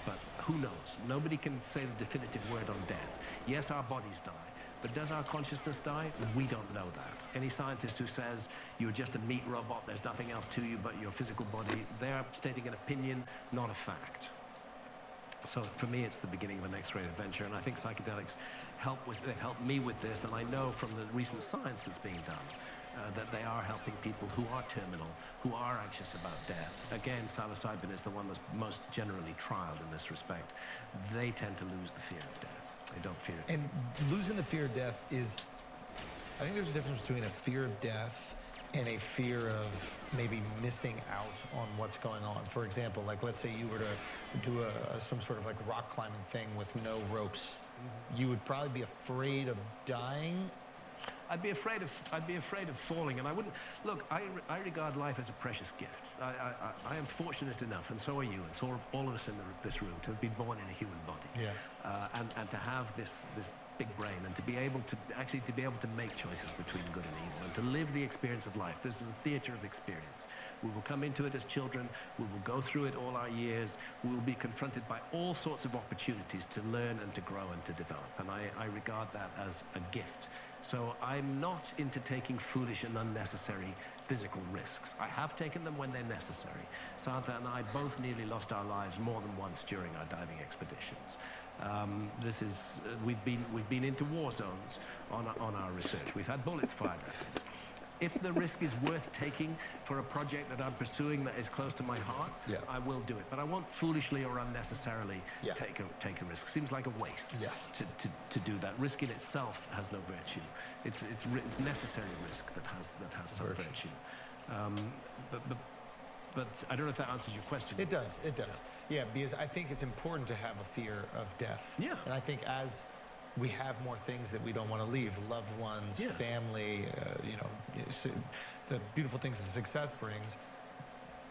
But who knows? Nobody can say the definitive word on death. Yes, our bodies die, but does our consciousness die? We don't know that. Any scientist who says you're just a meat robot, there's nothing else to you but your physical body, they're stating an opinion, not a fact. So for me, it's the beginning of a next great adventure, and I think psychedelics they've helped me with this, and I know from the recent science that's being done that they are helping people who are terminal, who are anxious about death. Again, psilocybin is the one that's most generally trialed in this respect. They tend to lose the fear of death. They don't fear it. And losing the fear of death is, I think there's a difference between a fear of death and a fear of maybe missing out on what's going on. For example, like let's say you were to do some sort of like rock climbing thing with no ropes. You would probably be afraid of dying I'd be afraid of falling, and I wouldn't. Look, I regard life as a precious gift. I am fortunate enough, and so are you, and so are all of us in this room, to have been born in a human body. Yeah. And to have this big brain, and to be able to make choices between good and evil, and to live the experience of life. This is a theater of experience. We will come into it as children. We will go through it all our years. We will be confronted by all sorts of opportunities to learn and to grow and to develop. And I regard that as a gift. So I'm not into taking foolish and unnecessary physical risks. I have taken them when they're necessary. Santa and I both nearly lost our lives more than once during our diving expeditions. We've been into war zones on our research. We've had bullets fired at us. If the risk is worth taking for a project that I'm pursuing that is close to my heart, I will do it. But I won't foolishly or unnecessarily take a risk. Seems like a waste to do that. Risk in itself has no virtue. It's necessary risk that has some virtue. But I don't know if that answers your question. It does. Yeah, because I think it's important to have a fear of death. Yeah. And I think as we have more things that we don't want to leave, loved ones, family, the beautiful things that success brings,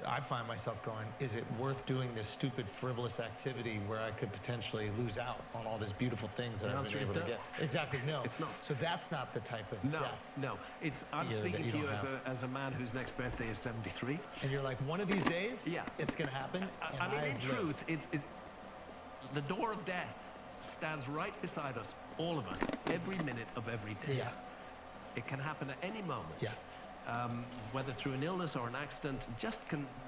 I find myself going, is it worth doing this stupid, frivolous activity where I could potentially lose out on all these beautiful things that I've been able to get? Exactly, no. It's not. So that's not the type of death. No. I'm speaking to you as a man whose next birthday is 73. And you're like, one of these days, it's going to happen. I mean, in truth, it's the door of death stands right beside us, all of us, every minute of every day. Yeah. It can happen at any moment. Yeah. Whether through an illness or an accident,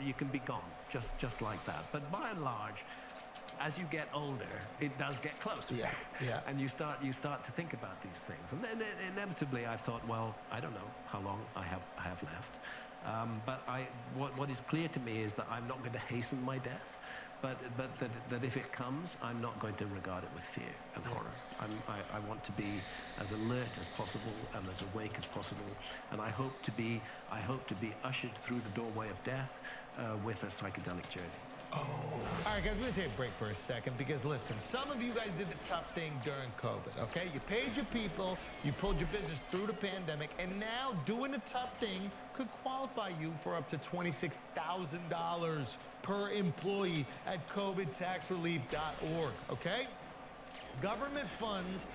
you can be gone, just like that. But by and large, as you get older, it does get closer. Yeah. And you start to think about these things. And then inevitably, I've thought, well, I don't know how long I have left. But what is clear to me is that I'm not going to hasten my death. But that if it comes, I'm not going to regard it with fear and horror. I want to be as alert as possible and as awake as possible, and I hope to be ushered through the doorway of death with a psychedelic journey. Oh. All right, guys, we're going to take a break for a second because, listen, some of you guys did the tough thing during COVID, okay? You paid your people, you pulled your business through the pandemic, and now doing the tough thing could qualify you for up to $26,000 per employee at covidtaxrelief.org, okay? Government funds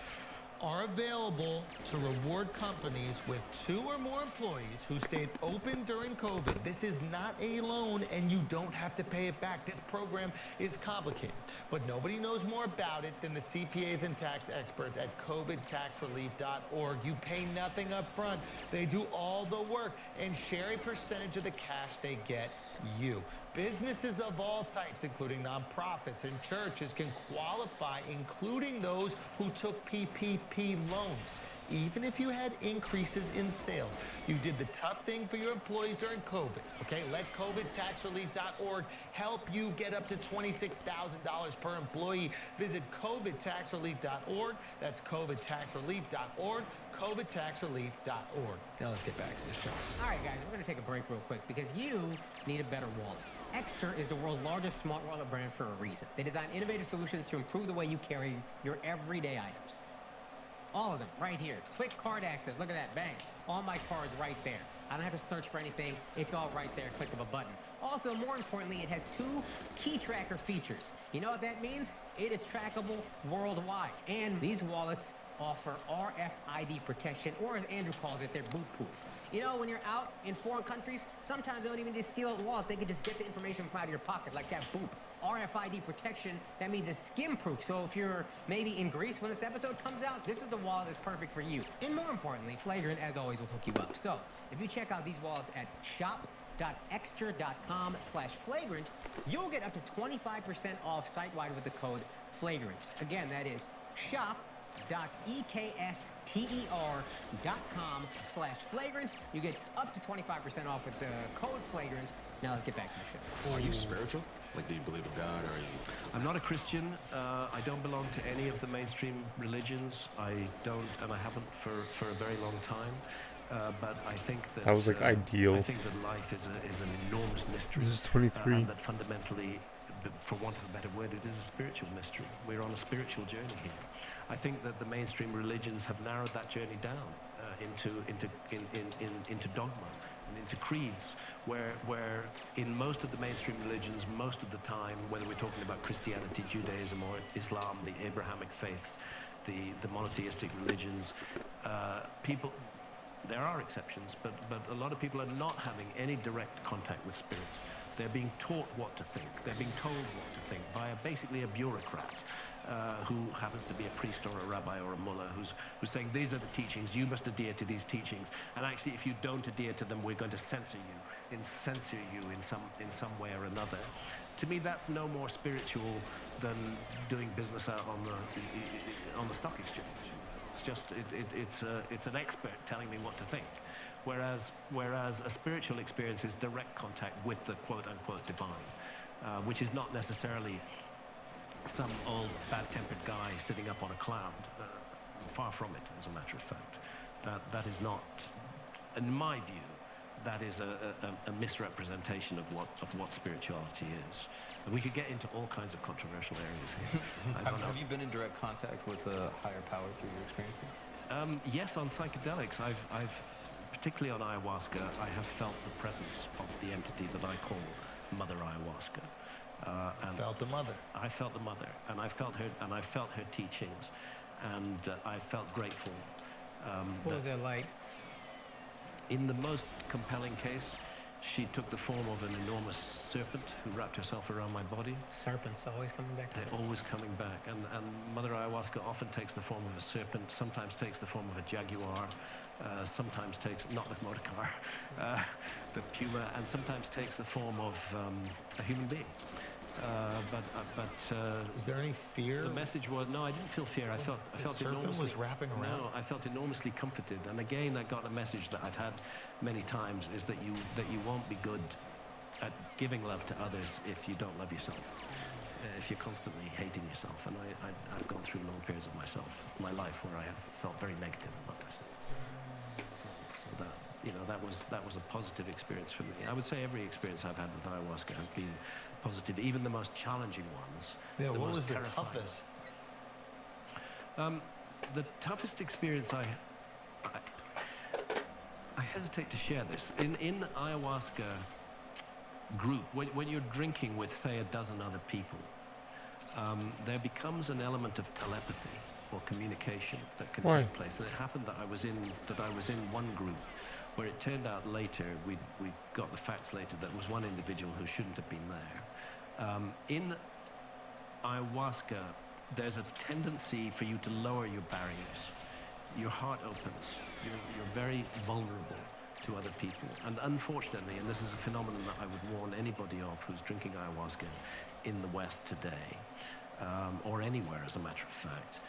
are available to reward companies with 2 or more employees who stayed open during COVID. This is not a loan, and you don't have to pay it back. This program is complicated, but nobody knows more about it than the CPAs and tax experts at covidtaxrelief.org. You pay nothing up front. They do all the work and share a percentage of the cash they get you. Businesses of all types, including nonprofits and churches, can qualify, including those who took PPP loans. Even if you had increases in sales, you did the tough thing for your employees during COVID, okay? Let covidtaxrelief.org help you get up to $26,000 per employee. Visit covidtaxrelief.org. That's covidtaxrelief.org. covidtaxrelief.org. Now let's get back to the show. All right, guys, we're going to take a break real quick because you need a better wallet. Extra is the world's largest smart wallet brand for a reason. They design innovative solutions to improve the way you carry your everyday items. All of them, right here. Quick card access, look at that, bang. All my cards right there. I don't have to search for anything. It's all right there, click of a button. Also, more importantly, it has 2 key tracker features. You know what that means? It is trackable worldwide. And these wallets offer RFID protection, or as Andrew calls it, they're boot-proof. You know, when you're out in foreign countries, sometimes they don't even need to steal a wallet. They can just get the information from out of your pocket, like that boop. RFID protection, that means it's skim-proof. So if you're maybe in Greece when this episode comes out, this is the wallet that's perfect for you. And more importantly, Flagrant, as always, will hook you up. So if you check out these wallets at shop.extra.com/flagrant, you'll get up to 25% off site-wide with the code Flagrant. Again, that is shop.ekster.com/flagrant. You get up to 25% off with the code Flagrant. Now let's get back to the show. Are you spiritual? Like, do you believe in God, or are you... I'm not a Christian. I don't belong to any of the mainstream religions. I don't, and I haven't for a very long time. But I think that... That was, like, ideal. I think that life is an enormous mystery. This is 23. And that fundamentally for want of a better word, it is a spiritual mystery. We're on a spiritual journey here. I think that the mainstream religions have narrowed that journey down into dogma and into creeds, where in most of the mainstream religions, most of the time, whether we're talking about Christianity, Judaism, or Islam, the Abrahamic faiths, the monotheistic religions, people, there are exceptions, but a lot of people are not having any direct contact with spirit. They're being taught what to think. They're being told what to think by basically a bureaucrat who happens to be a priest or a rabbi or a mullah who's saying, these are the teachings, you must adhere to these teachings, and actually if you don't adhere to them, we're going to censor you in some way or another. To me, that's no more spiritual than doing business out on the stock exchange. It's just it's an expert telling me what to think. Whereas a spiritual experience is direct contact with the quote-unquote divine, which is not necessarily some old bad-tempered guy sitting up on a cloud. Far from it, as a matter of fact. That is not, in my view, that is a misrepresentation of what spirituality is. And we could get into all kinds of controversial areas here. Have you been in direct contact with a higher power through your experiences? Yes, on psychedelics, I've particularly on ayahuasca, I have felt the presence of the entity that I call Mother Ayahuasca. And felt the mother. I felt the mother, and I felt her teachings, and I felt grateful. What was it like? In the most compelling case, she took the form of an enormous serpent who wrapped herself around my body. Serpents always coming back. They're always coming back, and Mother Ayahuasca often takes the form of a serpent, sometimes takes the form of a jaguar, sometimes takes, not the motor car, the puma, and sometimes takes the form of a human being. Is there any fear? The message was, no, I didn't feel fear. I felt enormously. Was wrapping around. No, I felt enormously comforted. And again, I got a message that I've had many times: is that you won't be good at giving love to others if you don't love yourself. If you're constantly hating yourself. And I've gone through long periods of my life where I have felt very negative about myself. So that was a positive experience for me. I would say every experience I've had with ayahuasca has been positive, even the most challenging ones. Yeah, what was the terrifying. toughest? The toughest experience I hesitate to share this. In ayahuasca group, when you're drinking with, say, a dozen other people, there becomes an element of telepathy or communication that can take place. And it happened that I was in one group where it turned out later, we got the facts later, that was one individual who shouldn't have been there. In ayahuasca, there's a tendency for you to lower your barriers. Your heart opens. You're very vulnerable to other people. And unfortunately, and this is a phenomenon that I would warn anybody of who's drinking ayahuasca in the West today, or anywhere as a matter of fact,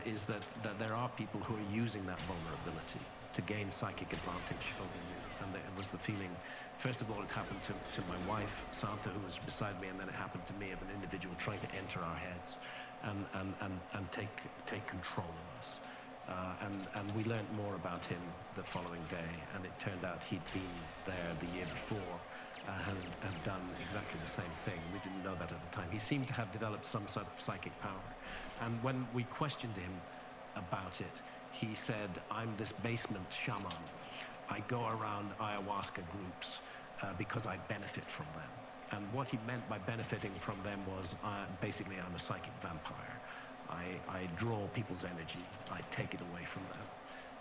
is that there are people who are using that vulnerability to gain psychic advantage over you. And it was the feeling, first of all, it happened to my wife, Santa, who was beside me, and then it happened to me, of an individual trying to enter our heads and take control of us. And we learned more about him the following day, and it turned out he'd been there the year before and done exactly the same thing. We didn't know that at the time. He seemed to have developed some sort of psychic power. And when we questioned him about it, he said, I'm this basement shaman. I go around ayahuasca groups because I benefit from them. And what he meant by benefiting from them was, basically, I'm a psychic vampire. I draw people's energy. I take it away from them.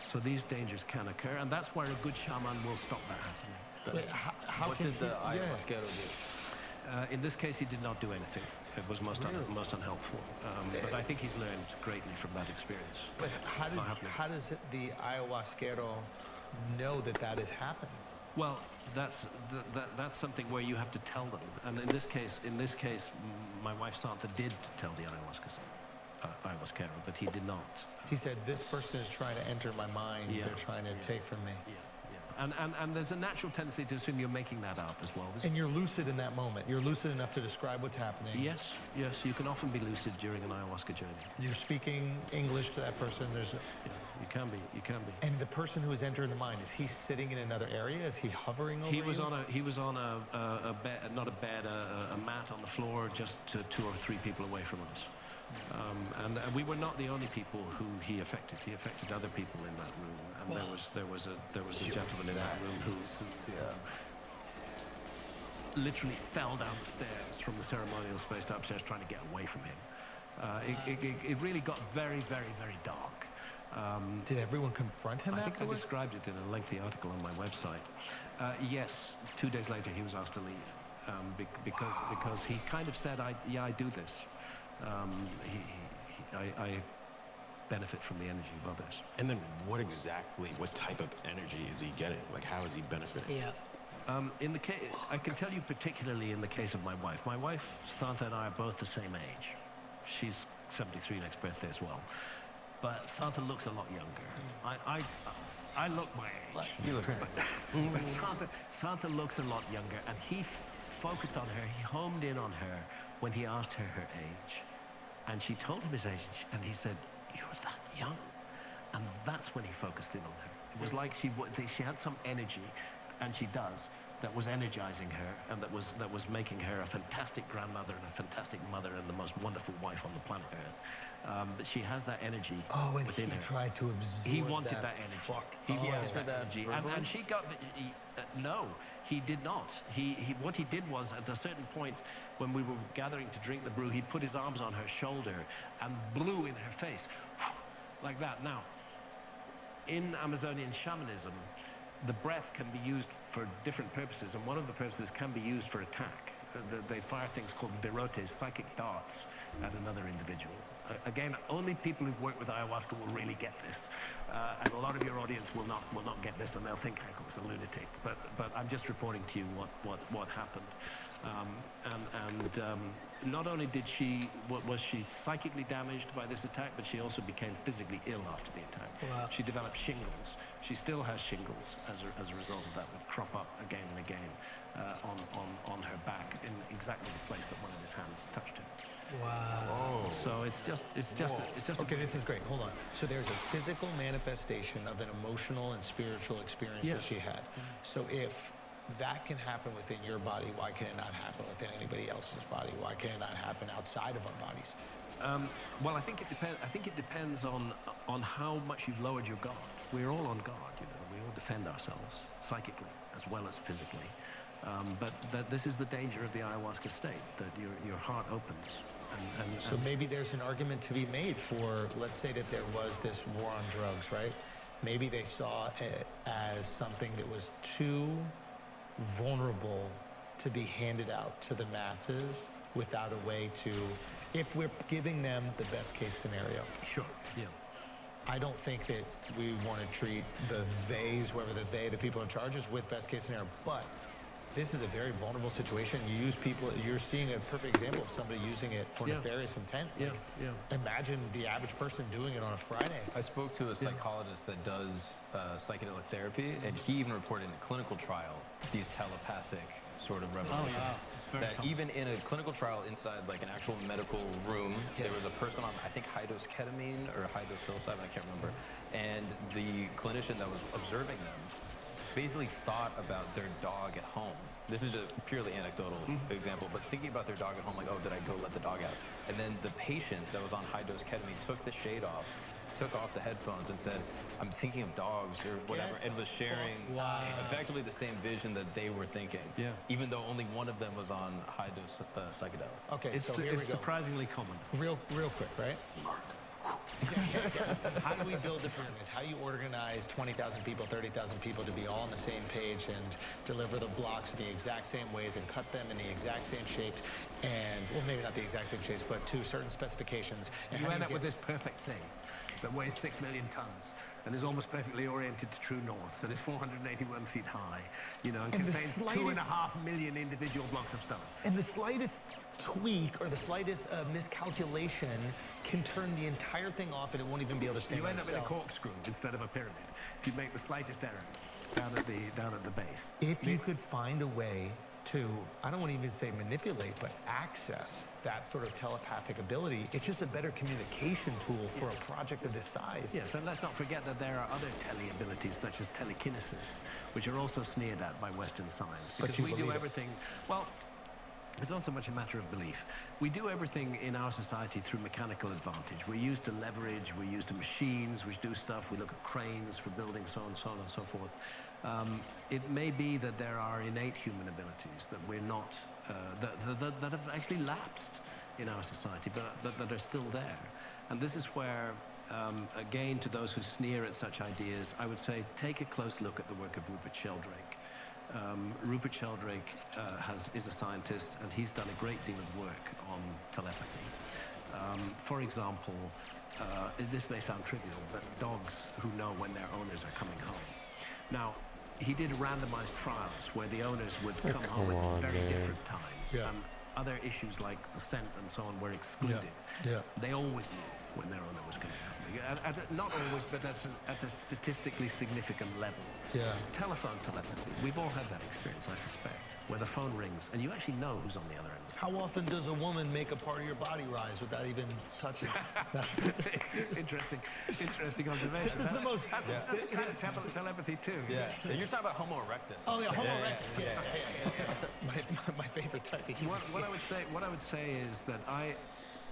So these dangers can occur, and that's where a good shaman will stop that happening. What did the ayahuasquero do? In this case, he did not do anything. It was most unhelpful. But I think he's learned greatly from that experience. But how does the ayahuasquero know that is happening? Well, that's something where you have to tell them. And in this case, my wife Santa did tell the ayahuasquero, but he did not. He said, this person is trying to enter my mind. Yeah. They're trying to take from me. Yeah. And there's a natural tendency to assume you're making that up as well. And you're lucid in that moment. You're lucid enough to describe what's happening. Yes. You can often be lucid during an ayahuasca journey. You're speaking English to that person. You can be. You can be. And the person who is entering the mind, is he sitting in another area? Is he hovering over He was you? on a bed, not a bed, a mat on the floor, just 2 or 3 people away from us. And we were not the only people who he affected. He affected other people in that room. And there was a gentleman in that room who literally fell down the stairs from the ceremonial space to upstairs trying to get away from him. It really got very, very, very dark. Did everyone confront him I think I afterwards? described it in a lengthy article on my website. Yes, 2 days later he was asked to leave because he kind of said, I do this. I benefit from the energy of others. And then what type of energy is he getting? Like, how is he benefiting? Yeah. In the case, I can tell you particularly in the case of my wife. My wife, Santa, and I are both the same age. She's 73 next birthday as well. But Santa looks a lot younger. I look my age. You look great. But Santa looks a lot younger, and he focused on her. He homed in on her when he asked her age. And she told him his age, and he said, "You're that young." And that's when he focused in on her. It was like she had some energy, and she does, that was energizing her, and that was making her a fantastic grandmother and a fantastic mother and the most wonderful wife on the planet Earth. But she has that energy And within he her. tried to absorb He wanted that energy. Fuck. He asked her that energy. verbally? And she got no, he did not. What he did was, at a certain point when we were gathering to drink the brew, he put his arms on her shoulder and blew in her face like that. Now, in Amazonian shamanism, the breath can be used for different purposes, and one of the purposes can be used for attack. They fire things called virotes, psychic darts, at another individual. Again, only people who've worked with ayahuasca will really get this, and a lot of your audience will not get this, and they'll think Hank was a lunatic. But I'm just reporting to you what happened. Not only was she psychically damaged by this attack, but she also became physically ill after the attack. Wow. She developed shingles. She still has shingles as a result of that, that crop up again and again on her back in exactly the place that one of his hands touched her. Wow. So it's just Okay, this is great. Hold on. So there's a physical manifestation of an emotional and spiritual experience that Yes. she had. So if that can happen within your body, why can it not happen within anybody else's body? Why can it not happen outside of our bodies? Well, I think it depends. I think it depends on how much you've lowered your guard. We're all on guard, you know. We all defend ourselves psychically as well as physically. But this is the danger of the ayahuasca state, that your heart opens. So maybe there's an argument to be made for, let's say that there was this war on drugs, right? Maybe they saw it as something that was too vulnerable to be handed out to the masses without a way to, if we're giving them the best case scenario. Sure. Yeah. I don't think that we want to treat the theys, whoever the people in charge is, with best case scenario, but this is a very vulnerable situation. You use people, you're seeing a perfect example of somebody using it for nefarious intent. Like, imagine the average person doing it on a Friday. I spoke to a psychologist that does psychedelic therapy, and he even reported in a clinical trial these telepathic sort of revelations. That even in a clinical trial inside like an actual medical room, there was a person on, I think, high-dose ketamine or high-dose psilocybin, I can't remember, and the clinician that was observing them basically thought about their dog at home. This is a purely anecdotal example, but thinking about their dog at home, like, oh, did I go let the dog out? And then the patient that was on high-dose ketamine took the shade off, took off the headphones and said, I'm thinking of dogs or whatever, and was sharing effectively the same vision that they were thinking, even though only one of them was on high-dose psychedelic. Okay, It's so here we go. surprisingly common. Real quick, right? How do we build the pyramids? How do you organize 20,000 people, 30,000 people to be all on the same page and deliver the blocks in the exact same ways and cut them in the exact same shapes and, well, maybe not the exact same shapes, but to certain specifications. And You how do end up get- with this perfect thing that weighs 6 million tons and is almost perfectly oriented to true north and is 481 feet high, you know, and And the contains slightest- 2.5 million individual blocks of stone. And the slightest tweak or the slightest miscalculation can turn the entire thing off and it won't even be able to stand You on end up in a itself. corkscrew instead of a pyramid if you make the slightest error down at the base. If you could find a way to, I don't want to even say manipulate, but access that sort of telepathic ability. It's just a better communication tool for a project of this size. Yes, and let's not forget that there are other tele-abilities, such as telekinesis, which are also sneered at by Western science. Because we do everything, well, it's not so much a matter of belief. We do everything in our society through mechanical advantage. We're used to leverage, we're used to machines which do stuff, we look at cranes for building, so on and so forth. It may be that there are innate human abilities that we're not, that have actually lapsed in our society, but that are still there. And this is where, again, to those who sneer at such ideas, I would say take a close look at the work of Rupert Sheldrake. Rupert Sheldrake is a scientist, and he's done a great deal of work on telepathy. For example, this may sound trivial, but dogs who know when their owners are coming home. Now, he did randomized trials where the owners would come home at very different times, and other issues like the scent and so on were excluded. They always knew when their owner was coming home. Not always, but at a statistically significant level. Telephone telepathy. We've all had that experience, I suspect, where the phone rings and you actually know who's on the other end. How often does a woman make a part of your body rise without even touching it? That's interesting observation. This is the most... That's kind of telepathy too. You're talking about Homo erectus. Oh, yeah, Homo erectus. My favorite type of human. What I would say is that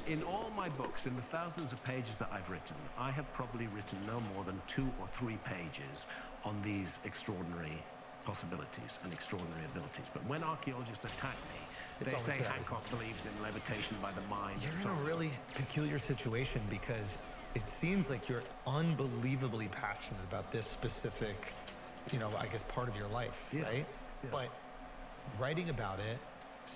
in all my books, in the thousands of pages that I've written, I have probably written no more than 2 or 3 pages on these extraordinary possibilities and extraordinary abilities. But when archaeologists attack me, they say Hancock believes in levitation by the mind. You're in a really peculiar situation because it seems like you're unbelievably passionate about this specific, I guess, part of your life, right? Yeah. But writing about it,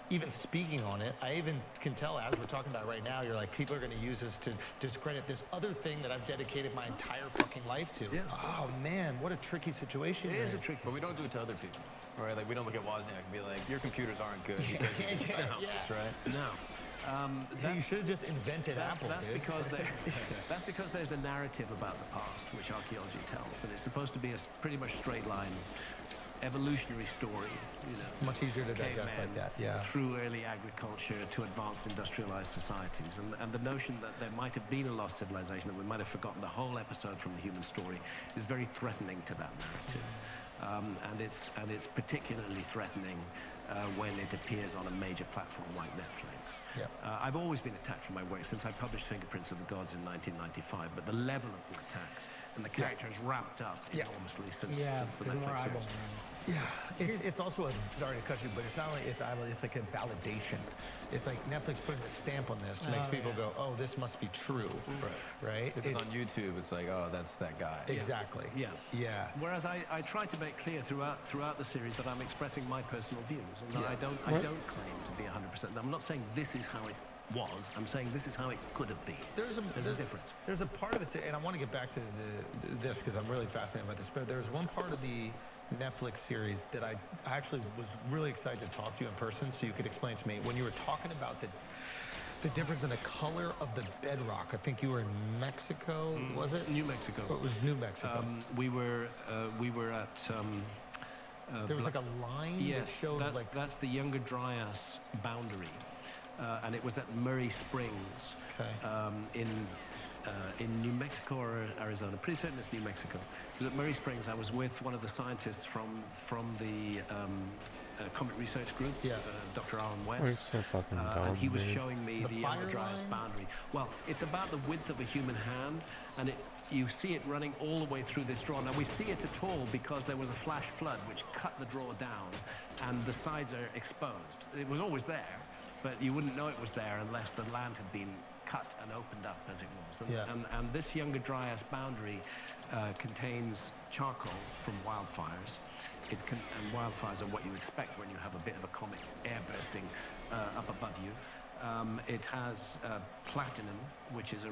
even speaking on it, I even can tell as we're talking about it right now, you're like, people are going to use this to discredit this other thing that I've dedicated my entire fucking life to. Oh man, what a tricky situation. It is a tricky But we don't do it to other people, right? Like we don't look at Wozniak and be like, your computers aren't good because you right? No. You should have just invented Apple. That's because there's a narrative about the past, which archaeology tells, and it's supposed to be a pretty much straight line evolutionary story. It's much easier to digest like that. Through early agriculture to advanced industrialized societies, and the notion that there might have been a lost civilization, that we might have forgotten the whole episode from the human story, is very threatening to that narrative. And it's particularly threatening when it appears on a major platform like Netflix. I've always been attacked for my work since I published Fingerprints of the Gods in 1995, but the level of the attacks and the characters ramped up enormously since the Netflix series. It's also sorry to cut you, but it's not like it's like a validation. It's like Netflix putting a stamp on this makes people go, oh, this must be true, right? If it's on YouTube, it's like, oh, that's that guy. Exactly. Yeah. Whereas I try to make clear throughout the series that I'm expressing my personal views, and I don't claim to be 100%. I'm not saying this is how it was. I'm saying this is how it could have been. There's a difference. There's a part of this, and I want to get back to this because I'm really fascinated by this. But there's one part of the Netflix series that I actually was really excited to talk to you in person, so you could explain to me when you were talking about the difference in the color of the bedrock. I think you were in Mexico, was it? New Mexico. It was New Mexico. We were at. There was like a line that showed that's the Younger Dryas boundary. And it was at Murray Springs in New Mexico or Arizona. Pretty certain it's New Mexico. It was at Murray Springs. I was with one of the scientists from the Comet Research Group, Dr. Alan West. And he was showing me the Younger Dryas boundary. Well, it's about the width of a human hand, and you see it running all the way through this draw. Now, we see it at all because there was a flash flood which cut the draw down, and the sides are exposed. It was always there, but you wouldn't know it was there unless the land had been cut and opened up as it was. And this Younger Dryas boundary contains charcoal from wildfires. And wildfires are what you expect when you have a bit of a comet air bursting up above you. It has platinum, which is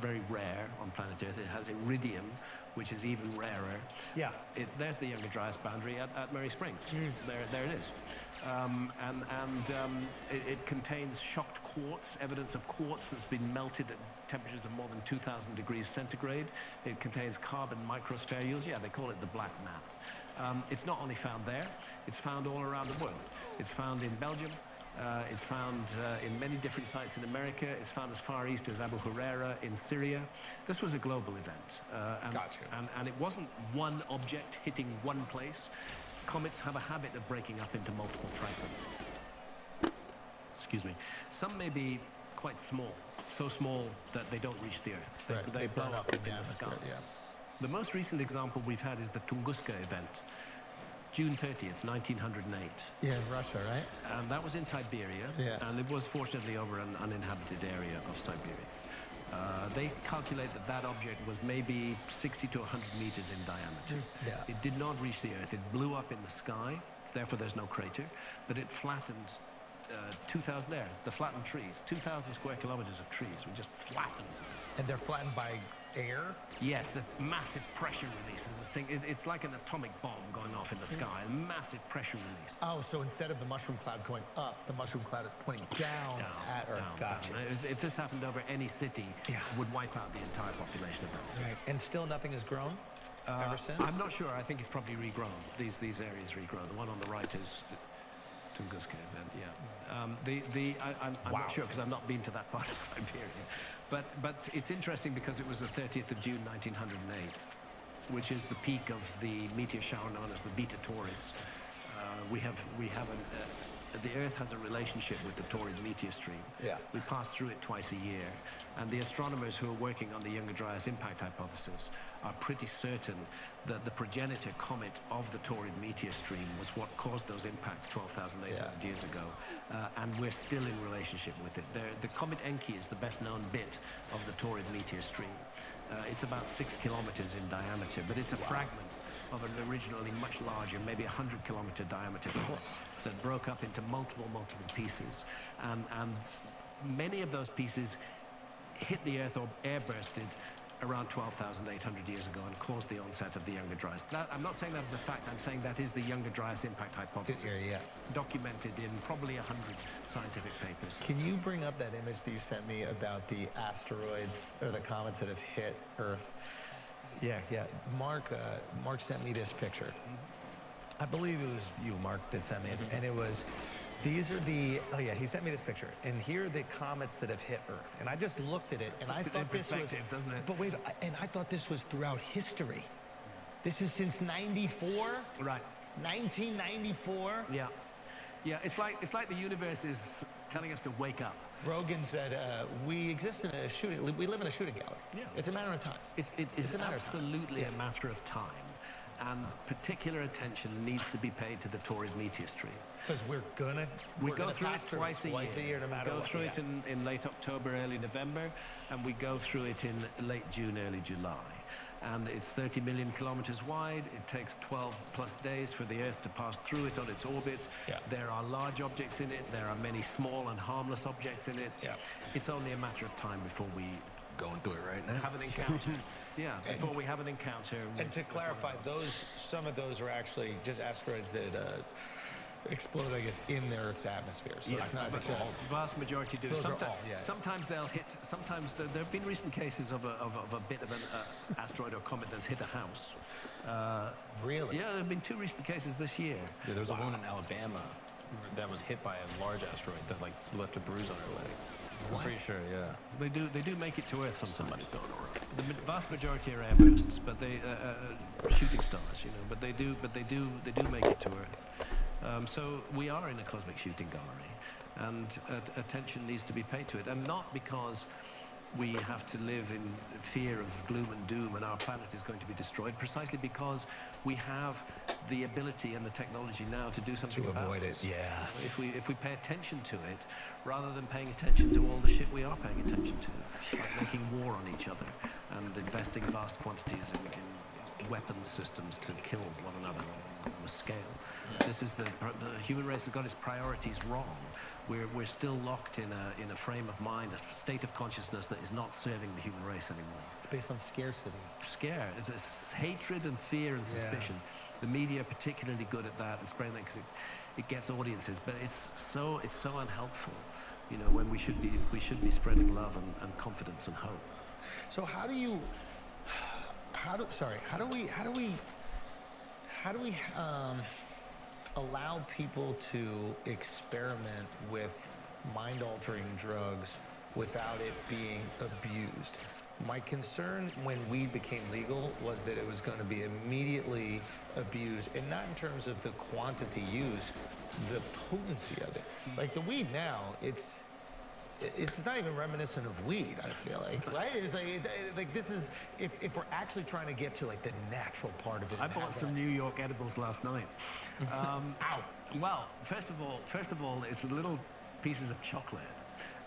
very rare on planet Earth. It has iridium, which is even rarer. There's the Younger Dryas boundary at Murray Springs. There it is. It contains shocked quartz, evidence of quartz that's been melted at temperatures of more than 2,000 degrees centigrade. It contains carbon microspherules. Yeah, they call it the black mat. It's not only found there, it's found all around the world. It's found in Belgium. It's found in many different sites in America. It's found as far east as Abu Huraira in Syria. This was a global event. Gotcha. And it wasn't one object hitting one place. Comets have a habit of breaking up into multiple fragments. Excuse me. Some may be quite small, so small that they don't reach the Earth. They blow burn up in the atmosphere, sky. yeah. The most recent example we've had is the Tunguska event, June 30th, 1908. Yeah, in Russia, right? And that was in Siberia, and it was fortunately over an uninhabited area of Siberia. They calculate that that object was maybe 60 to 100 meters in diameter. Yeah. It did not reach the Earth. It blew up in the sky, therefore there's no crater, but it flattened 2,000 there, the flattened trees, 2,000 square kilometers of trees were just flattened. And they're flattened by air? Yes, the massive pressure releases. It's like an atomic bomb going off in the sky, a massive pressure release. Oh, so instead of the mushroom cloud going up, the mushroom cloud is pointing down at Earth. Gotcha. If this happened over any city, it would wipe out the entire population of that city. Right. And still nothing has grown ever since? I'm not sure. I think it's probably regrown. These areas regrown. The one on the right is the Tunguska event, yeah. I'm not sure because I've not been to that part of Siberia. But it's interesting because it was the 30th of June 1908, which is the peak of the meteor shower known as the Beta Taurids. The Earth has a relationship with the Taurid meteor stream. Yeah. We pass through it twice a year, and the astronomers who are working on the Younger Dryas impact hypothesis are pretty certain that the progenitor comet of the Taurid meteor stream was what caused those impacts 12,800 years ago, and we're still in relationship with it. The comet Enki is the best known bit of the Taurid meteor stream. It's about 6 kilometers in diameter, but it's a fragment of an originally much larger, maybe 100-kilometer diameter comet that broke up into multiple pieces, and many of those pieces hit the Earth or airbursted around 12,800 years ago and caused the onset of the Younger Dryas. I'm not saying that as a fact, I'm saying that is the Younger Dryas impact hypothesis, documented in probably 100 scientific papers. Can you bring up that image that you sent me about the asteroids or the comets that have hit Earth? Yeah. Mark sent me this picture. I believe it was you, Mark, that sent me it. And it was, he sent me this picture. And here are the comets that have hit Earth. And I just looked at it, and I thought this was, doesn't it? but wait, and I thought this was throughout history. This is since 94? Right. 1994? Yeah. It's like the universe is telling us to wake up. Rogan said, we exist in a shooting, we live in a shooting gallery. Yeah. It's a matter of time. It's absolutely a matter of time. And particular attention needs to be paid to the Taurid meteor stream. Because we go through it twice a year. No matter We go what, through it in late October, early November, and we go through it in late June, early July. And it's 30 million kilometers wide. It takes 12 plus days for the Earth to pass through it on its orbit. Yeah. There are large objects in it. There are many small and harmless objects in it. Yeah. It's only a matter of time before we going through it right now. Have an encounter. Before we have an encounter. And to clarify, some of those are actually just asteroids that explode, I guess, in the Earth's atmosphere. So it's not just... The vast majority do. Sometimes they'll hit. Sometimes there have been recent cases of a bit of an asteroid or comet that's hit a house. Really? Yeah, there have been 2 recent cases this year. Yeah, there was a woman in Alabama that was hit by a large asteroid that left a bruise on her leg. I'm pretty sure, yeah. They do make it to Earth sometimes. The vast majority are airbursts, but they shooting stars, But they do make it to Earth. So we are in a cosmic shooting gallery, and attention needs to be paid to it, and not because we have to live in fear of gloom and doom and our planet is going to be destroyed, precisely because we have the ability and the technology now to do something about avoid it. Yeah. If we pay attention to it, rather than paying attention to all the shit we are paying attention to, like making war on each other and investing vast quantities in weapons systems to kill one another on a scale. This is the human race has got its priorities wrong. We're still locked in a frame of mind, a state of consciousness that is not serving the human race anymore. It's based on scarcity. It's hatred and fear and suspicion. The media are particularly good at that. It's great because it gets audiences, but it's so unhelpful, you know, when we should be spreading love and confidence and hope. So how do we allow people to experiment with mind-altering drugs without it being abused? My concern when weed became legal was that it was going to be immediately abused, and not in terms of the quantity used, the potency of it. Like the weed now, it's not even reminiscent of weed, I feel like, right? It's like this is, if we're actually trying to get to like the natural part of it. I bought some New York edibles last night. Ow. Well, first of all, it's little pieces of chocolate,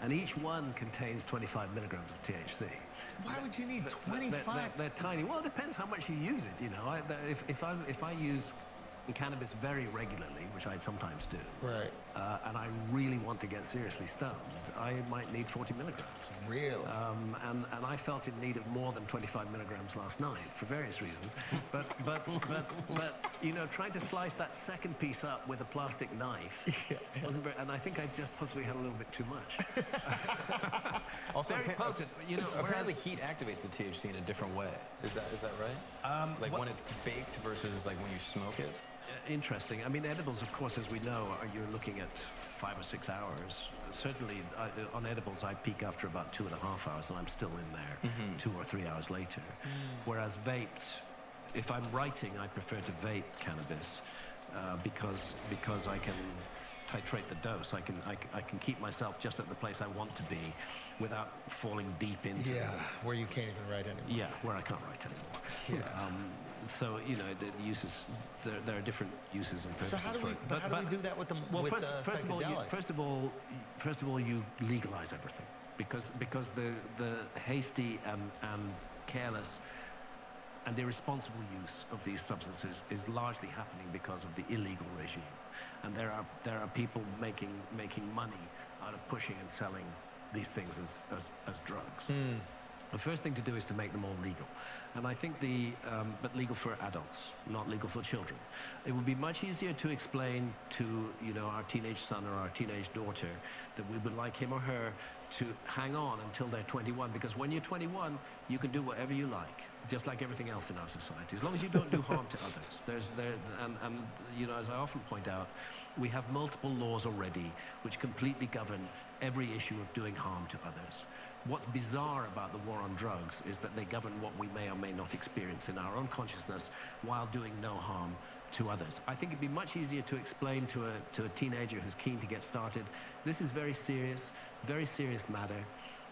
and each one contains 25 milligrams of THC. Why would you need 25? They're tiny. Well, it depends how much you use it. You know, if I use cannabis very regularly, which I sometimes do, Right. And I really want to get seriously stoned, I might need 40 milligrams. Really? And I felt in need of more than 25 milligrams last night for various reasons. But you know, trying to slice that second piece up with a plastic knife wasn't very. And I think I just possibly had a little bit too much. Also, Very potent, you know. apparently heat activates the THC in a different way. Is that right? Like when it's baked versus like when you smoke it? Interesting. I mean, edibles, of course, as we know, you're looking at 5 or 6 hours. Certainly, on edibles, I peak after about 2.5 hours, and I'm still in there 2 or 3 hours later. Whereas vaped, if I'm writing, I prefer to vape cannabis because I can titrate the dose. I can keep myself just at the place I want to be without falling deep into. Yeah, where you can't even write anymore. Yeah, where I can't write anymore. Yeah. So you know, the uses, there are different uses and So purposes how do for we? it. But how do we do that with the Well, with first of all, psychedelics? you legalize everything because the hasty and careless and irresponsible use of these substances is largely happening because of the illegal regime, and there are people making money out of pushing and selling these things as drugs. The first thing to do is to make them all legal. And I think but legal for adults, not legal for children. It would be much easier to explain to, you know, our teenage son or our teenage daughter that we would like him or her to hang on until they're 21, because when you're 21, you can do whatever you like, just like everything else in our society, as long as you don't do harm to others. And you know, as I often point out, we have multiple laws already which completely govern every issue of doing harm to others. What's bizarre about the war on drugs is that they govern what we may or may not experience in our own consciousness while doing no harm to others. I think it'd be much easier to explain to a teenager who's keen to get started, this is very serious matter.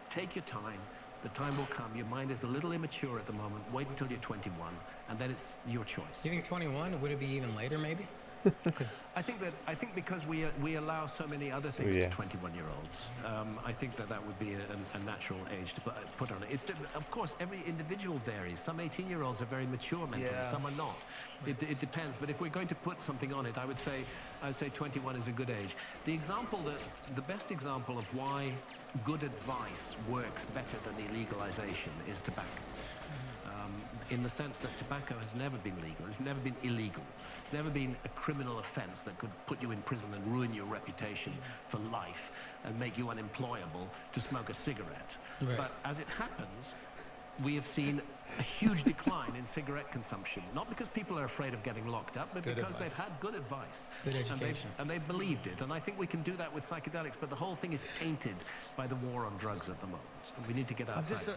Take your time. The time will come. Your mind is a little immature at the moment. Wait until you're 21, and then it's your choice. Do you think 21? Would it be even later, maybe? I think because we allow so many other things to 21-year-olds, I think that would be a natural age to put on it. Of course, every individual varies. Some 18-year-olds are very mature mentally, some are not. It depends. But if we're going to put something on it, I would say 21 is a good age. The best example of why good advice works better than the legalization is tobacco. In the sense that tobacco has never been legal, it's never been illegal, it's never been a criminal offense that could put you in prison and ruin your reputation for life and make you unemployable to smoke a cigarette. Right. But as it happens, we have seen a huge decline in cigarette consumption, not because people are afraid of getting locked up, but because they've had good advice. Good education. And they've believed it. And I think we can do that with psychedelics, but the whole thing is tainted by the war on drugs at the moment. And we need to get outside.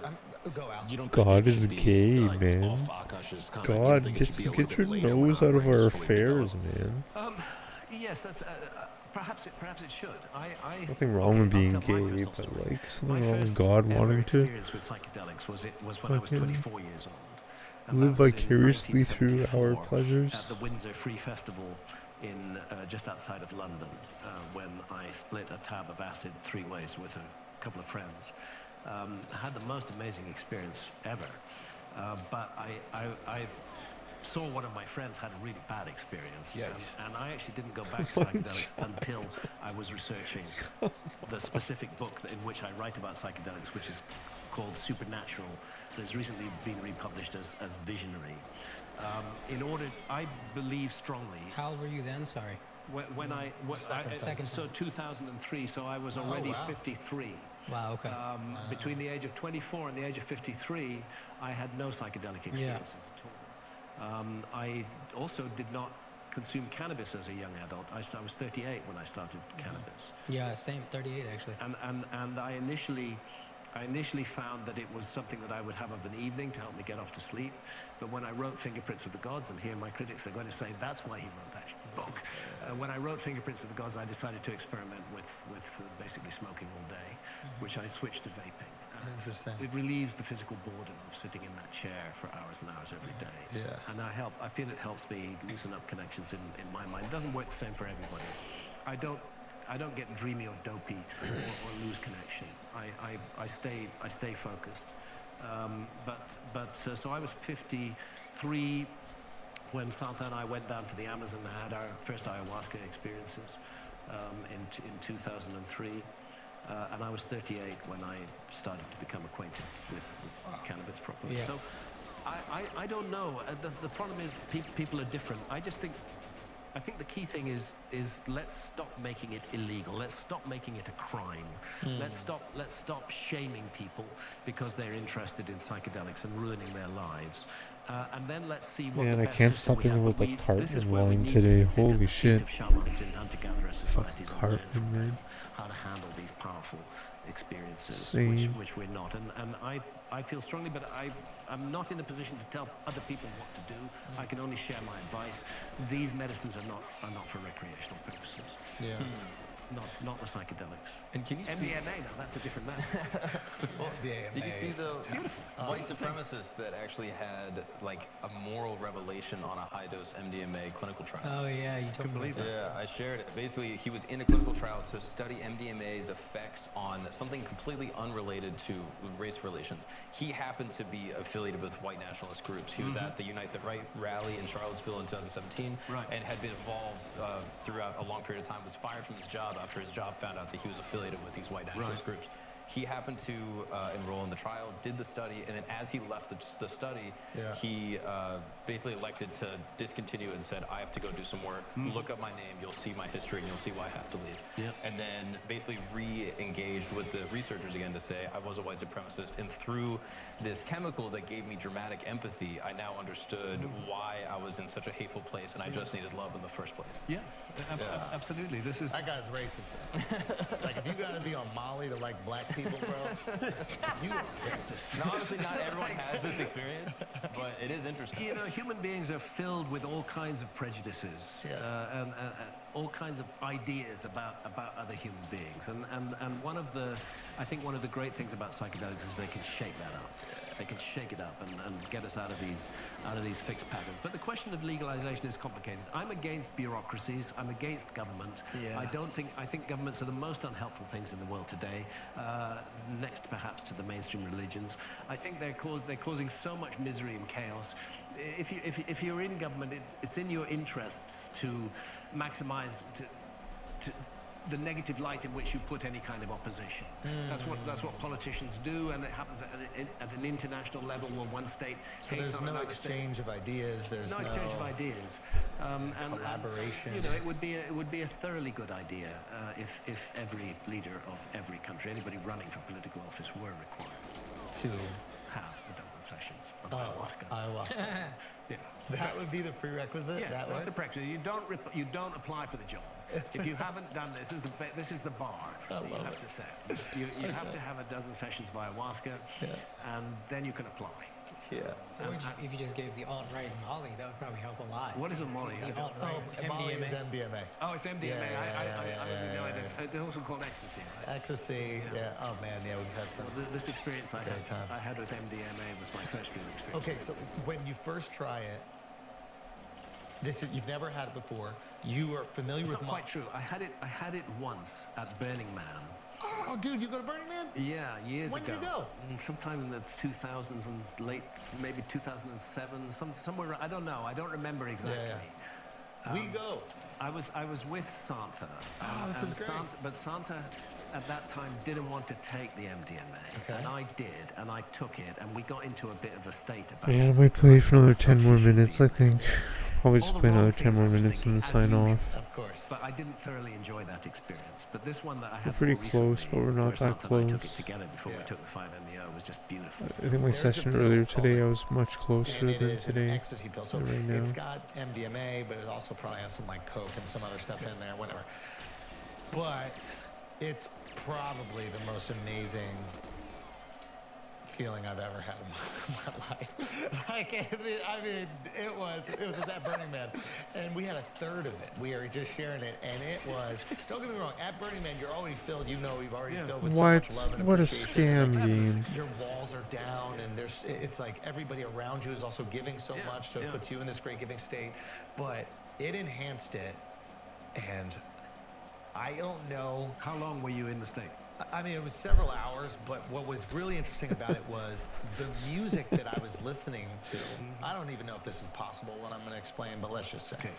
Go out. You don't think God it is should be, gay, like, man. off Akash's comment? You don't God think it gets should be to a little get bit your later nose when out of our gracefully affairs, developed? man. Yes, that's perhaps it should. Nothing wrong with I'll being tell my gay, personal but story. like My something wrong with first God ever wanting to experience with psychedelics was when I was fucking 24 years old. And live that was in vicariously through our 1974 pleasures. at the Windsor Free Festival in just outside of London, when I split a tab of acid 3 ways with a couple of friends. Had the most amazing experience ever, but I saw one of my friends had a really bad experience, and I actually didn't go back to psychedelics until I was researching the specific book in which I write about psychedelics, which is called Supernatural, and has recently been republished as Visionary. I believe strongly. How old were you then? Sorry. Second so time. 2003. So I was already wow. 53. Wow. Okay. Between the age of 24 and the age of 53, I had no psychedelic experiences at all. I also did not consume cannabis as a young adult. I was 38 when I started cannabis. Yeah. Same. 38 actually. And I initially found that it was something that I would have of an evening to help me get off to sleep. But when I wrote Fingerprints of the Gods, and here my critics are going to say that's why he wrote that book. When I wrote Fingerprints of the Gods, I decided to experiment with basically smoking all day, which I switched to vaping. Interesting. It relieves the physical boredom of sitting in that chair for hours and hours every day. Yeah. And I feel it helps me loosen up connections in my mind. It doesn't work the same for everybody. I don't get dreamy or dopey or lose connection. I stay focused. So I was 53 when Santha and I went down to the Amazon and had our first ayahuasca experiences in 2003. And I was 38 when I started to become acquainted with cannabis properly. Yeah. So I don't know. The problem is people are different. I think the key thing is let's stop making it illegal. Let's stop making it a crime. Let's stop shaming people because they're interested in psychedelics and ruining their lives. And then let's see what Man, the I best can't system stop we have. thinking about But the Cartman this is where we line need to today. sit at Holy the feet shit. of shamans in hunter-gatherer societies and learn Cartman, from them man. how to handle these powerful experiences, Same. which we're not. And I feel strongly, but I'm not in a position to tell other people what to do. I can only share my advice. These medicines are not for recreational purposes. Yeah. Not the psychedelics. And can you speak? MDMA now, that's a different matter. Did you see the white supremacist that actually had like a moral revelation on a high-dose MDMA clinical trial? Oh yeah. You told me about that. Yeah, I shared it. Basically, he was in a clinical trial to study MDMA's effects on something completely unrelated to race relations. He happened to be affiliated with white nationalist groups. He was at the Unite the Right rally in Charlottesville in 2017 and had been involved throughout a long period of time, was fired from his job after his job found out that he was affiliated with these white nationalist groups. He happened to enroll in the trial, did the study, and then as he left the study, he basically elected to discontinue and said, I have to go do some work. Look up my name, you'll see my history, and you'll see why I have to leave. And then basically re-engaged with the researchers again to say, I was a white supremacist, and through this chemical that gave me dramatic empathy, I now understood why I was in such a hateful place, and I just needed love in the first place. Yeah, absolutely. This is That guy's racist. Like, if you gotta be on Molly to like black people, bro, you are racist. Now, obviously, not everyone has this experience, but it is interesting. You know, human beings are filled with all kinds of prejudices and all kinds of ideas about other human beings. And I think one of the great things about psychedelics is they can shake that up. They can shake it up and get us out of these fixed patterns. But the question of legalization is complicated. I'm against bureaucracies. I'm against government. I think governments are the most unhelpful things in the world today, next perhaps to the mainstream religions. I think they're causing so much misery and chaos. If you're in government, it's in your interests to maximize the negative light in which you put any kind of opposition. That's what politicians do, and it happens at an international level where one state So hates there's on no another exchange of ideas. There's no exchange of ideas. And collaboration. you know, it would be a thoroughly good idea if every leader of every country, anybody running for political office, were required to have a dozen sessions of ayahuasca. ayahuasca. Yeah. That would be the prerequisite. Yeah, that that's was? the prerequisite. You don't apply for the job. If you haven't done this is the bar that you have to set. You have to have a dozen sessions of ayahuasca, and then you can apply. Yeah. Or if you just gave the alt-right Molly, that would probably help a lot. What is a Molly? The alt-right Molly is MDMA. MDMA. Oh, it's MDMA. I don't know. yeah. It's also called ecstasy, right? Ecstasy. Yeah. Oh man, yeah, we've had some. This experience I Great times. had with MDMA was my first real experience. Okay, so when you first try it, you've never had it before. You are familiar It's with not quite true. I had it once at Burning Man. Oh, dude, you go to Burning Man? Yeah, years When ago. did you go? Sometime in the 2000s and late, maybe 2007, somewhere. I don't know. I don't remember exactly. We go. I was with Santha. Oh, this is great. But Santha at that time didn't want to take the MDMA, and I did, and I took it, and we got into a bit of a state about Man, I it. might play for another 10 more minutes, I think. probably all just the play wrong another things 10 more I was minutes and thinking, then as sign off. usual. Of course. But I didn't thoroughly enjoy that experience. But this one that I We're had pretty more close, recently, but we're not where that Santa and I took it close. together before we Yeah. took the 5MEO, was just beautiful. I think my There's a session pill earlier called today, it- I was much And closer it than is an today. ecstasy pill. So than right it's now. got MDMA, but it also probably has some like coke and some other stuff in there, whatever. But it's probably the most amazing feeling I've ever had in my life. Like, I mean, it was at Burning Man, and we had a third of it. We were just sharing it, and it was. Don't get me wrong. At Burning Man, you're already filled. You know, you've already filled with so What? much love and What a appreciation. scam Like, game. your walls are down, and it's like everybody around you is also giving so much, so it puts you in this great giving state. But it enhanced it, and I don't know. How long were you in the state? I mean, it was several hours, but what was really interesting about it was the music that I was listening to. I don't even know if this is possible, what I'm going to explain, but let's just say. Okay.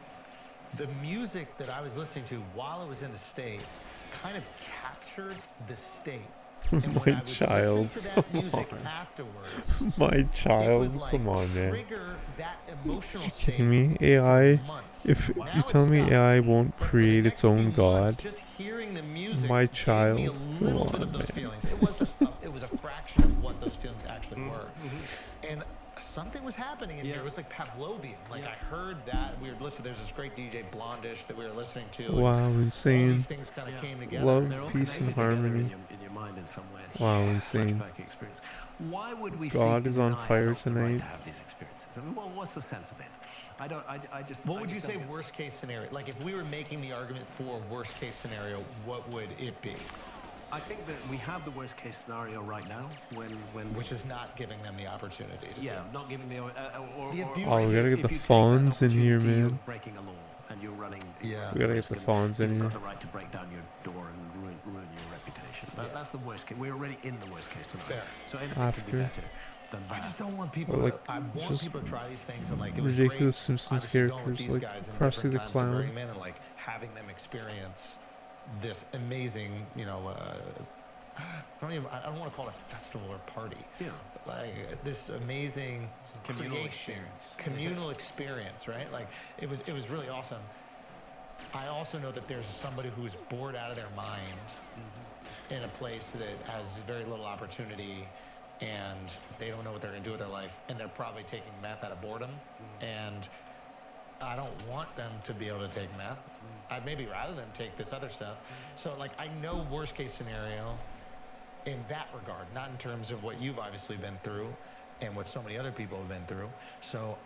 The music that I was listening to while I was in the state kind of captured the state. And when My I would child. listen to that music afterwards, My it child, would, like, come on, man. trigger that emotional You state kidding me? for AI? months. If Now you're it's telling me stopped, AI won't but for the create next its own few months, god, just hearing the music my gave me child, a come little bit on, of those man. feelings. It was a fraction of what those feelings actually were, and something was happening in here. It was like Pavlovian. Like I heard that we were listening. There's this great DJ Blondish that we were listening to. and Wow, all insane. these things kind of came together. Love, They're all peace, connected and together harmony. in your mind in some way. Wow, insane. Flashback experience. Why would we God seek is to on deny fire adults the right tonight. to have these experiences? I mean, well, what's the sense of it? What would you say worst case scenario? Like if we were making the argument for worst case scenario, what would it be? I think that we have the worst case scenario right now Which is not giving them the opportunity to do. not giving the The abuse- Oh, we gotta get if the you take that fawns in here, opportunity, you're man. breaking a law and you're running. Yeah. We gotta get risk the and fawns in you've here. got the right to break down your door and ruin your reputation. That's the worst case. We're already in the worst case scenario. Fair. So anything can After. be better than I that. just don't want people. Or, like, I want just people to try these things and like it was ridiculous great, Simpsons obviously, going with characters, these like guys in Krusty different the times of Clown. Burning Man and like having them experience this amazing, you know, I don't want to call it a festival or party. Yeah. Like this amazing Communal creation, experience. communal experience, right? Like it was really awesome. I also know that there's somebody who's bored out of their mind in a place that has very little opportunity and they don't know what they're going to do with their life and they're probably taking meth out of boredom and I don't want them to be able to take meth. I'd maybe rather them take this other stuff. So like I know worst case scenario in that regard, not in terms of what you've obviously been through and what so many other people have been through. So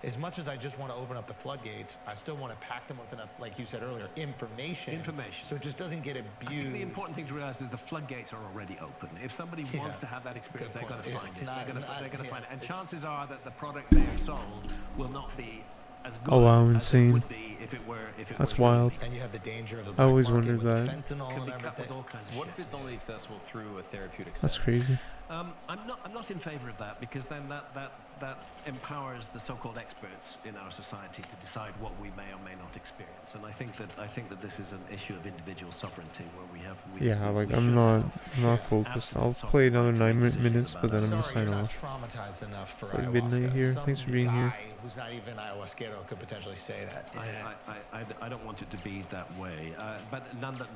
as much as I just want to open up the floodgates, I still want to pack them with enough, like you said earlier, information. So it just doesn't get abused. I think the important thing to realize is the floodgates are already open. If somebody wants to have that experience, they're going to find it. They're going to find it. And chances are that the product they have sold will not be as good Oh, wow, as it insane. would be if it were. That's was wild. really. And you have the danger of the I black always market wondered with that. fentanyl Can and be cut with everything. all kinds of What shit. if it's only accessible through a therapeutic That's setting? crazy. I'm not in favor of that because then that empowers the so-called experts in our society to decide what we may or may not experience. And I think that this is an issue of individual sovereignty where we have. Yeah, like we I'm should not have focused. absolute I'll sovereign play another right to make 9 decisions minutes, about but then that. I'm gonna Sorry, sign you're not off. traumatized enough for It's like ayahuasca. midnight here. Some Thanks for being here. guy who's not even ayahuasquero could potentially say that. I don't want it to be that way, but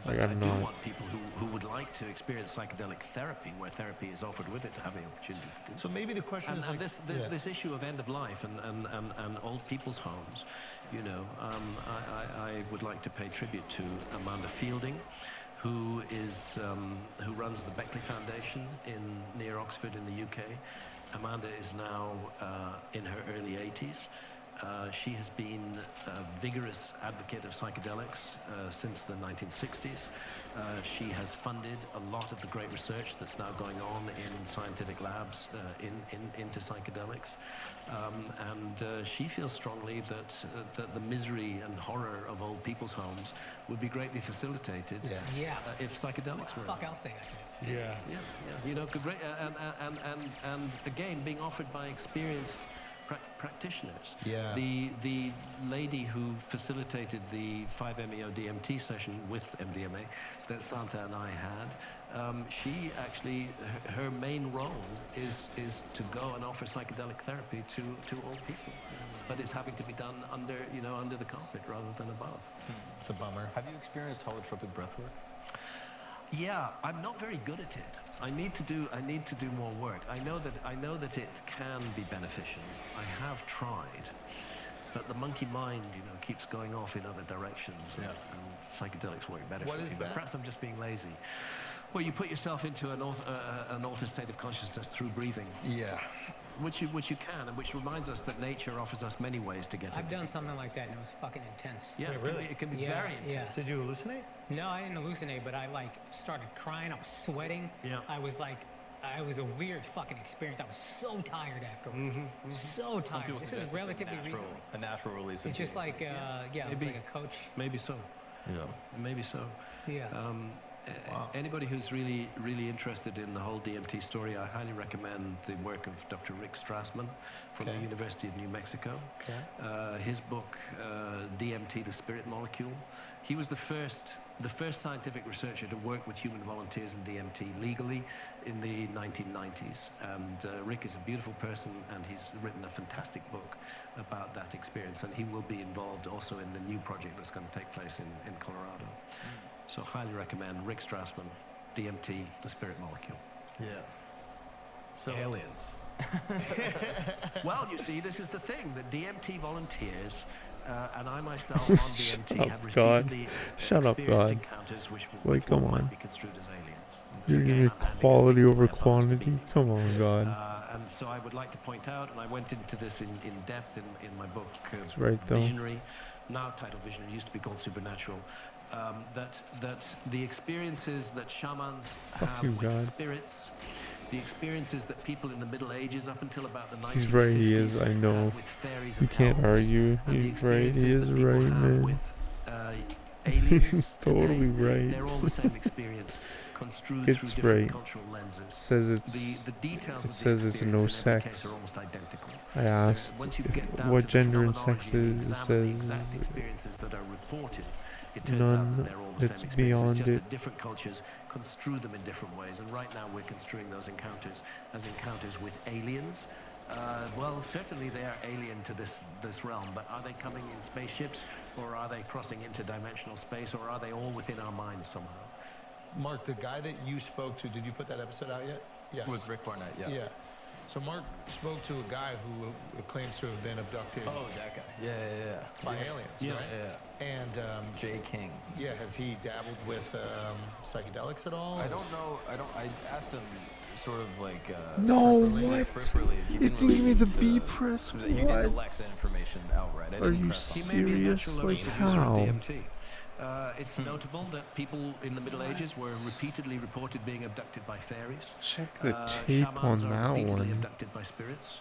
Like, I I'm do not. want people who would like to experience psychedelic therapy, where therapy is offered with it, to have the opportunity to do So maybe the question is and like this issue of end of life and old people's homes, you know, I would like to pay tribute to Amanda Fielding, who runs the Beckley Foundation near Oxford in the UK. Amanda is now in her early 80s. She has been a vigorous advocate of psychedelics since the 1960s. She has funded a lot of the great research that's now going on in scientific labs into psychedelics. And she feels strongly that the misery and horror of old people's homes would be greatly facilitated Yeah. if psychedelics were. Fuck else they actually. yeah. Yeah, you know, great, and again, being offered by experienced practitioners. Yeah. The lady who facilitated the 5-MeO DMT session with MDMA that Santa and I had, she actually, her main role is to go and offer psychedelic therapy to old people. but it's having to be done under, under the carpet rather than above. It's a bummer. Have you experienced holotropic breathwork? Yeah, I'm not very good at it. I need to do more work. I know that it can be beneficial. I have tried, but the monkey mind, keeps going off in other directions. Yeah. And psychedelics work better What for is me. But that? perhaps I'm just being lazy. Well, you put yourself into an altered state of consciousness through breathing, Yeah. which you can, and which reminds us that nature offers us many ways to get I've into done it. something like that, and it was fucking intense. Yeah, Wait, it can be Yeah, very intense. yeah. Did you hallucinate? No, I didn't hallucinate, but I started crying. I was sweating. Yeah. I was a weird fucking experience. I was so tired afterwards. So Some tired. people This suggest is relatively it's recent. a natural release. It's just like, it was Maybe. like a coach. Maybe so. Yeah. Maybe so. Yeah. Anybody who's really, really interested in the whole DMT story, I highly recommend the work of Dr. Rick Strassman from the University of New Mexico. Okay. His book, DMT, The Spirit Molecule. He was the first scientific researcher to work with human volunteers in DMT legally in the 1990s. And Rick is a beautiful person, and he's written a fantastic book about that experience. And he will be involved also in the new project that's going to take place in Colorado. So highly recommend Rick Strassman, DMT, The Spirit Molecule. Yeah. So Aliens. Well, you see, this is the thing, that DMT volunteers and I myself on DMT have repeatedly Shut up, experienced God. encounters which Wait, come might on. be construed as aliens. You're Again, giving me I'm quality over instinctively opposed to quantity? being Come on, God. and so I would like to point out, and I went into this in depth in my book, That's right, though. Visionary, now titled Visionary, used to be called Supernatural, that the experiences that shamans have you, with God. spirits, the experiences that people in the Middle Ages up until about the 1950s He's right, he is, I know. had with fairies You and can't elves, argue. and the He's right, he experiences is that people right, have man. with aliens He's totally today, right. they're all the same experience, construed It's through different right. cultural lenses. Says it's The details it of the says it's no experience in every sex. case are almost identical. I asked Once you if- get down what to the gender and sex phenomenology and is. It examine the says exact experiences that are reported, it turns out none. that they're all the It's same experiences. It's beyond just it. that different cultures construe them in different ways. And right now we're construing those encounters as encounters with aliens. Well, certainly they are alien to this realm, but are they coming in spaceships, or are they crossing interdimensional space, or are they all within our minds somehow? Mark, the guy that you spoke to, did you put that episode out yet? Yes. with Rick Barnett, yeah. Yeah. So Mark spoke to a guy who claims to have been abducted Oh, that guy. Yeah. by aliens, Yeah. right? Yeah. And Jay King. yeah, has he dabbled with psychedelics at all? I don't know. I asked him sort of like. No, peripherally, what? peripherally, he It didn't didn't really give me the seem B to- press. He didn't elect What? the information outright. I Are didn't you press on He it. may be a serious? natural Like, learning user of how? DMT. It's notable that people in the Middle Ages were repeatedly reported being abducted by fairies. Check the tape on Shamans are that repeatedly one. abducted by spirits.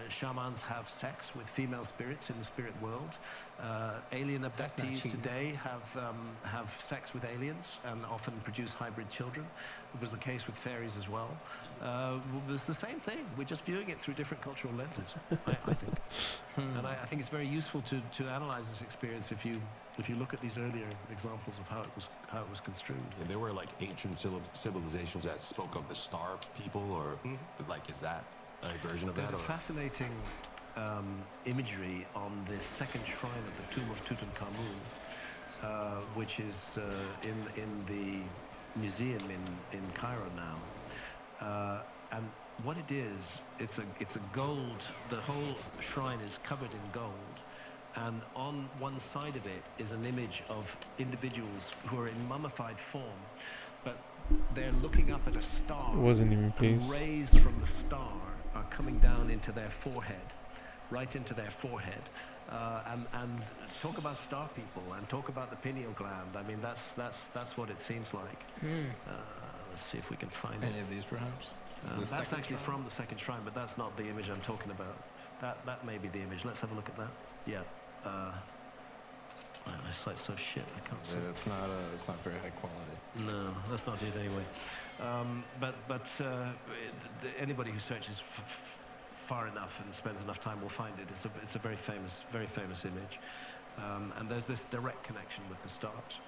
Shamans have sex with female spirits in the spirit world. Alien not abductees cheating. today have sex with aliens and often produce hybrid children. It was the case with fairies as well. It was the same thing. We're just viewing it through different cultural lenses, I think. And I think it's very useful to analyze this experience if you look at these earlier examples of how it was construed. And there were like ancient civilizations that spoke of the star people, or like, is that a version of There's that? a Or? fascinating imagery on the second shrine of the tomb of Tutankhamun, which is in the museum in Cairo now. And what it is, it's a gold. The whole shrine is covered in gold. And on one side of it is an image of individuals who are in mummified form, but they're looking up at a star. It wasn't even And peace. rays from the star are coming down into their forehead, right into their forehead. And talk about star people, and talk about the pineal gland. I mean, that's what it seems like. Let's see if we can find it. Any of these, perhaps? Is the That's second actually shrine? from the second shrine, but that's not the image I'm talking about. That may be the image. Let's have a look at that. Yeah. My eyesight's so shit, I can't see. Yeah, it's not very high quality. No, that's not it anyway. Anybody who searches far enough and spends enough time will find it. It's a very famous image. And there's this direct connection with the stars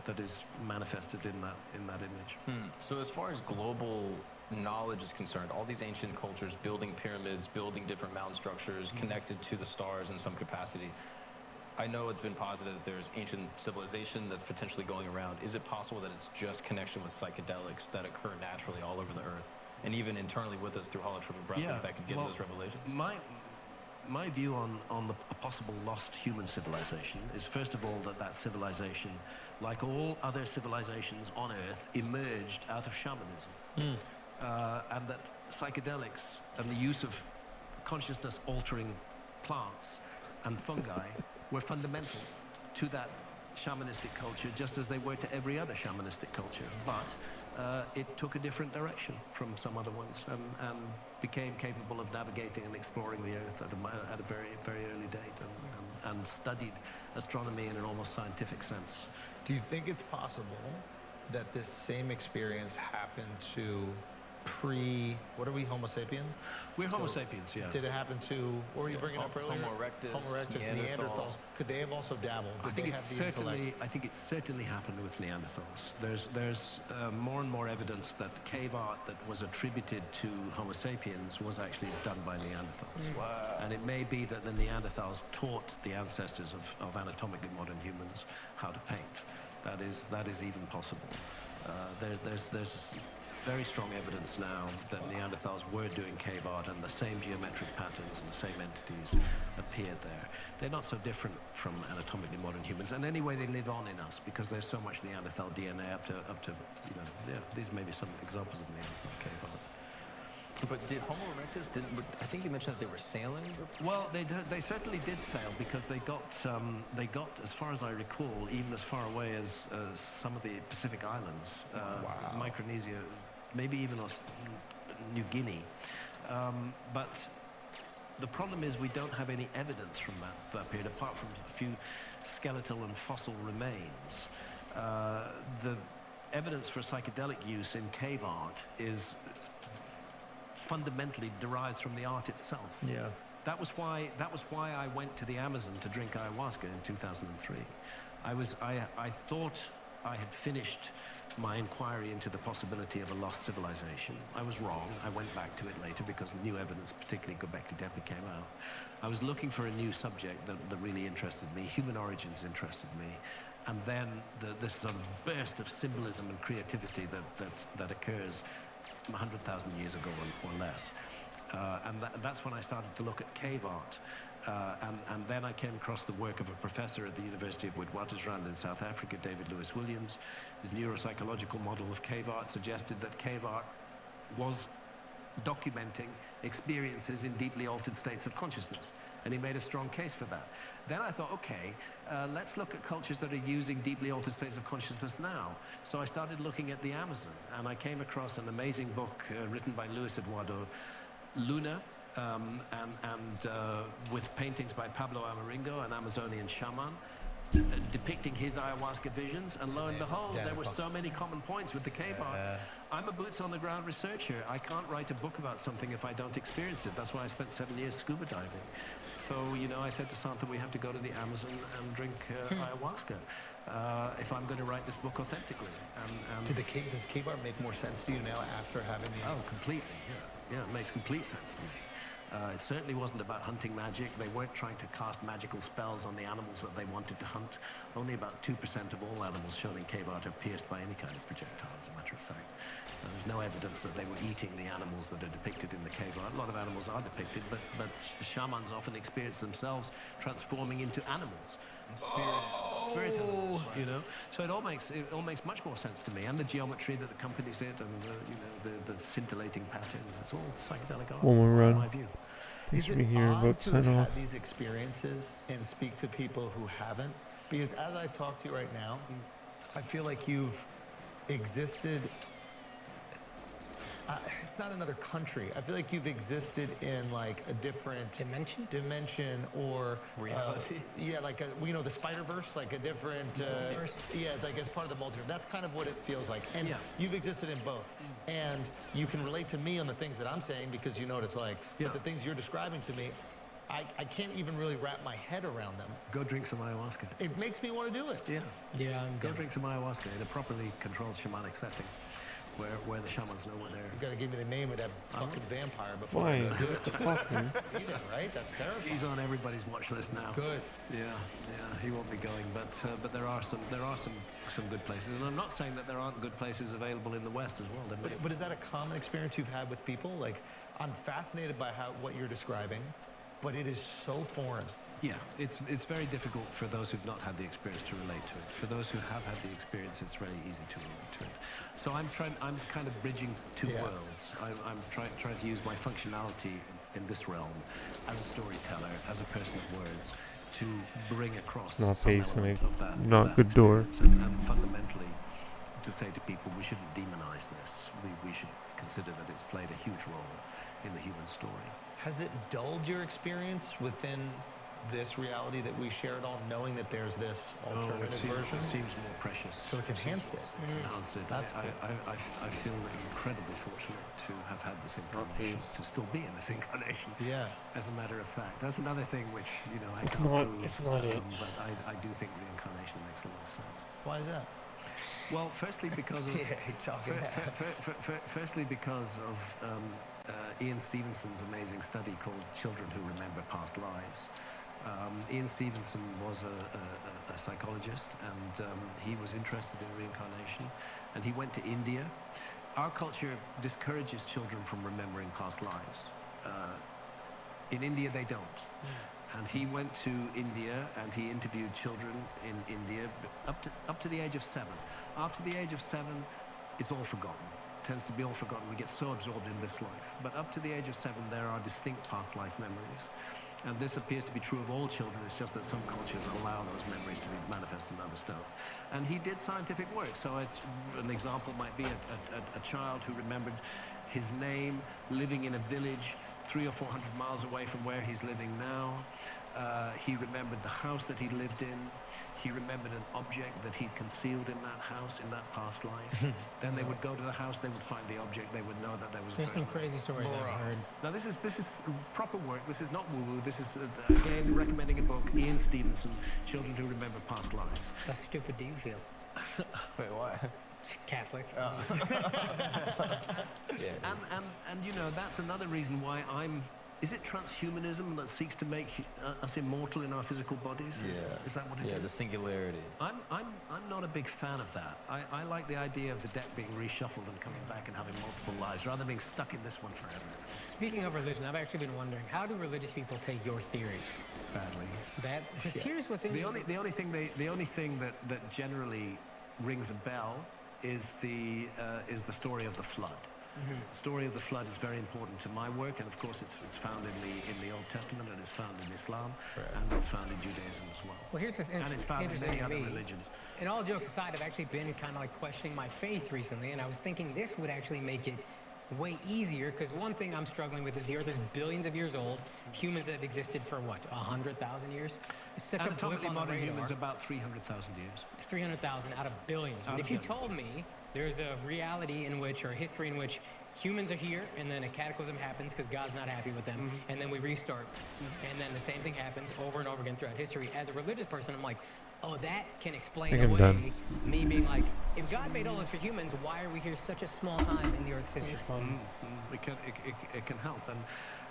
that is manifested in that image. So as far as global knowledge is concerned, all these ancient cultures building pyramids, building different mountain structures, connected to the stars in some capacity. I know it's been posited that there's ancient civilization that's potentially going around. Is it possible that it's just connection with psychedelics that occur naturally all over the earth, and even internally with us through holotropic breathwork that could give those revelations? My view on a possible lost human civilization is, first of all, that civilization, like all other civilizations on Earth, emerged out of shamanism. And that psychedelics and the use of consciousness-altering plants and fungi were fundamental to that shamanistic culture, just as they were to every other shamanistic culture. But it took a different direction from some other ones, and became capable of navigating and exploring the Earth at a very, very early date, and studied astronomy in an almost scientific sense. Do you think it's possible that this same experience happened to what are we, Homo sapien? We're Homo sapiens, yeah. Did it happen to, what were you bringing up earlier? Homo erectus, Homo erectus, Neanderthals. Could they have also dabbled? I think it certainly happened with Neanderthals. There's more and more evidence that cave art that was attributed to Homo sapiens was actually done by Neanderthals. Wow. And it may be that the Neanderthals taught the ancestors of anatomically modern humans how to paint. That is even possible. There's very strong evidence now that Neanderthals were doing cave art, and the same geometric patterns and the same entities appeared there. They're not so different from anatomically modern humans, and anyway they live on in us because there's so much Neanderthal DNA up to these may be some examples of Neanderthal cave art. But did Homo erectus, I think you mentioned that they were sailing? Well, they certainly did sail, because they got, as far as I recall, even as far away as some of the Pacific Islands, Micronesia, maybe even New Guinea. But the problem is we don't have any evidence from that period, apart from a few skeletal and fossil remains. The evidence for psychedelic use in cave art is fundamentally derives from the art itself. Yeah. That was why I went to the Amazon to drink ayahuasca in 2003. I thought I had finished my inquiry into the possibility of a lost civilization. I was wrong. I went back to it later because new evidence, particularly Göbekli Tepe, came out. I was looking for a new subject that really interested me. Human origins interested me. And then this sort of burst of symbolism and creativity that occurs 100,000 years ago or less. And that's when I started to look at cave art. And then I came across the work of a professor at the University of Witwatersrand in South Africa, David Lewis Williams. His neuropsychological model of cave art suggested that cave art was documenting experiences in deeply altered states of consciousness. And he made a strong case for that. Then I thought, okay, let's look at cultures that are using deeply altered states of consciousness now. So I started looking at the Amazon, and I came across an amazing book written by Luis Eduardo Luna, with paintings by Pablo Amaringo, an Amazonian shaman, depicting his ayahuasca visions, and lo and behold, there were so many common points with the cave art. I'm a boots-on-the-ground researcher. I can't write a book about something if I don't experience it. That's why I spent 7 years scuba diving. So, I said to Santa, we have to go to the Amazon and drink ayahuasca if I'm going to write this book authentically. Does cave art make more sense to you now after having the... Oh, completely, yeah. Yeah, it makes complete sense to me. It certainly wasn't about hunting magic. They weren't trying to cast magical spells on the animals that they wanted to hunt. Only about 2% of all animals shown in cave art are pierced by any kind of projectile, as a matter of fact. There's no evidence that they were eating the animals that are depicted in the cave art. A lot of animals are depicted, but shamans often experience themselves transforming into animals. Spirit animals, So it all makes much more sense to me, and the geometry that accompanies it, and the scintillating patterns. It's all psychedelic art. One more run. In my view. Thanks Is for it here. odd About to sign have off. had these experiences and speak to people who haven't? Because as I talk to you right now, I feel like you've existed. It's not another country. I feel like you've existed in like a different dimension or reality. The Spider-Verse, like a different like as part of the multiverse. That's kind of what it feels like. And you've existed in both. And you can relate to me on the things that I'm saying because you know what it's like. But the things you're describing to me, I can't even really wrap my head around them. Go drink some ayahuasca. It makes me want to do it. Yeah. Yeah, Go drink some ayahuasca in a properly controlled shamanic setting. where the shamans know what they're. You gotta give me the name of that fucking vampire before Why? I go do it. Fuck, man. He did, right? That's terrifying. He's on everybody's watch list now. Good. Yeah, he won't be going, but there are some good places, and I'm not saying that there aren't good places available in the West as well. But is that a common experience you've had with people? Like, I'm fascinated by what you're describing, but it is so foreign. Yeah, it's very difficult for those who've not had the experience to relate to it. For those who have had the experience, it's very easy to relate to it. So I'm kind of bridging two worlds. I'm trying to use my functionality in this realm as a storyteller, as a person of words, to bring across Not some based on element a of that, not that good door. experience, and fundamentally to say to people, we shouldn't demonize this. We should consider that it's played a huge role in the human story. Has it dulled your experience within this reality that we shared on, knowing that there's this alternative version? It seems more precious. So it's enhanced it. Enhanced it. That's cool. I feel incredibly fortunate to have had this incarnation, to still be in this incarnation. Yeah. As a matter of fact, that's another thing which I It's can't not- prove. it's not it. But I do think reincarnation makes a lot of sense. Why is that? Well, firstly because of firstly because of Ian Stevenson's amazing study called "Children Who Remember Past Lives." Ian Stevenson was a psychologist, and he was interested in reincarnation, and he went to India. Our culture discourages children from remembering past lives. In India, they don't. And he went to India, and he interviewed children in India up to the age of 7. After the age of 7, it's all forgotten. Tends to be all forgotten. We get so absorbed in this life. But up to the age of 7, there are distinct past life memories. And this appears to be true of all children. It's just that some cultures allow those memories to be manifest and others don't. And he did scientific work. So an example might be a child who remembered his name, living in a village 300 or 400 miles away from where he's living now. He remembered the house that he lived in. He remembered an object that he'd concealed in that house in that past life. Then they would go to the house, they would find the object, they would know that there was a There's some person. crazy stories I've heard. Now this is proper work. This is not woo-woo. This is again recommending a book, Ian Stevenson, Children Who Remember Past Lives. How stupid do you feel? Wait, what? Catholic. And that's another reason why is it transhumanism that seeks to make us immortal in our physical bodies? Is that what it is? Yeah, the singularity. I'm not a big fan of that. I like the idea of the deck being reshuffled and coming back and having multiple lives rather than being stuck in this one forever. Speaking of religion, I've actually been wondering, how do religious people take your theories? Badly. Because here's what's interesting. The only thing that generally rings a bell is the story of the flood. The story of the flood is very important to my work, and of course it's found in the Old Testament, and it's found in Islam, and it's found in Judaism as well. Well, here's this and it's found in interesting many to other me. religions. And all jokes aside, I've actually been kind of like questioning my faith recently, and I was thinking this would actually make it way easier, because one thing I'm struggling with is the Earth is billions of years old. Humans have existed for what, 100,000 years? It's such a blip Anatomically on the modern radar. humans about 300,000 years. It's 300,000 out of billions. But if you told me there's a reality in which, or a history in which, humans are here, and then a cataclysm happens because God's not happy with them, and then we restart, and then the same thing happens over and over again throughout history. As a religious person, I'm like, oh, that can explain I'm away done. me being like, if God made all this for humans, why are we here such a small time in the Earth's history? It can help,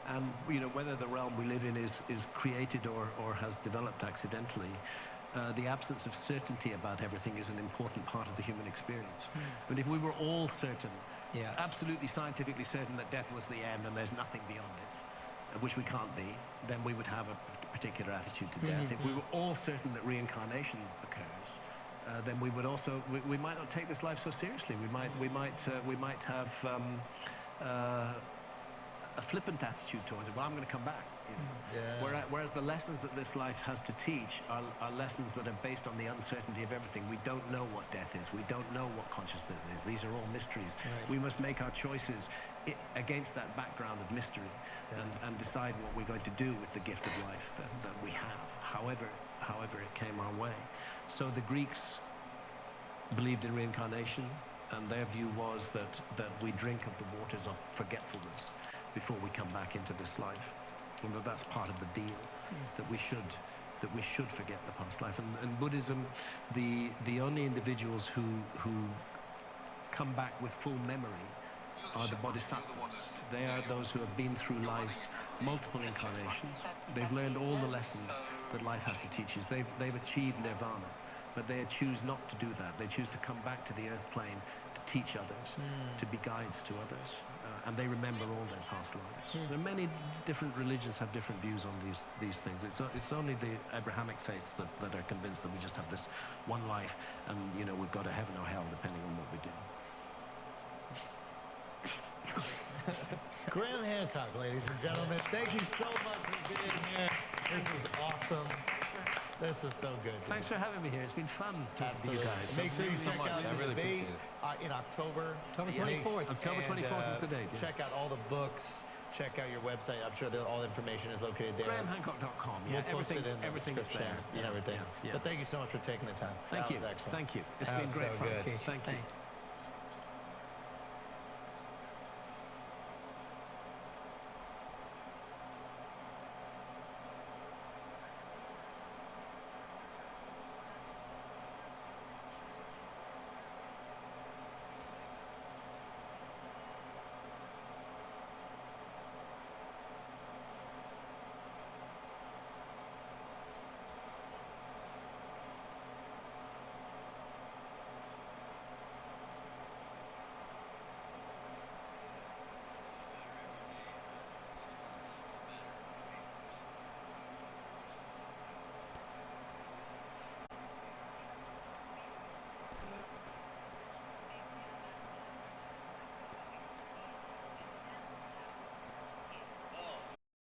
and whether the realm we live in is created or has developed accidentally. The absence of certainty about everything is an important part of the human experience. But if we were all certain, absolutely scientifically certain that death was the end and there's nothing beyond it, which we can't be, then we would have a particular attitude to death. If we were all certain that reincarnation occurs, then we would also we might not take this life so seriously. We might have a flippant attitude towards it. Well, I'm going to come back. Whereas the lessons that this life has to teach are lessons that are based on the uncertainty of everything. We don't know what death is. We don't know what consciousness is. These are all mysteries. We must make our choices against that background of mystery and decide what we're going to do with the gift of life that we have, however it came our way. So the Greeks believed in reincarnation, and their view was that we drink of the waters of forgetfulness before we come back into this life. And that's part of the deal, that we should forget the past life. And Buddhism, the only individuals who come back with full memory are the bodhisattvas. They are those who have been through life's multiple incarnations. They've learned all the lessons that life has to teach us. They've achieved nirvana, but they choose not to do that. They choose to come back to the earth plane to teach others, to be guides to others, and they remember all their past lives. There are many different religions have different views on these things. It's only the Abrahamic faiths that are convinced that we just have this one life, and you know, we've got a heaven or hell depending on what we do. Graham Hancock, ladies and gentlemen, thank you so much for being here. This is awesome. This is so good. Thanks for having me here. It's been fun talking to you guys. Make sure you check out I the really debate appreciate in October. October 24th. October 24th is the date. Yeah. Check out all the books. Check out your website. I'm sure that all the information is located there. GrahamHancock.com. We'll Yeah, post it in the everything is there. description and everything. Yeah. But thank you so much for taking the time. Thank That you. was excellent. Thank you. It's That been was great so fun. good. Thank you.